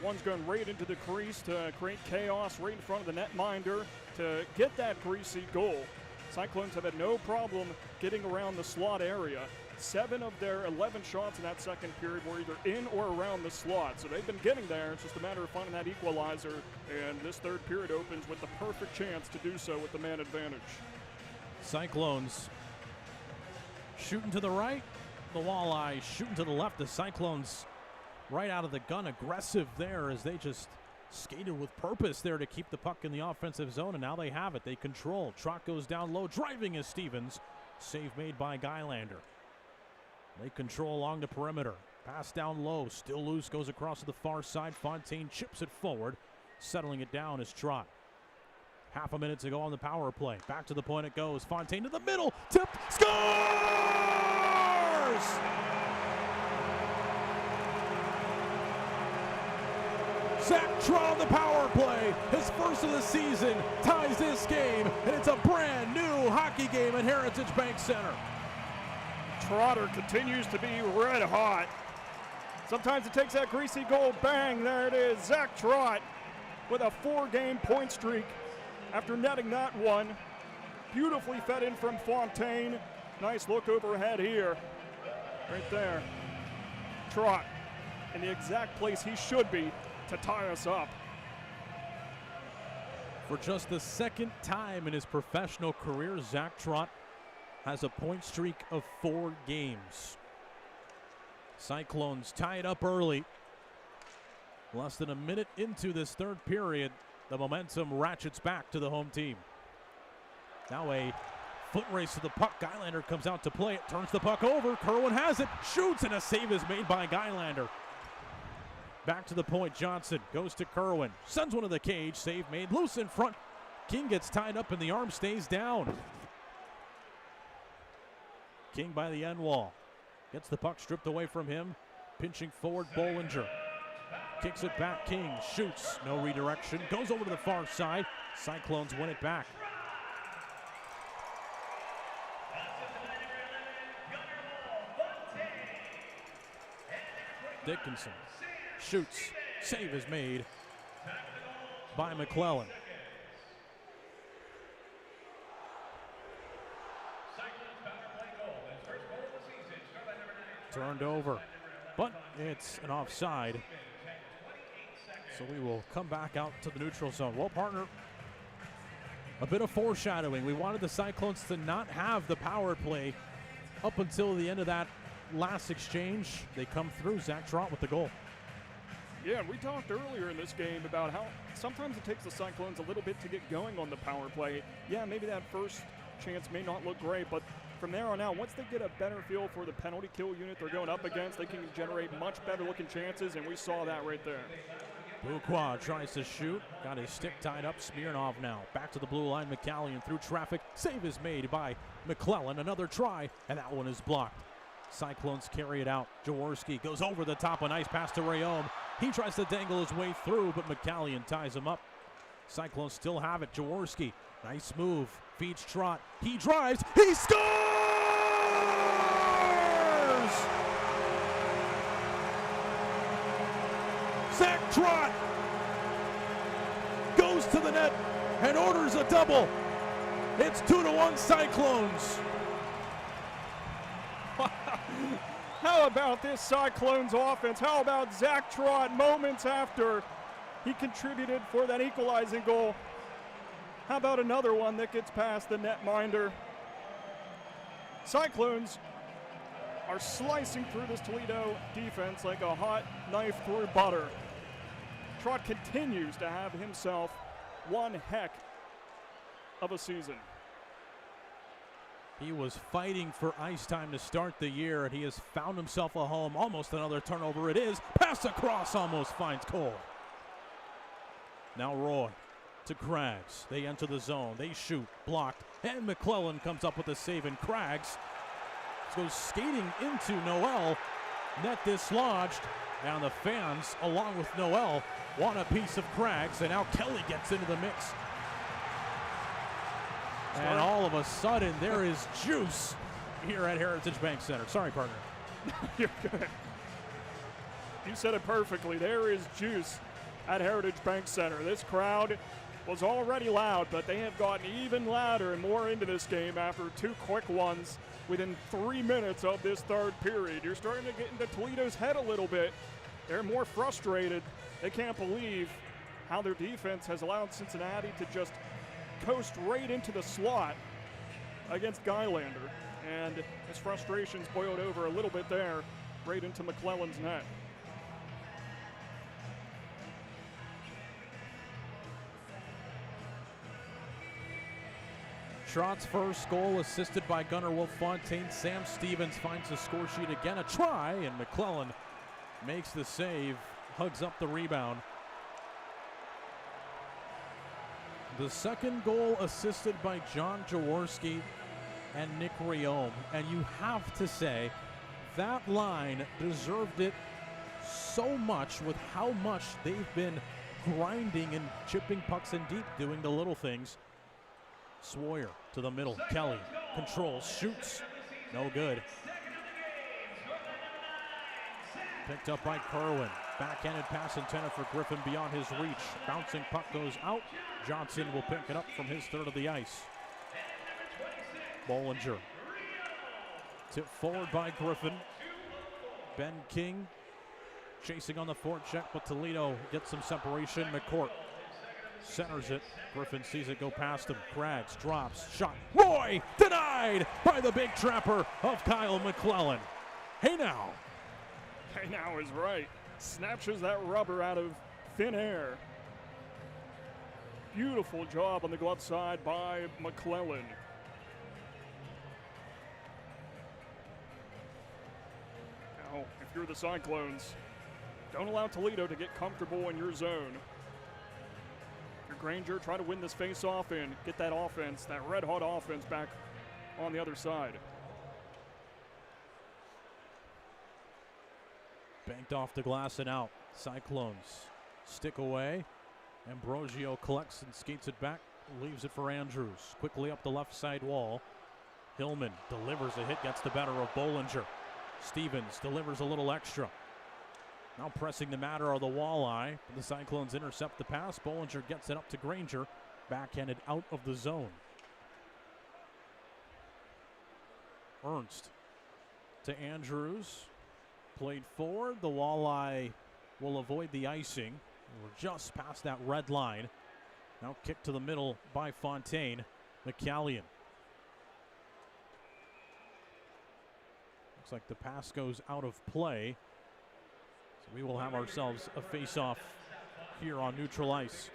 one's going right into the crease to create chaos right in front of the netminder to get that greasy goal. Cyclones have had no problem getting around the slot area. 7 of their 11 shots in that second period were either in or around the slot. So they've been getting there. It's just a matter of finding that equalizer. And this third period opens with the perfect chance to do so with the man advantage. Cyclones shooting to the right. The Walleye shooting to the left. The Cyclones right out of the gun, aggressive there as they just skated with purpose there to keep the puck in the offensive zone, and now they have it. They control. Trot goes down low, driving is Stevens. Save made by Guylander. They control along the perimeter. Pass down low, still loose, goes across to the far side. Fontaine chips it forward. Settling it down is Trot. Half a minute to go on the power play. Back to the point it goes. Fontaine to the middle. Tip. Scores! Zach Trott on the power play. His first of the season ties this game, and it's a brand new hockey game at Heritage Bank Center. Trotter continues to be red hot. Sometimes it takes that greasy goal. Bang, there it is. Zach Trott with a 4-game point streak after netting that one. Beautifully fed in from Fontaine. Nice look overhead here. Right there. Trott in the exact place he should be to tie us up. For just the second time in his professional career, Zach Trott has a point streak of 4 games. Cyclones tie it up early. Less than a minute into this third period, the momentum ratchets back to the home team. Now a foot race to the puck. Guylander comes out to play it, turns the puck over. Kerwin has it, shoots, and a save is made by Guylander. Back to the point, Johnson goes to Kerwin, sends one to the cage, save made, loose in front. King gets tied up and the arm stays down. King by the end wall. Gets the puck stripped away from him. Pinching forward, Bollinger. Kicks it back, King shoots. No redirection. Goes over to the far side. Cyclones win it back. Dickinson shoots. Save is made by McClellan. Turned over, but it's an offside. So we will come back out to the neutral zone. Well, partner, a bit of foreshadowing. We wanted the Cyclones to not have the power play up until the end of that last exchange. They come through. Zach Trott with the goal. Yeah, we talked earlier in this game about how sometimes it takes the Cyclones a little bit to get going on the power play. Yeah, maybe that first chance may not look great, but from there on out, once they get a better feel for the penalty kill unit they're going up against, they can generate much better looking chances, and we saw that right there. Buquois tries to shoot, got his stick tied up. Smirnov now back to the blue line. McCallion through traffic. Save is made by McClellan. Another try, and that one is blocked. Cyclones carry it out. Jaworski goes over the top. A nice pass to Rayom. He tries to dangle his way through, but McCallion ties him up. Cyclones still have it. Jaworski, nice move. Feeds Trott. He drives. He scores! Zach Trott goes to the net and orders a double. It's 2-1 Cyclones. How about this Cyclones offense? How about Zach Trott moments after he contributed for that equalizing goal? How about another one that gets past the netminder? Cyclones are slicing through this Toledo defense like a hot knife through butter. Trott continues to have himself one heck of a season. He was fighting for ice time to start the year, and he has found himself a home. Almost another turnover it is. Pass across almost finds Cole. Now Roy to Craggs. They enter the zone. They shoot. Blocked. And McClellan comes up with a save, and Craggs goes skating into Noel. Net dislodged. And the fans, along with Noel, want a piece of Craggs, and now Kelly gets into the mix. And all of a sudden, there is juice here at Heritage Bank Center. Sorry, partner. You're good. You said it perfectly. There is juice at Heritage Bank Center. This crowd was already loud, but they have gotten even louder and more into this game after 2 quick ones within 3 minutes of this third period. You're starting to get into Toledo's head a little bit. They're more frustrated. They can't believe how their defense has allowed Cincinnati to just coast right into the slot against Guylander. And his frustrations boiled over a little bit there, right into McClellan's net. Trott's first goal assisted by Gunnar Wolf-Fontaine. Sam Stevens finds the score sheet again. A try, and McClellan makes the save, hugs up the rebound. The second goal assisted by John Jaworski and Nick Riome. And you have to say, that line deserved it so much with how much they've been grinding and chipping pucks in deep, doing the little things. Sawyer to the middle. Kelly controls, shoots. No good. Picked up by Kerwin. Backhanded pass intended for Griffin beyond his reach. Bouncing puck goes out. Johnson will pick it up from his third of the ice. Bollinger. Tipped forward by Griffin. Ben King chasing on the forecheck, but Toledo gets some separation. McCourt centers it. Griffin sees it go past him. Craggs drops. Shot. Roy denied by the big trapper of Kyle McClellan. Hey now. Hey now is right. Snatches that rubber out of thin air. Beautiful job on the glove side by McClellan. Now, if you're the Cyclones, don't allow Toledo to get comfortable in your zone. If you're Granger, try to win this face-off and get that offense, that red-hot offense back on the other side. Banked off the glass and out. Cyclones stick away. Ambrosio collects and skates it back. Leaves it for Andrews. Quickly up the left side wall. Hillman delivers a hit, gets the better of Bollinger. Stevens delivers a little extra. Now pressing the matter of the Walleye. The Cyclones intercept the pass. Bollinger gets it up to Granger. Backhanded out of the zone. Ernst to Andrews. Played forward. The Walleye will avoid the icing. We're just past that red line. Now kicked to the middle by Fontaine. McCallion. Looks like the pass goes out of play. So we will have ourselves a face-off here on neutral ice.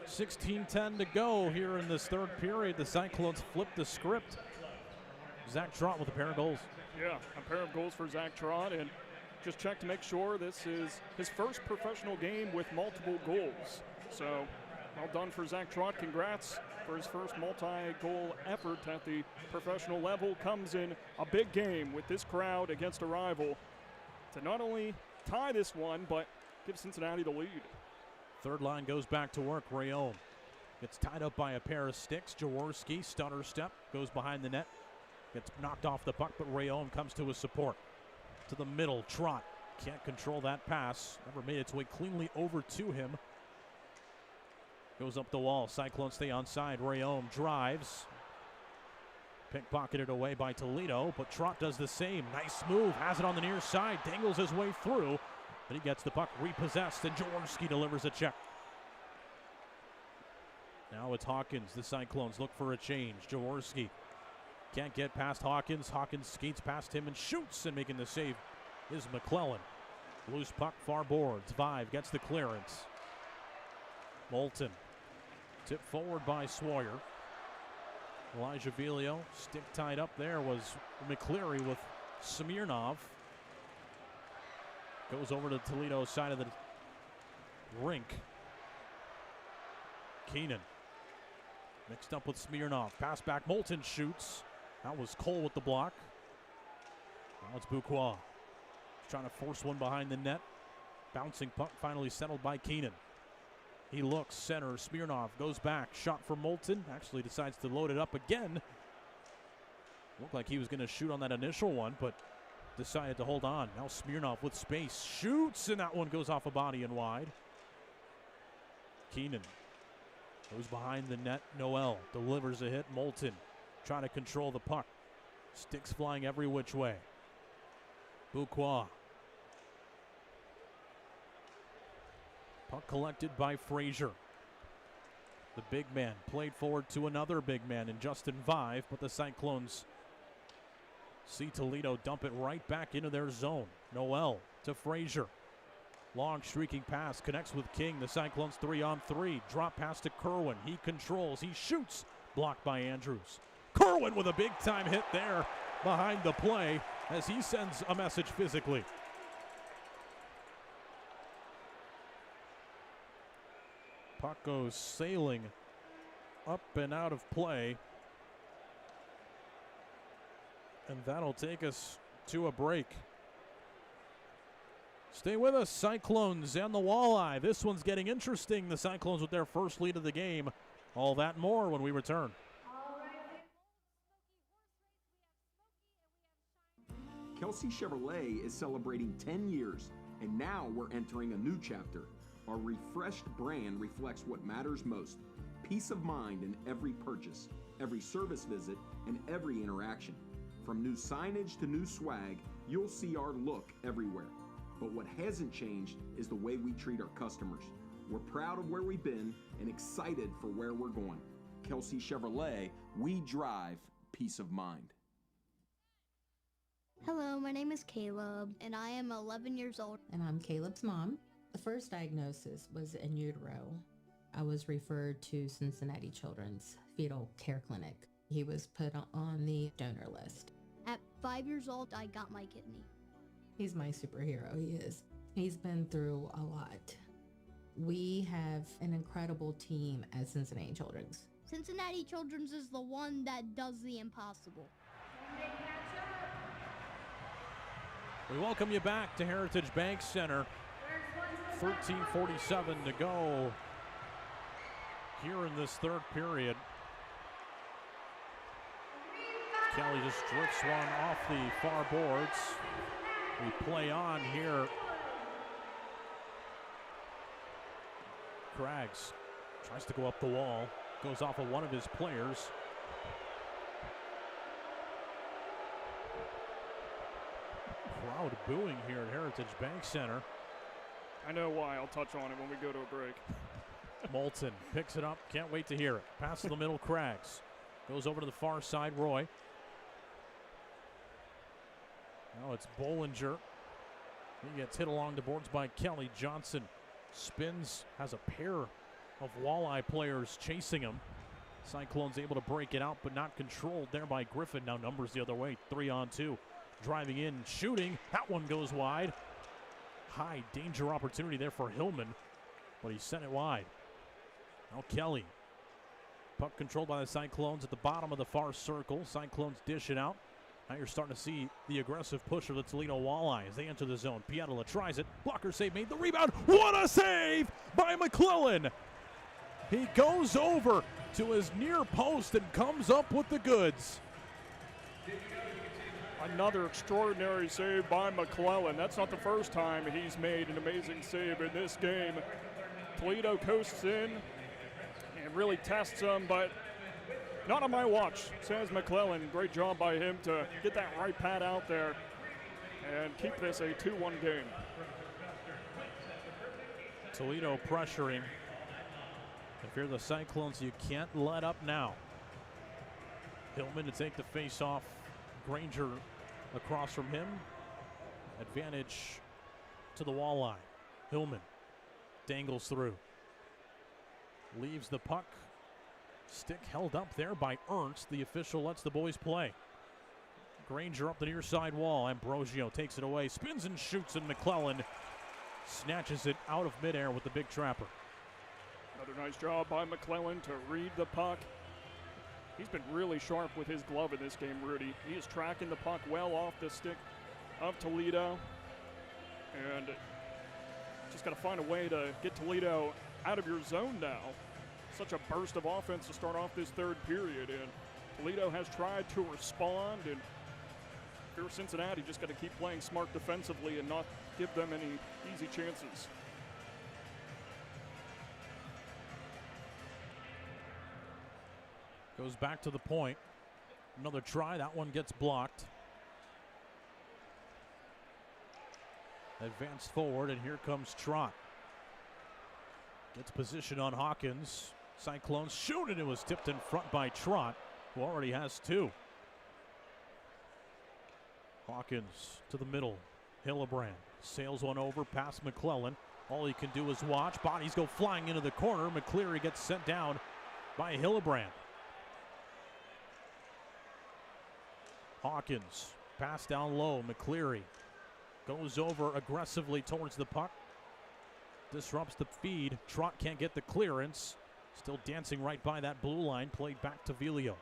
16:10 to go here in this third period. The Cyclones flip the script. Zach Trott with a pair of goals. Yeah, a pair of goals for Zach Trott, and just check to make sure this is his first professional game with multiple goals. So, well done for Zach Trott. Congrats for his first multi-goal effort at the professional level. Comes in a big game with this crowd against a rival to not only tie this one, but give Cincinnati the lead. Third line goes back to work. Riome gets tied up by a pair of sticks. Jaworski, stutter step, goes behind the net. Gets knocked off the puck, but Riome comes to his support. To the middle, Trott can't control that pass. Never made its way cleanly over to him. Goes up the wall. Cyclones stay on side. Riome drives. Pickpocketed away by Toledo, but Trott does the same. Nice move. Has it on the near side. Dangles his way through, but he gets the puck repossessed, and Jaworski delivers a check. Now it's Hawkins. The Cyclones look for a change. Jaworski can't get past Hawkins. Hawkins skates past him and shoots, and making the save is McClellan. Loose puck, far boards. Vive gets the clearance. Moulton tipped forward by Sawyer. Elijah Velio stick tied up there was McCleary with Smirnov. Goes over to Toledo's side of the rink. Keenan mixed up with Smirnov. Pass back. Moulton shoots. That was Cole with the block. Now it's Bucquois. Trying to force one behind the net. Bouncing puck finally settled by Keenan. He looks center. Smirnov goes back. Shot for Moulton. Actually decides to load it up again. Looked like he was going to shoot on that initial one, but decided to hold on. Now Smirnov with space. Shoots, and that one goes off a body and wide. Keenan goes behind the net. Noel delivers a hit. Moulton trying to control the puck. Sticks flying every which way. Bucquois. Puck collected by Frazier. The big man played forward to another big man in Justin Vive, but the Cyclones see Toledo dump it right back into their zone. Noel to Frazier. Long streaking pass connects with King. The Cyclones 3-on-3. Drop pass to Kerwin. He controls. He shoots. Blocked by Andrews. Kerwin with a big time hit there behind the play as he sends a message physically. Puck goes sailing up and out of play. And that'll take us to a break. Stay with us, Cyclones and the Walleye. This one's getting interesting. The Cyclones with their first lead of the game. All that and more when we return. Kelsey Chevrolet is celebrating 10 years, and now we're entering a new chapter. Our refreshed brand reflects what matters most: peace of mind in every purchase, every service visit, and every interaction. From new signage to new swag, you'll see our look everywhere. But what hasn't changed is the way we treat our customers. We're proud of where we've been and excited for where we're going. Kelsey Chevrolet, we drive peace of mind. Hello, my name is Caleb, and I am 11 years old. And I'm Caleb's mom. The first diagnosis was in utero. I was referred to Cincinnati Children's Fetal Care Clinic. He was put on the donor list. At 5 years old, I got my kidney. He's my superhero, he is. He's been through a lot. We have an incredible team at Cincinnati Children's. Cincinnati Children's is the one that does the impossible. We welcome you back to Heritage Bank Center. 13:47 to go here in this third period. Kelly just drifts one off the far boards. We play on here. Craggs tries to go up the wall. Goes off of one of his players. Crowd booing here at Heritage Bank Center. I know why. I'll touch on it when we go to a break. Moulton picks it up. Can't wait to hear it. Pass to the middle, Craggs. Goes over to the far side, Roy. Now it's Bollinger. He gets hit along the boards by Kelly. Johnson spins, has a pair of Walleye players chasing him. Cyclones able to break it out, but not controlled there by Griffin. Now numbers the other way, 3-on-2. Driving in, shooting. That one goes wide. High danger opportunity there for Hillman, but he sent it wide. Now Kelly. Puck controlled by the Cyclones at the bottom of the far circle. Cyclones dish it out. Now you're starting to see the aggressive push of the Toledo Walleye as they enter the zone. Pietala tries it. Blocker save made. The rebound. What a save by McClellan. He goes over to his near post and comes up with the goods. Another extraordinary save by McClellan. That's not the first time he's made an amazing save in this game. Toledo coasts in and really tests him, but not on my watch, says McClellan. Great job by him to get that right pad out there and keep this a 2-1 game. Toledo pressuring. If you're the Cyclones, you can't let up now. Hillman to take the face off. Granger across from him. Advantage to the Walleye. Hillman dangles through. Leaves the puck. Stick held up there by Ernst. The official lets the boys play. Granger up the near side wall. Ambrosio takes it away. Spins and shoots, and McClellan snatches it out of midair with the big trapper. Another nice job by McClellan to read the puck. He's been really sharp with his glove in this game, Rudy. He is tracking the puck well off the stick of Toledo. And just got to find a way to get Toledo out of your zone now. Such a burst of offense to start off this third period. And Toledo has tried to respond. And if you're Cincinnati, just got to keep playing smart defensively and not give them any easy chances. Goes back to the point. Another try. That one gets blocked. Advanced forward, and here comes Trott. Gets position on Hawkins. Cyclones shoot, and it was tipped in front by Trott, who already has two. Hawkins to the middle. Hillebrand sails one over past McClellan. All he can do is watch. Bodies go flying into the corner. McCleary gets sent down by Hillebrand. Hawkins, pass down low. McCleary goes over aggressively towards the puck. Disrupts the feed. Trott can't get the clearance. Still dancing right by that blue line, played back to Vilio.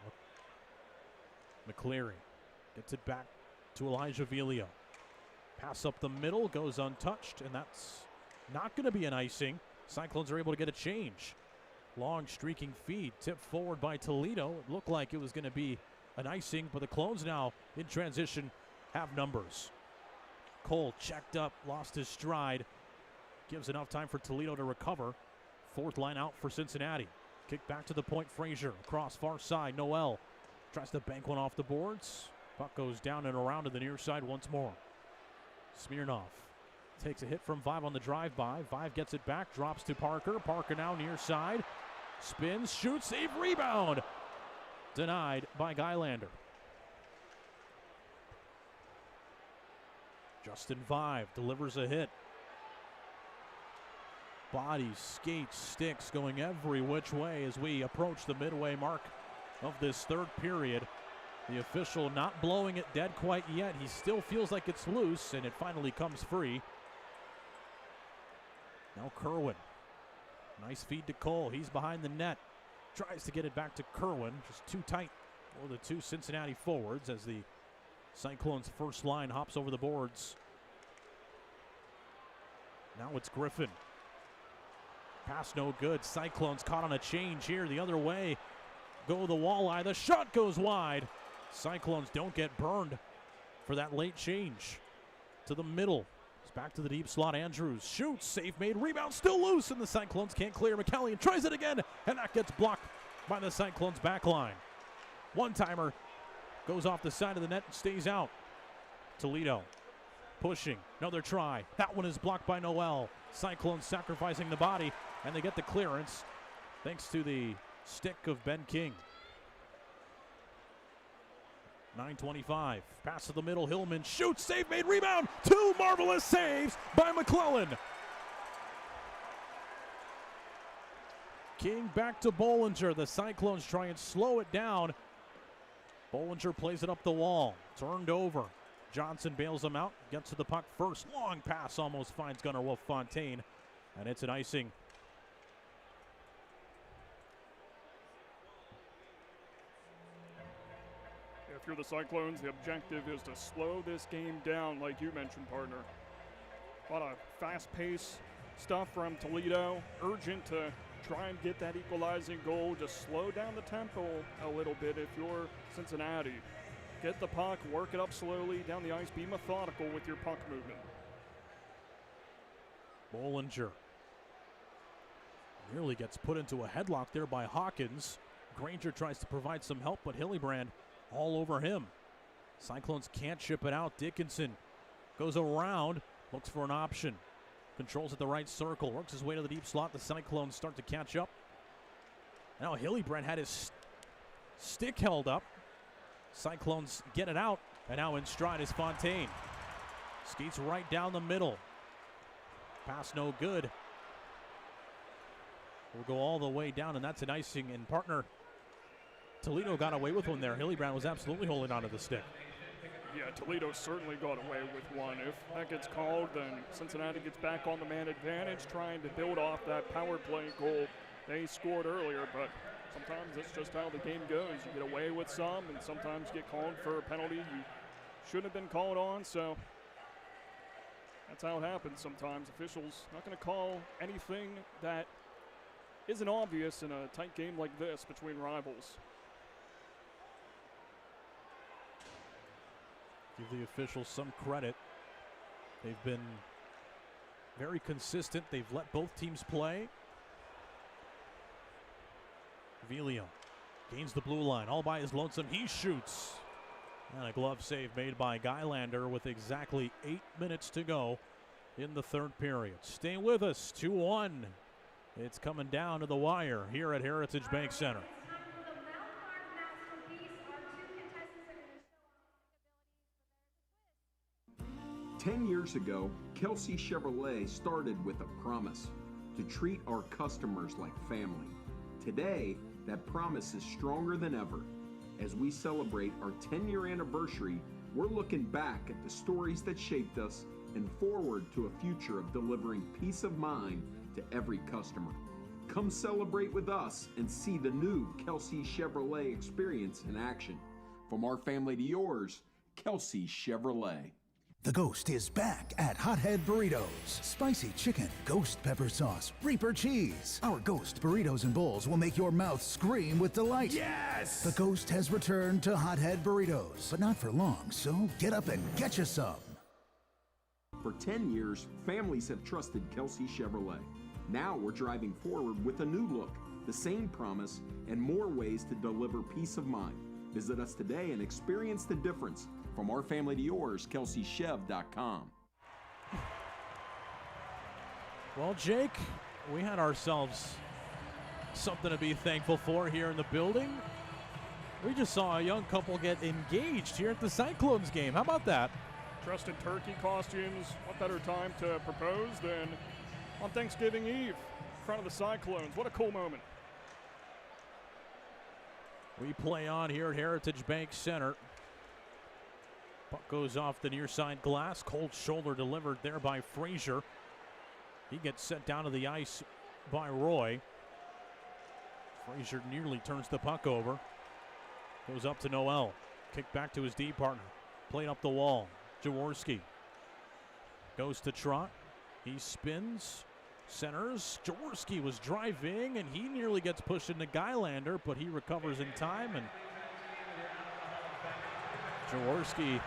McCleary gets it back to Elijah Vilio. Pass up the middle, goes untouched, and that's not going to be an icing. Cyclones are able to get a change. Long streaking feed, tipped forward by Toledo. It looked like it was going to be an icing, but the Clones now in transition have numbers. Cole checked up, lost his stride. Gives enough time for Toledo to recover. Fourth line out for Cincinnati. Kick back to the point, Frazier. Across far side, Noel tries to bank one off the boards. Puck goes down and around to the near side once more. Smirnov takes a hit from Vive on the drive-by. Vive gets it back, drops to Parker. Parker now near side. Spins, shoots, save, rebound. Denied by Gylander. Justin Vive delivers a hit. Bodies, skates, sticks going every which way as we approach the midway mark of this third period. The official not blowing it dead quite yet. He still feels like it's loose, and it finally comes free. Now Kerwin. Nice feed to Cole. He's behind the net. Tries to get it back to Kerwin. Just too tight for the two Cincinnati forwards as the Cyclones' first line hops over the boards. Now it's Griffin. Pass no good. Cyclones caught on a change here the other way. Go the Walleye. The shot goes wide. Cyclones don't get burned for that late change. To the middle. It's back to the deep slot. Andrews shoots. Save made. Rebound still loose, and the Cyclones can't clear. McCallion tries it again, and that gets blocked by the Cyclones back line. One-timer goes off the side of the net and stays out. Toledo pushing. Another try. That one is blocked by Noel. Cyclones sacrificing the body, and they get the clearance thanks to the stick of Ben King. 9:25. Pass to the middle. Hillman shoots. Save made. Rebound. Two marvelous saves by McClellan. King back to Bollinger. The Cyclones try and slow it down. Bollinger plays it up the wall. Turned over. Johnson bails him out. Gets to the puck first. Long pass almost finds Gunnar Wolf Fontaine. And it's an icing. If you're the Cyclones, the objective is to slow this game down, like you mentioned, partner. A lot of fast-paced stuff from Toledo. Urgent to try and get that equalizing goal. Just slow down the tempo a little bit if you're Cincinnati. Get the puck, work it up slowly down the ice. Be methodical with your puck movement. Bollinger nearly gets put into a headlock there by Hawkins. Granger tries to provide some help, but Hillibrand all over him. Cyclones can't ship it out. Dickinson goes around, looks for an option. Controls at the right circle, works his way to the deep slot. The Cyclones start to catch up. Now Hillibrand had his stick held up. Cyclones get it out, and now in stride is Fontaine. Skates right down the middle. Pass no good. Will go all the way down, and that's an icing. And partner, Toledo got away with one there. Hillibrand was absolutely holding onto the stick. Yeah, Toledo certainly got away with one. If that gets called, then Cincinnati gets back on the man advantage, trying to build off that power play goal they scored earlier. But sometimes that's just how the game goes. You get away with some, and sometimes you get called for a penalty you shouldn't have been called on. So that's how it happens sometimes. Officials not going to call anything that isn't obvious in a tight game like this between rivals. Give the officials some credit. They've been very consistent. They've let both teams play. Vilio gains the blue line all by his lonesome. He shoots. And a glove save made by Gylander with exactly 8 minutes to go in the third period. Stay with us. 2-1. It's coming down to the wire here at Heritage Bank Center. 10 years ago, Kelsey Chevrolet started with a promise to treat our customers like family. Today, that promise is stronger than ever. As we celebrate our 10-year anniversary, we're looking back at the stories that shaped us and forward to a future of delivering peace of mind to every customer. Come celebrate with us and see the new Kelsey Chevrolet experience in action. From our family to yours, Kelsey Chevrolet. The Ghost is back at Hothead Burritos. Spicy chicken, ghost pepper sauce, Reaper cheese. Our Ghost burritos and bowls will make your mouth scream with delight. Yes! The Ghost has returned to Hothead Burritos, but not for long, so get up and get you some. For 10 years, families have trusted Kelsey Chevrolet. Now we're driving forward with a new look, the same promise, and more ways to deliver peace of mind. Visit us today and experience the difference. From our family to yours, KelseyChev.com. Well, Jake, we had ourselves something to be thankful for here in the building. We just saw a young couple get engaged here at the Cyclones game. How about that? Dressed in turkey costumes. What better time to propose than on Thanksgiving Eve in front of the Cyclones? What a cool moment. We play on here at Heritage Bank Center. Puck goes off the near side glass. Cold shoulder delivered there by Frazier. He gets sent down to the ice by Roy. Frazier nearly turns the puck over. Goes up to Noel. Kick back to his D partner. Played up the wall. Jaworski goes to Trot. He spins. Centers. Jaworski was driving, and he nearly gets pushed into Guylander, but he recovers in time, and Jaworski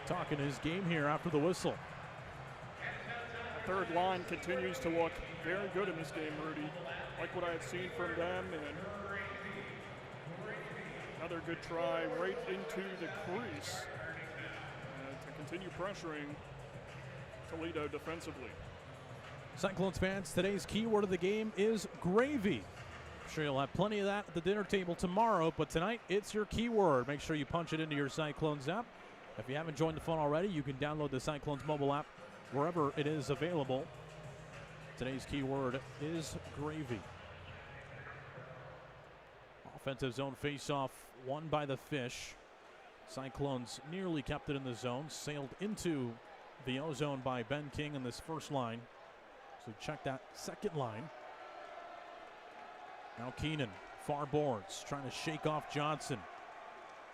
talking his game here after the whistle. Third line continues to look very good in this game, Rudy. Like what I had seen from them, and another good try right into the crease to continue pressuring Toledo defensively. Cyclones fans, today's keyword of the game is gravy. I'm sure you'll have plenty of that at the dinner table tomorrow, but tonight it's your keyword. Make sure you punch it into your Cyclones app. If you haven't joined the fun already, you can download the Cyclones mobile app wherever it is available. Today's keyword is gravy. Offensive zone faceoff won by the Fish. Cyclones nearly kept it in the zone, sailed into the O-zone by Ben King in this first line. So check that second line. Now Keenan, far boards, trying to shake off Johnson.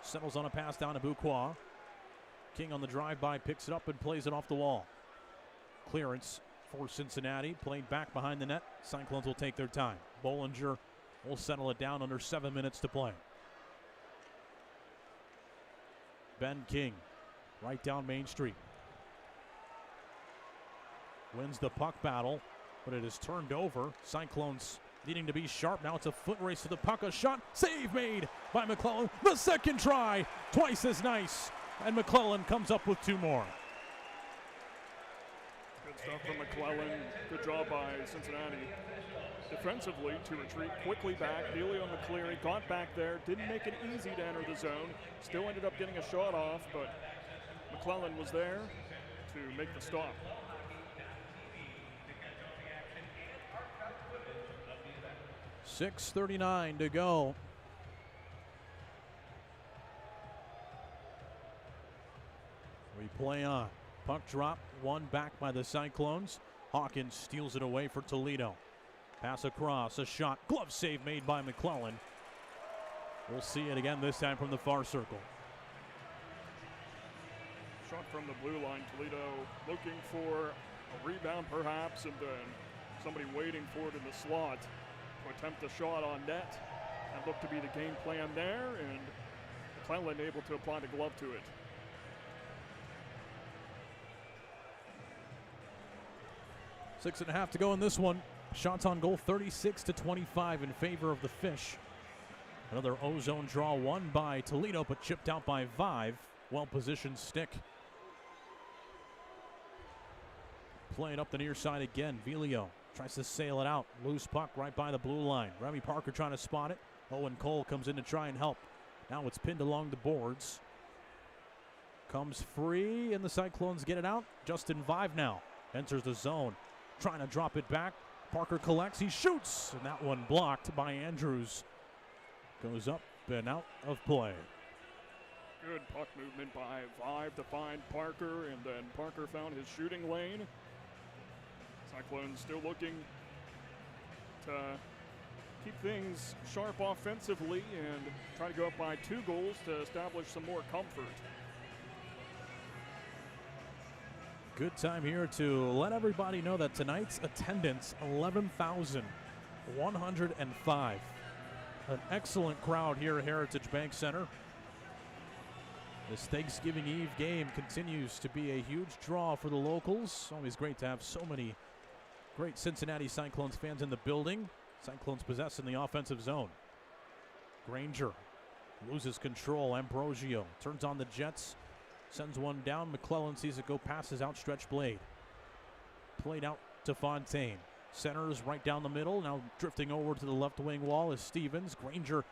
Settles on a pass down to Buquois. King on the drive-by, picks it up and plays it off the wall. Clearance for Cincinnati, played back behind the net. Cyclones will take their time. Bollinger will settle it down under 7 minutes to play. Ben King, right down Main Street. Wins the puck battle, but it is turned over. Cyclones needing to be sharp. Now it's a foot race to the puck. A shot. Save made by McClellan. The second try. Twice as nice. And McClellan comes up with two more. Good stuff from McClellan. Good job by Cincinnati defensively to retreat quickly back. Neely on the clearing. Got back there. Didn't make it easy to enter the zone. Still ended up getting a shot off, but McClellan was there to make the stop. .6:39 to go. We play on. Puck drop, one back by the Cyclones. Hawkins steals it away for Toledo. Pass across, a shot. Glove save made by McClellan. We'll see it again, this time from the far circle. Shot from the blue line. Toledo looking for a rebound perhaps, and then somebody waiting for it in the slot to attempt a shot on net. That looked to be the game plan there, and McClellan able to apply the glove to it. Six and a half to go in this one. Shots on goal 36-25 in favor of the Fish. Another O-zone draw won by Toledo, but chipped out by Vive. Well-positioned stick. Playing up the near side again. Vilio tries to sail it out. Loose puck right by the blue line. Remy Parker trying to spot it. Owen Cole comes in to try and help. Now it's pinned along the boards. Comes free, and the Cyclones get it out. Justin Vive now enters the zone. Trying to drop it back. Parker collects. He shoots, and that one blocked by Andrews. Goes up and out of play. Good puck movement by Vive to find Parker, and then Parker found his shooting lane. Cyclones still looking to keep things sharp offensively and try to go up by 2 goals to establish some more comfort. Good time here to let everybody know that tonight's attendance, 11,105. An excellent crowd here at Heritage Bank Center. This Thanksgiving Eve game continues to be a huge draw for the locals. Always great to have so many great Cincinnati Cyclones fans in the building. Cyclones possessing the offensive zone. Granger loses control. Ambrosio turns on the Jets. Sends one down. McClellan sees it go past his outstretched blade. Played out to Fontaine. Centers right down the middle. Now drifting over to the left wing wall is Stevens. Granger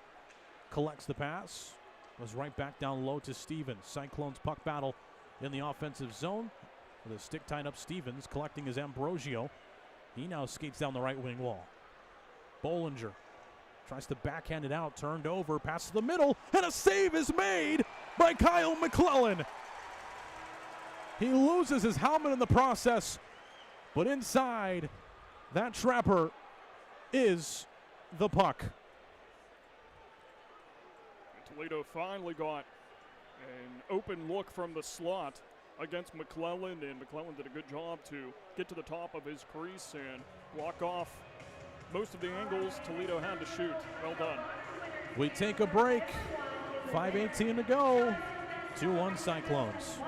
collects the pass. Goes right back down low to Stevens. Cyclones puck battle in the offensive zone. With a stick tied up, Stevens collecting his Ambrosio. He now skates down the right wing wall. Bollinger tries to backhand it out. Turned over. Pass to the middle. And a save is made by Kyle McClellan. He loses his helmet in the process. But inside that trapper is the puck. Toledo finally got an open look from the slot against McClellan, and McClellan did a good job to get to the top of his crease and block off most of the angles Toledo had to shoot. Well done. We take a break. 5:18 to go. 2-1 Cyclones.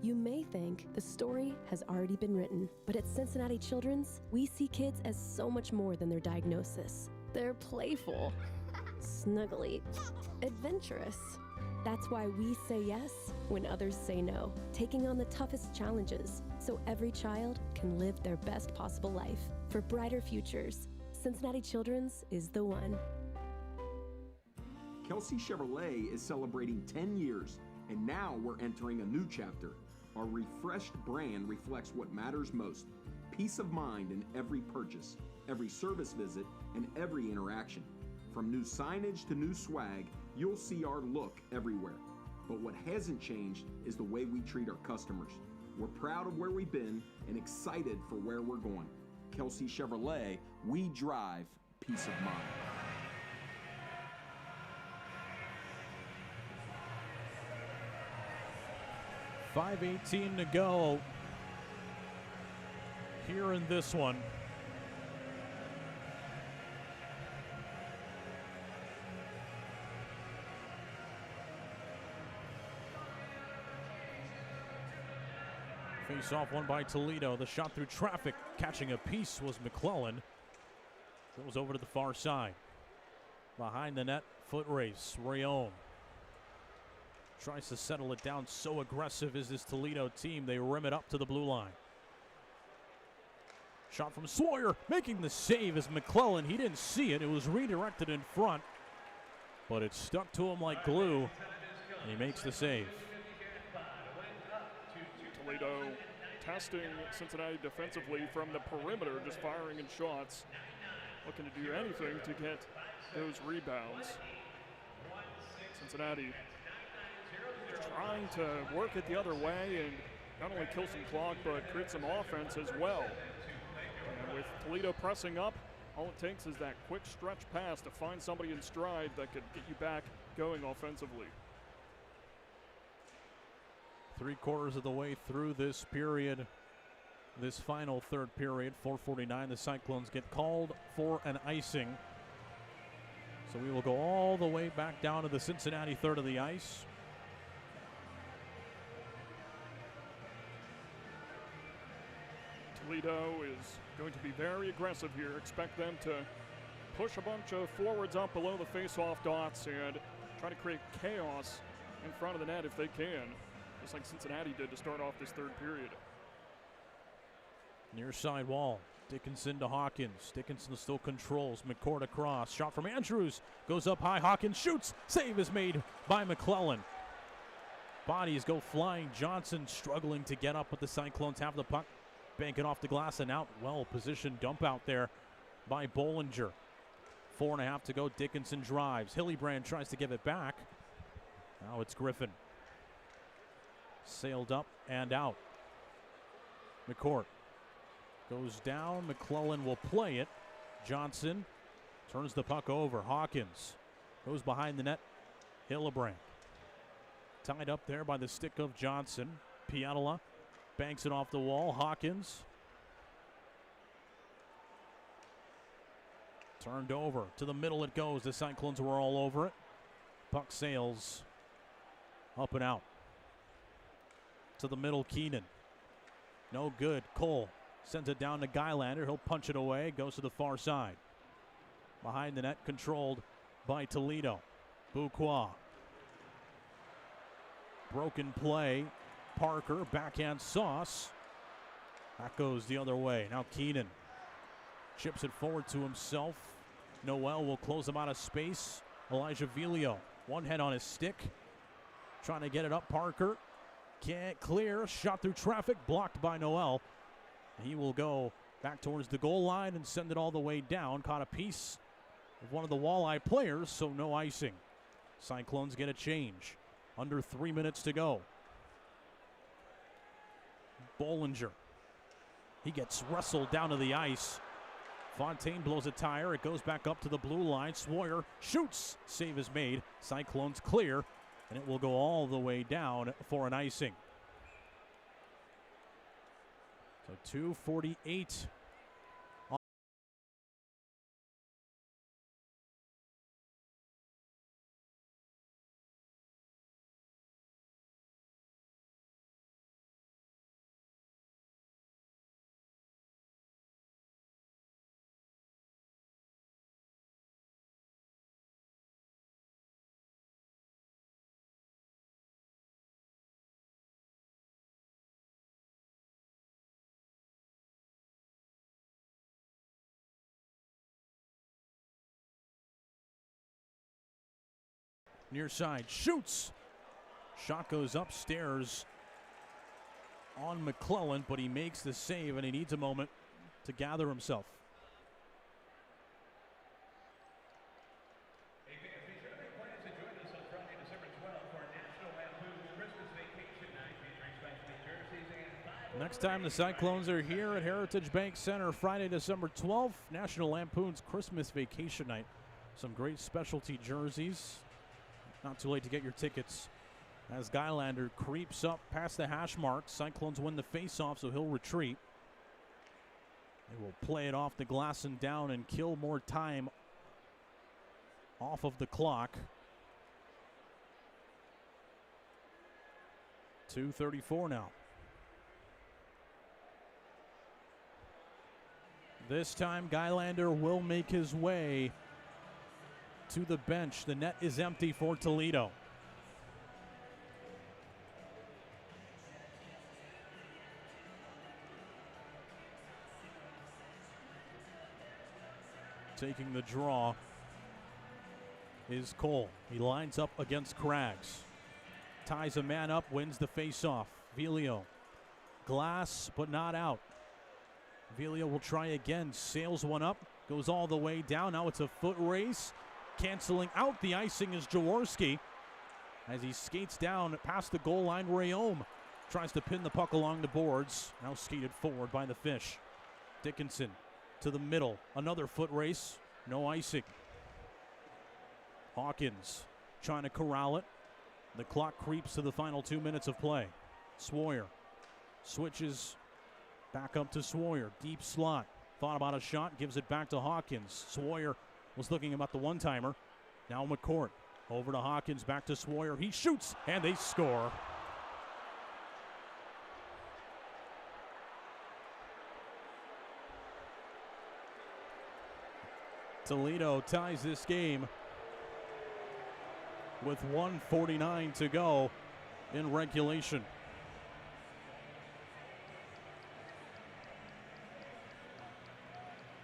You may think the story has already been written, but at Cincinnati Children's, we see kids as so much more than their diagnosis. They're playful, snuggly, adventurous. That's why we say yes when others say no, taking on the toughest challenges so every child can live their best possible life. For brighter futures, Cincinnati Children's is the one. Kelsey Chevrolet is celebrating 10 years, and now we're entering a new chapter. Our refreshed brand reflects what matters most: peace of mind in every purchase, every service visit, and every interaction. From new signage to new swag, you'll see our look everywhere. But what hasn't changed is the way we treat our customers. We're proud of where we've been and excited for where we're going. Kelsey Chevrolet, we drive peace of mind. .5:18 to go here in this one. Face off one by Toledo. The shot through traffic, catching a piece was McClellan. Goes over to the far side. Behind the net, foot race, Rayon. Tries to settle it down. So aggressive is this Toledo team. They rim it up to the blue line. Shot from Sawyer, making the save as McClellan. He didn't see it. It was redirected in front, but it stuck to him like glue, and he makes the save. Toledo testing Cincinnati defensively from the perimeter, just firing in shots, looking to do anything to get those rebounds. Cincinnati trying to work it the other way and not only kill some clock, but create some offense as well. And with Toledo pressing up, all it takes is that quick stretch pass to find somebody in stride that could get you back going offensively. 3/4 of the way through this period, this final third period, 4:49, the Cyclones get called for an icing. So we will go all the way back down to the Cincinnati third of the ice. Toledo is going to be very aggressive here. Expect them to push a bunch of forwards up below the face-off dots and try to create chaos in front of the net if they can, just like Cincinnati did to start off this third period. Near side wall, Dickinson to Hawkins. Dickinson still controls. McCord across. Shot from Andrews. Goes up high. Hawkins shoots. Save is made by McClellan. Bodies go flying. Johnson struggling to get up, but the Cyclones have the puck. Bank it off the glass and out. Well-positioned dump out there by Bollinger. 4.5 to go. Dickinson drives. Hillibrand tries to give it back. Now it's Griffin. Sailed up and out. McCourt goes down. McClellan will play it. Johnson turns the puck over. Hawkins goes behind the net. Hillibrand tied up there by the stick of Johnson. Pianola banks it off the wall. Hawkins turned over. To the middle it goes. The Cyclones were all over it. Puck sails up and out. To the middle, Keenan. No good. Cole sends it down to Gylander. He'll punch it away. Goes to the far side. Behind the net, controlled by Toledo. Bouquois. Broken play. Parker, backhand sauce. That goes the other way. Now Keenan chips it forward to himself. Noel will close him out of space. Elijah Vilio, one head on his stick. Trying to get it up. Parker can't clear. Shot through traffic, blocked by Noel. He will go back towards the goal line and send it all the way down. Caught a piece of one of the Walleye players, so no icing. Cyclones get a change. Under 3 minutes to go. Bollinger. He gets wrestled down to the ice. Fontaine blows a tire. It goes back up to the blue line. Swoyer shoots. Save is made. Cyclones clear. And it will go all the way down for an icing. So 2:48. Near side, shoots. Shot goes upstairs on McClellan, but he makes the save, and he needs a moment to gather himself. Next time the Cyclones are here at Heritage Bank Center, Friday, December 12th, National Lampoon's Christmas Vacation Night. Some great specialty jerseys. Not too late to get your tickets. As Gylander creeps up past the hash mark, Cyclones win the faceoff, so he'll retreat. They will play it off the glass and down and kill more time off of the clock. 2:34 now. This time, Gylander will make his way to the bench. The net is empty for Toledo. Taking the draw is Cole. He lines up against Craggs. Ties a man up, wins the faceoff. Vilio. Glass, but not out. Vilio will try again. Sails one up. Goes all the way down. Now it's a foot race. Canceling out the icing is Jaworski. As he skates down past the goal line, Rayome tries to pin the puck along the boards. Now skated forward by the Fish. Dickinson to the middle. Another foot race. No icing. Hawkins trying to corral it. The clock creeps to the final 2 minutes of play. Swoyer switches back up to Swoyer. Deep slot. Thought about a shot. Gives it back to Hawkins. Swoyer was looking about the one-timer. Now McCourt over to Hawkins, back to Swoyer. He shoots, and they score. Toledo ties this game with 1:49 to go in regulation.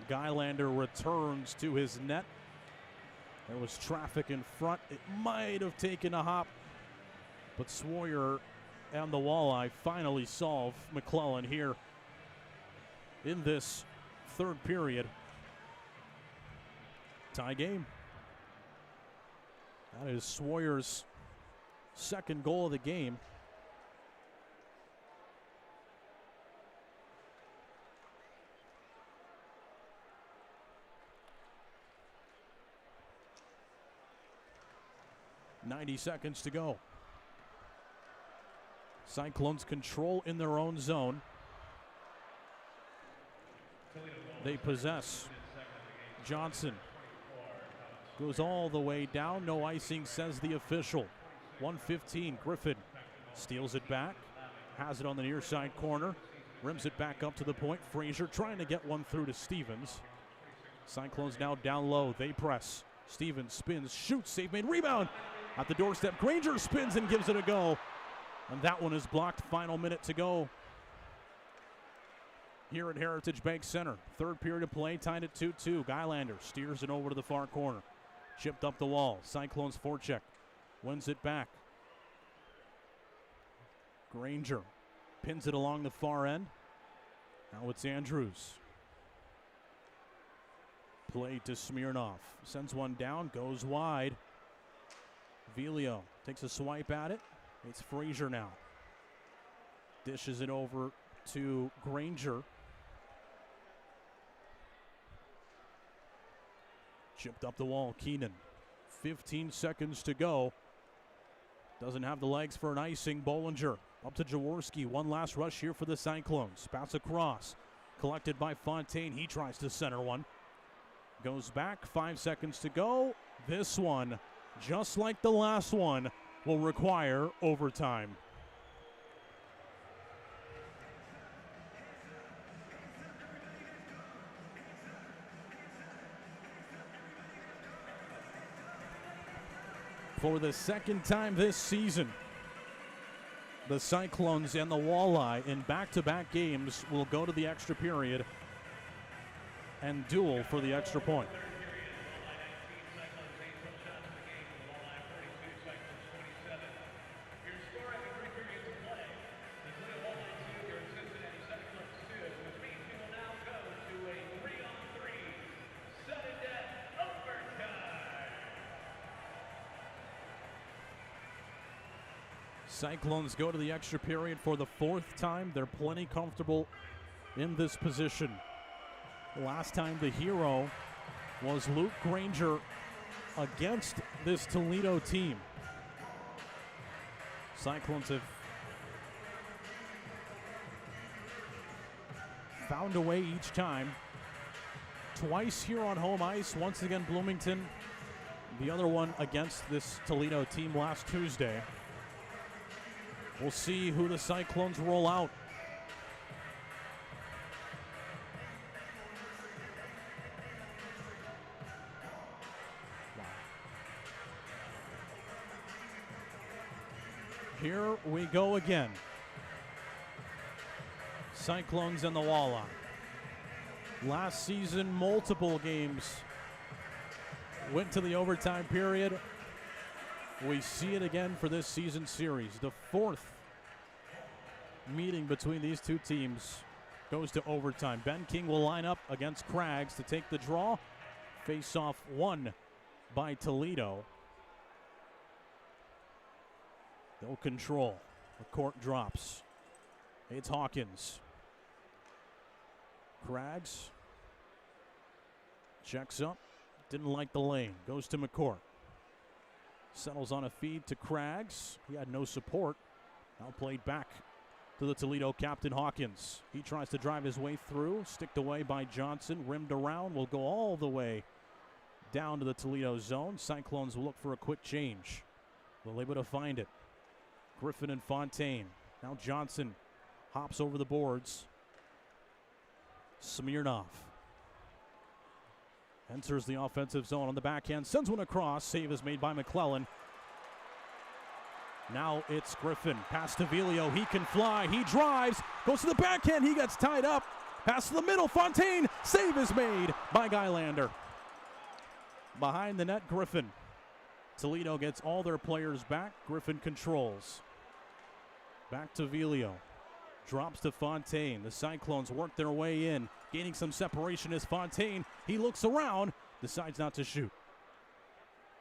Gylander returns to his net. There was traffic in front. It might have taken a hop, but Swoyer and the Walleye finally solve McClellan here in this third period. Tie game. That is Sawyer's second goal of the game. .90 seconds to go. Cyclones control in their own zone. They possess. Johnson goes all the way down. No icing, says the official. 1:15. Griffin steals it back. Has it on the near side corner. Rims it back up to the point. Frazier trying to get one through to Stevens. Cyclones now down low. They press. Stevens spins, shoots, save made, rebound. At the doorstep, Granger spins and gives it a go. And that one is blocked. Final minute to go here at Heritage Bank Center. Third period of play, tied at 2-2. Gylander steers it over to the far corner. Chipped up the wall. Cyclones forecheck. Wins it back. Granger pins it along the far end. Now it's Andrews. Play to Smirnov. Sends one down, goes wide. Velio takes a swipe at it. It's Frazier now. Dishes it over to Granger. Chipped up the wall, Keenan. 15 seconds to go. Doesn't have the legs for an icing. Bollinger up to Jaworski. One last rush here for the Cyclones. Pass across. Collected by Fontaine. He tries to center one. Goes back. 5 seconds to go. This one, just like the last one, will require overtime. For the second time this season, the Cyclones and the Walleye in back-to-back games will go to the extra period and duel for the extra point. Cyclones go to the extra period for the fourth time. They're plenty comfortable in this position. Last time the hero was Luke Granger against this Toledo team. Cyclones have found a way each time. Twice here on home ice. Once again Bloomington. The other one against this Toledo team last Tuesday. We'll see who the Cyclones roll out. Here we go again. Cyclones and the Walleye. Last season, multiple games went to the overtime period. We see it again for this season series. The fourth meeting between these two teams goes to overtime. Ben King will line up against Craggs to take the draw. Face-off won by Toledo. They'll control. The court drops. It's Hawkins. Craggs checks up. Didn't like the lane. Goes to McCourt. Settles on a feed to Craggs. He had no support. Now played back to the Toledo captain, Hawkins. He tries to drive his way through. Sticked away by Johnson. Rimmed around. Will go all the way down to the Toledo zone. Cyclones will look for a quick change. Will able to find it. Griffin and Fontaine. Now Johnson hops over the boards. Smirnov enters the offensive zone on the backhand. Sends one across. Save is made by McClellan. Now it's Griffin. Pass to Velio. He can fly. He drives. Goes to the backhand. He gets tied up. Pass to the middle. Fontaine. Save is made by Gylander. Behind the net, Griffin. Toledo gets all their players back. Griffin controls. Back to Velio. Drops to Fontaine. The Cyclones work their way in. Gaining some separation is Fontaine. He looks around. decides not to shoot.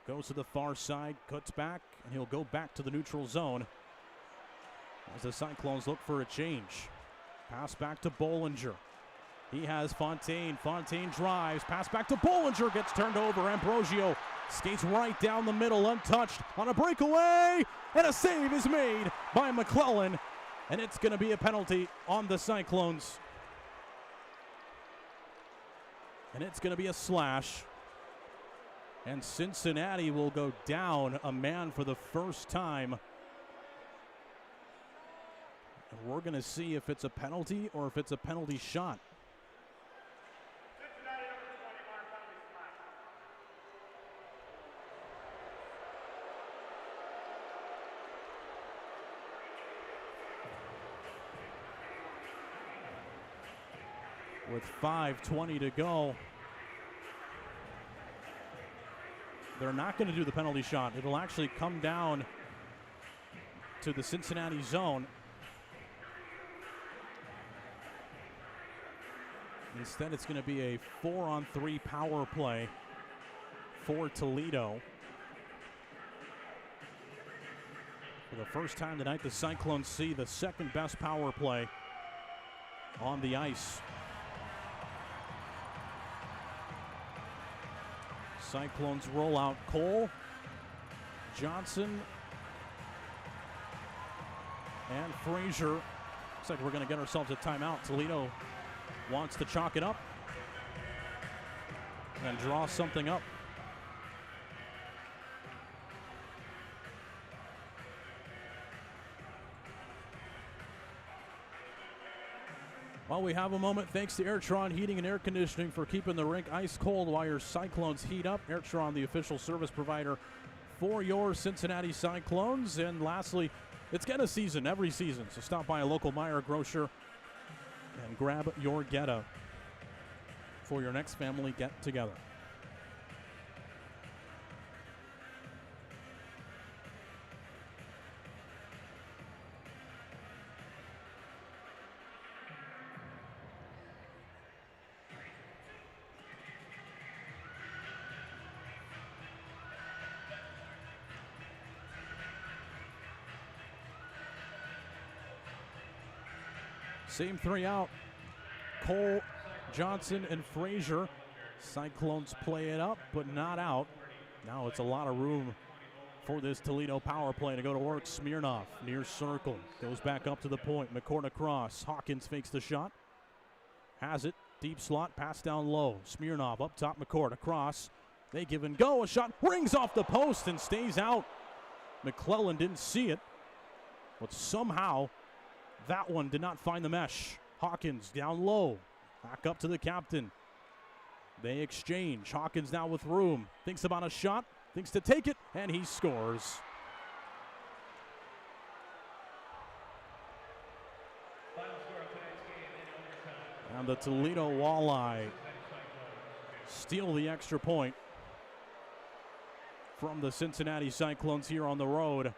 Goes to the far side, cuts back, and he'll go back to the neutral zone as the Cyclones look for a change. Pass back to Bollinger. He has Fontaine. Fontaine drives. Pass back to Bollinger. Gets turned over. Ambrosio skates right down the middle, untouched on a breakaway. And a save is made by McClellan. And it's going to be a penalty on the Cyclones. And it's going to be a slash. And Cincinnati will go down a man for the first time. And we're going to see if it's a penalty or if it's a penalty shot. With 5:20 to go, they're not going to do the penalty shot. It'll actually come down to the Cincinnati zone. Instead, it's going to be a 4-on-3 power play for Toledo. For the first time tonight, the Cyclones see the second best power play on the ice. Cyclones roll out Cole, Johnson, and Frazier. Looks like we're going to get ourselves a timeout. Toledo wants to chalk it up and draw something up. While we have a moment, thanks to Airtron Heating and Air Conditioning for keeping the rink ice cold while your Cyclones heat up. Airtron, the official service provider for your Cincinnati Cyclones. And lastly, it's get a season every season, so stop by a local Meijer grocer and grab your Getta for your next family get-together. Same three out. Cole, Johnson, and Frazier. Cyclones play it up, but not out. Now it's a lot of room for this Toledo power play to go to work. Smirnoff, near circle, goes back up to the point. McCourt across. Hawkins fakes the shot. Has it. Deep slot, pass down low. Smirnoff up top, McCourt across. They give and go. A shot rings off the post and stays out. McClellan didn't see it, but somehow that one did not find the mesh. Hawkins down low. Back up to the captain. They exchange. Hawkins now with room. Thinks about a shot. Thinks to take it, and he scores. And the Toledo Walleye steal the extra point from the Cincinnati Cyclones here on the road.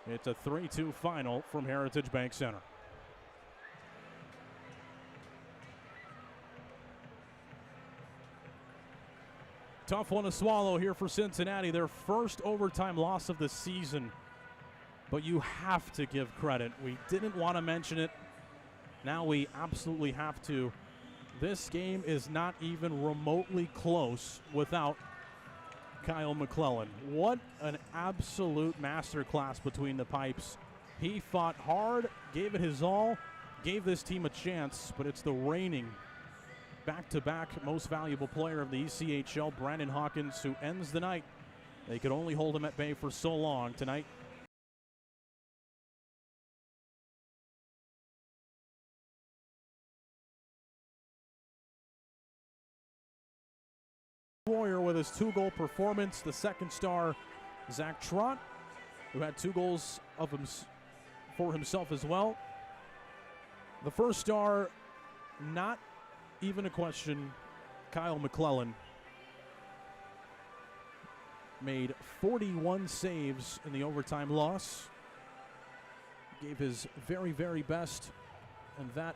It's a 3-2 final from Heritage Bank Center. Tough one to swallow here for Cincinnati. Their first overtime loss of the season. But you have to give credit. We didn't want to mention it. Now we absolutely have to. This game is not even remotely close without Kyle McClellan. What an absolute masterclass between the pipes. He fought hard, gave it his all, gave this team a chance, but it's the reigning back-to-back most valuable player of the ECHL, Brandon Hawkins, who ends the night. They could only hold him at bay for so long tonight. Warrior with his 2-goal performance. The second star, Zach Trott, who had 2 goals of for himself as well. The first star, not even a question, Kyle McClellan. Made 41 saves in the overtime loss. Gave his very, very best, and that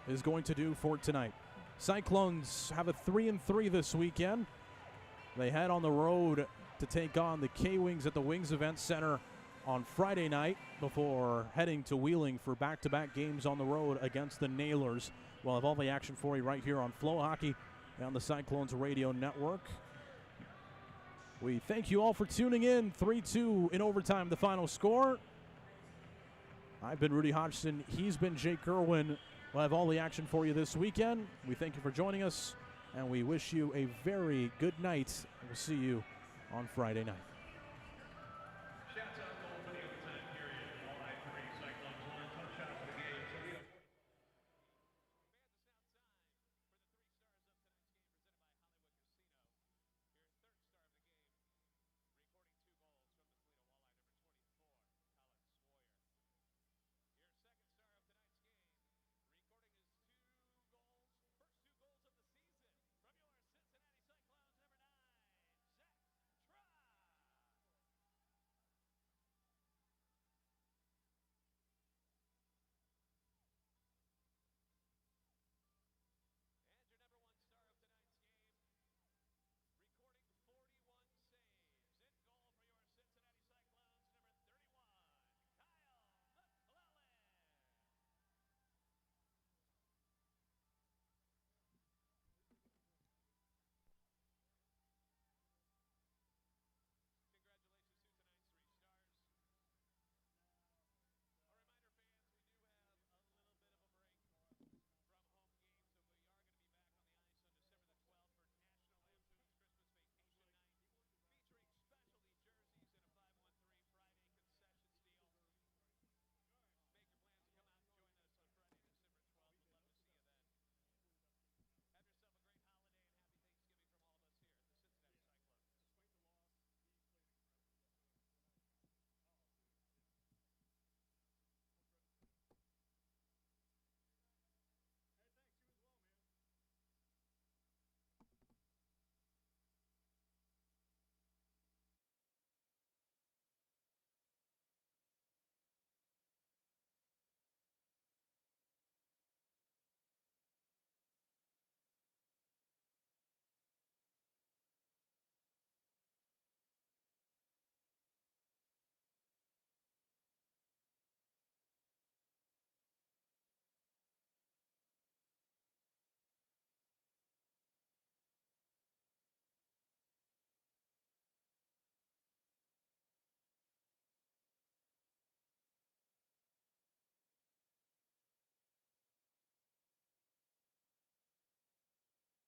is going to do for tonight. Cyclones have a 3-3 this weekend. They head on the road to take on the K-Wings at the Wings Event Center on Friday night before heading to Wheeling for back-to-back games on the road against the Nailers. We'll have all the action for you right here on FloHockey on the Cyclones Radio Network. We thank you all for tuning in. 3-2 in overtime, the final score. I've been Rudy Hodgson. He's been Jake Irwin. We'll have all the action for you this weekend. We thank you for joining us, and we wish you a very good night. We'll see you on Friday night.